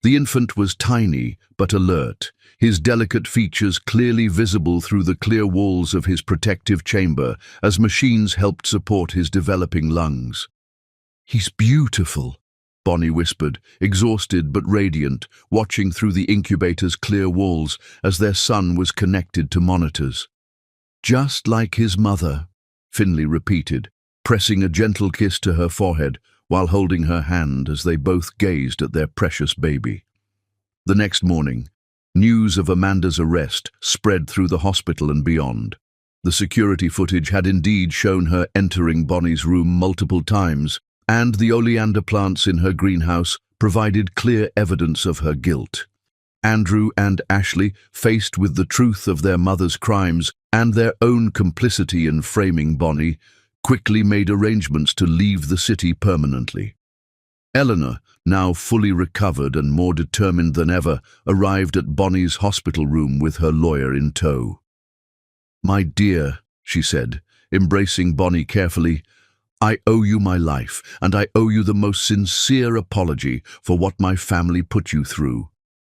The infant was tiny but alert, his delicate features clearly visible through the clear walls of his protective chamber as machines helped support his developing lungs. He's beautiful, Bonnie whispered, exhausted but radiant, watching through the incubator's clear walls as their son was connected to monitors. Just like his mother, Finley repeated, pressing a gentle kiss to her forehead while holding her hand as they both gazed at their precious baby. The next morning, news of Amanda's arrest spread through the hospital and beyond. The security footage had indeed shown her entering Bonnie's room multiple times, and the oleander plants in her greenhouse provided clear evidence of her guilt. Andrew and Ashley, faced with the truth of their mother's crimes and their own complicity in framing Bonnie, quickly made arrangements to leave the city permanently. Eleanor, now fully recovered and more determined than ever, arrived at Bonnie's hospital room with her lawyer in tow. "My dear," she said, embracing Bonnie carefully, "I owe you my life, and I owe you the most sincere apology for what my family put you through."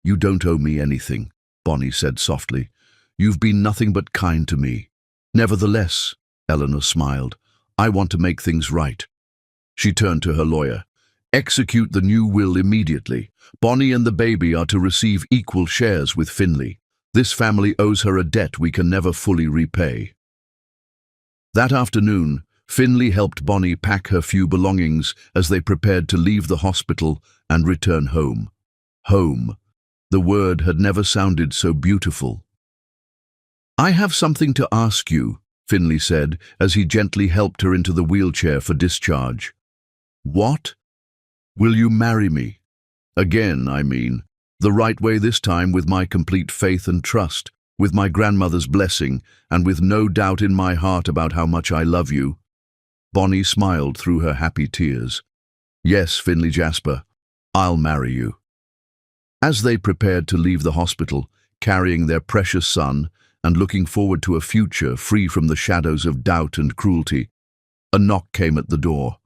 "You don't owe me anything," Bonnie said softly. "You've been nothing but kind to me." "Nevertheless," Eleanor smiled, "I want to make things right." She turned to her lawyer. "Execute the new will immediately. Bonnie and the baby are to receive equal shares with Finley. This family owes her a debt we can never fully repay." That afternoon, Finley helped Bonnie pack her few belongings as they prepared to leave the hospital and return home. Home. The word had never sounded so beautiful. "I have something to ask you," Finley said as he gently helped her into the wheelchair for discharge. "What? Will you marry me? Again, I mean. The right way this time, with my complete faith and trust, with my grandmother's blessing, and with no doubt in my heart about how much I love you." Bonnie smiled through her happy tears. "Yes, Finley Jasper, I'll marry you." As they prepared to leave the hospital, carrying their precious son and looking forward to a future free from the shadows of doubt and cruelty, a knock came at the door.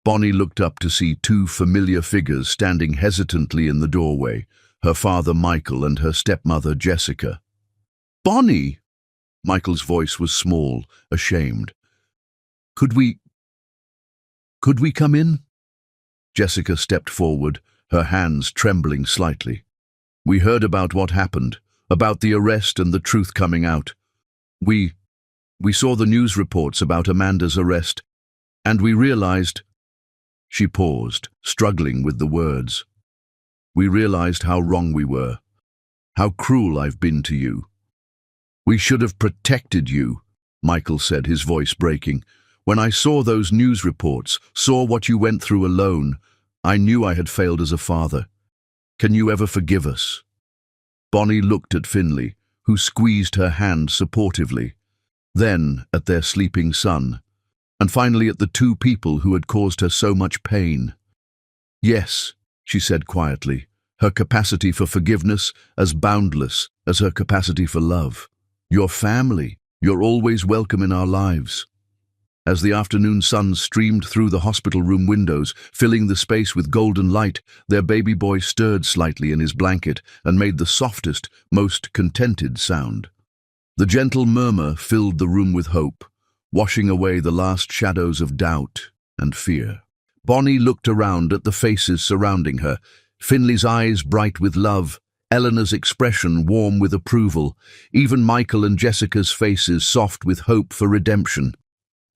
Bonnie looked up to see two familiar figures standing hesitantly in the doorway, her father Michael and her stepmother Jessica. "Bonnie!" Michael's voice was small, ashamed. Could we come in?" Jessica stepped forward, her hands trembling slightly. "We heard about what happened, about the arrest and the truth coming out. We saw the news reports about Amanda's arrest, and we realized She paused, struggling with the words. We realized how wrong we were, how cruel I've been to you. We should have protected you, Michael said, his voice breaking. When I saw those news reports, saw what you went through alone, I knew I had failed as a father. Can you ever forgive us? Bonnie looked at Finlay, who squeezed her hand supportively, then at their sleeping son, and finally at the two people who had caused her so much pain. Yes, she said quietly, her capacity for forgiveness as boundless as her capacity for love. Your family, you're always welcome in our lives. As the afternoon sun streamed through the hospital room windows, filling the space with golden light, their baby boy stirred slightly in his blanket and made the softest, most contented sound. The gentle murmur filled the room with hope, washing away the last shadows of doubt and fear. Bonnie looked around at the faces surrounding her, Finlay's eyes bright with love, Eleanor's expression warm with approval, even Michael and Jessica's faces soft with hope for redemption.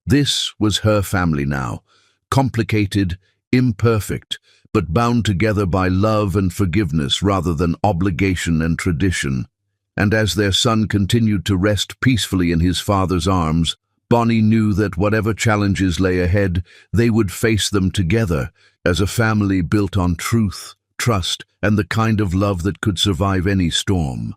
This was her family now, complicated, imperfect, but bound together by love and forgiveness rather than obligation and tradition. And as their son continued to rest peacefully in his father's arms, Bonnie knew that whatever challenges lay ahead, they would face them together as a family built on truth, trust, and the kind of love that could survive any storm.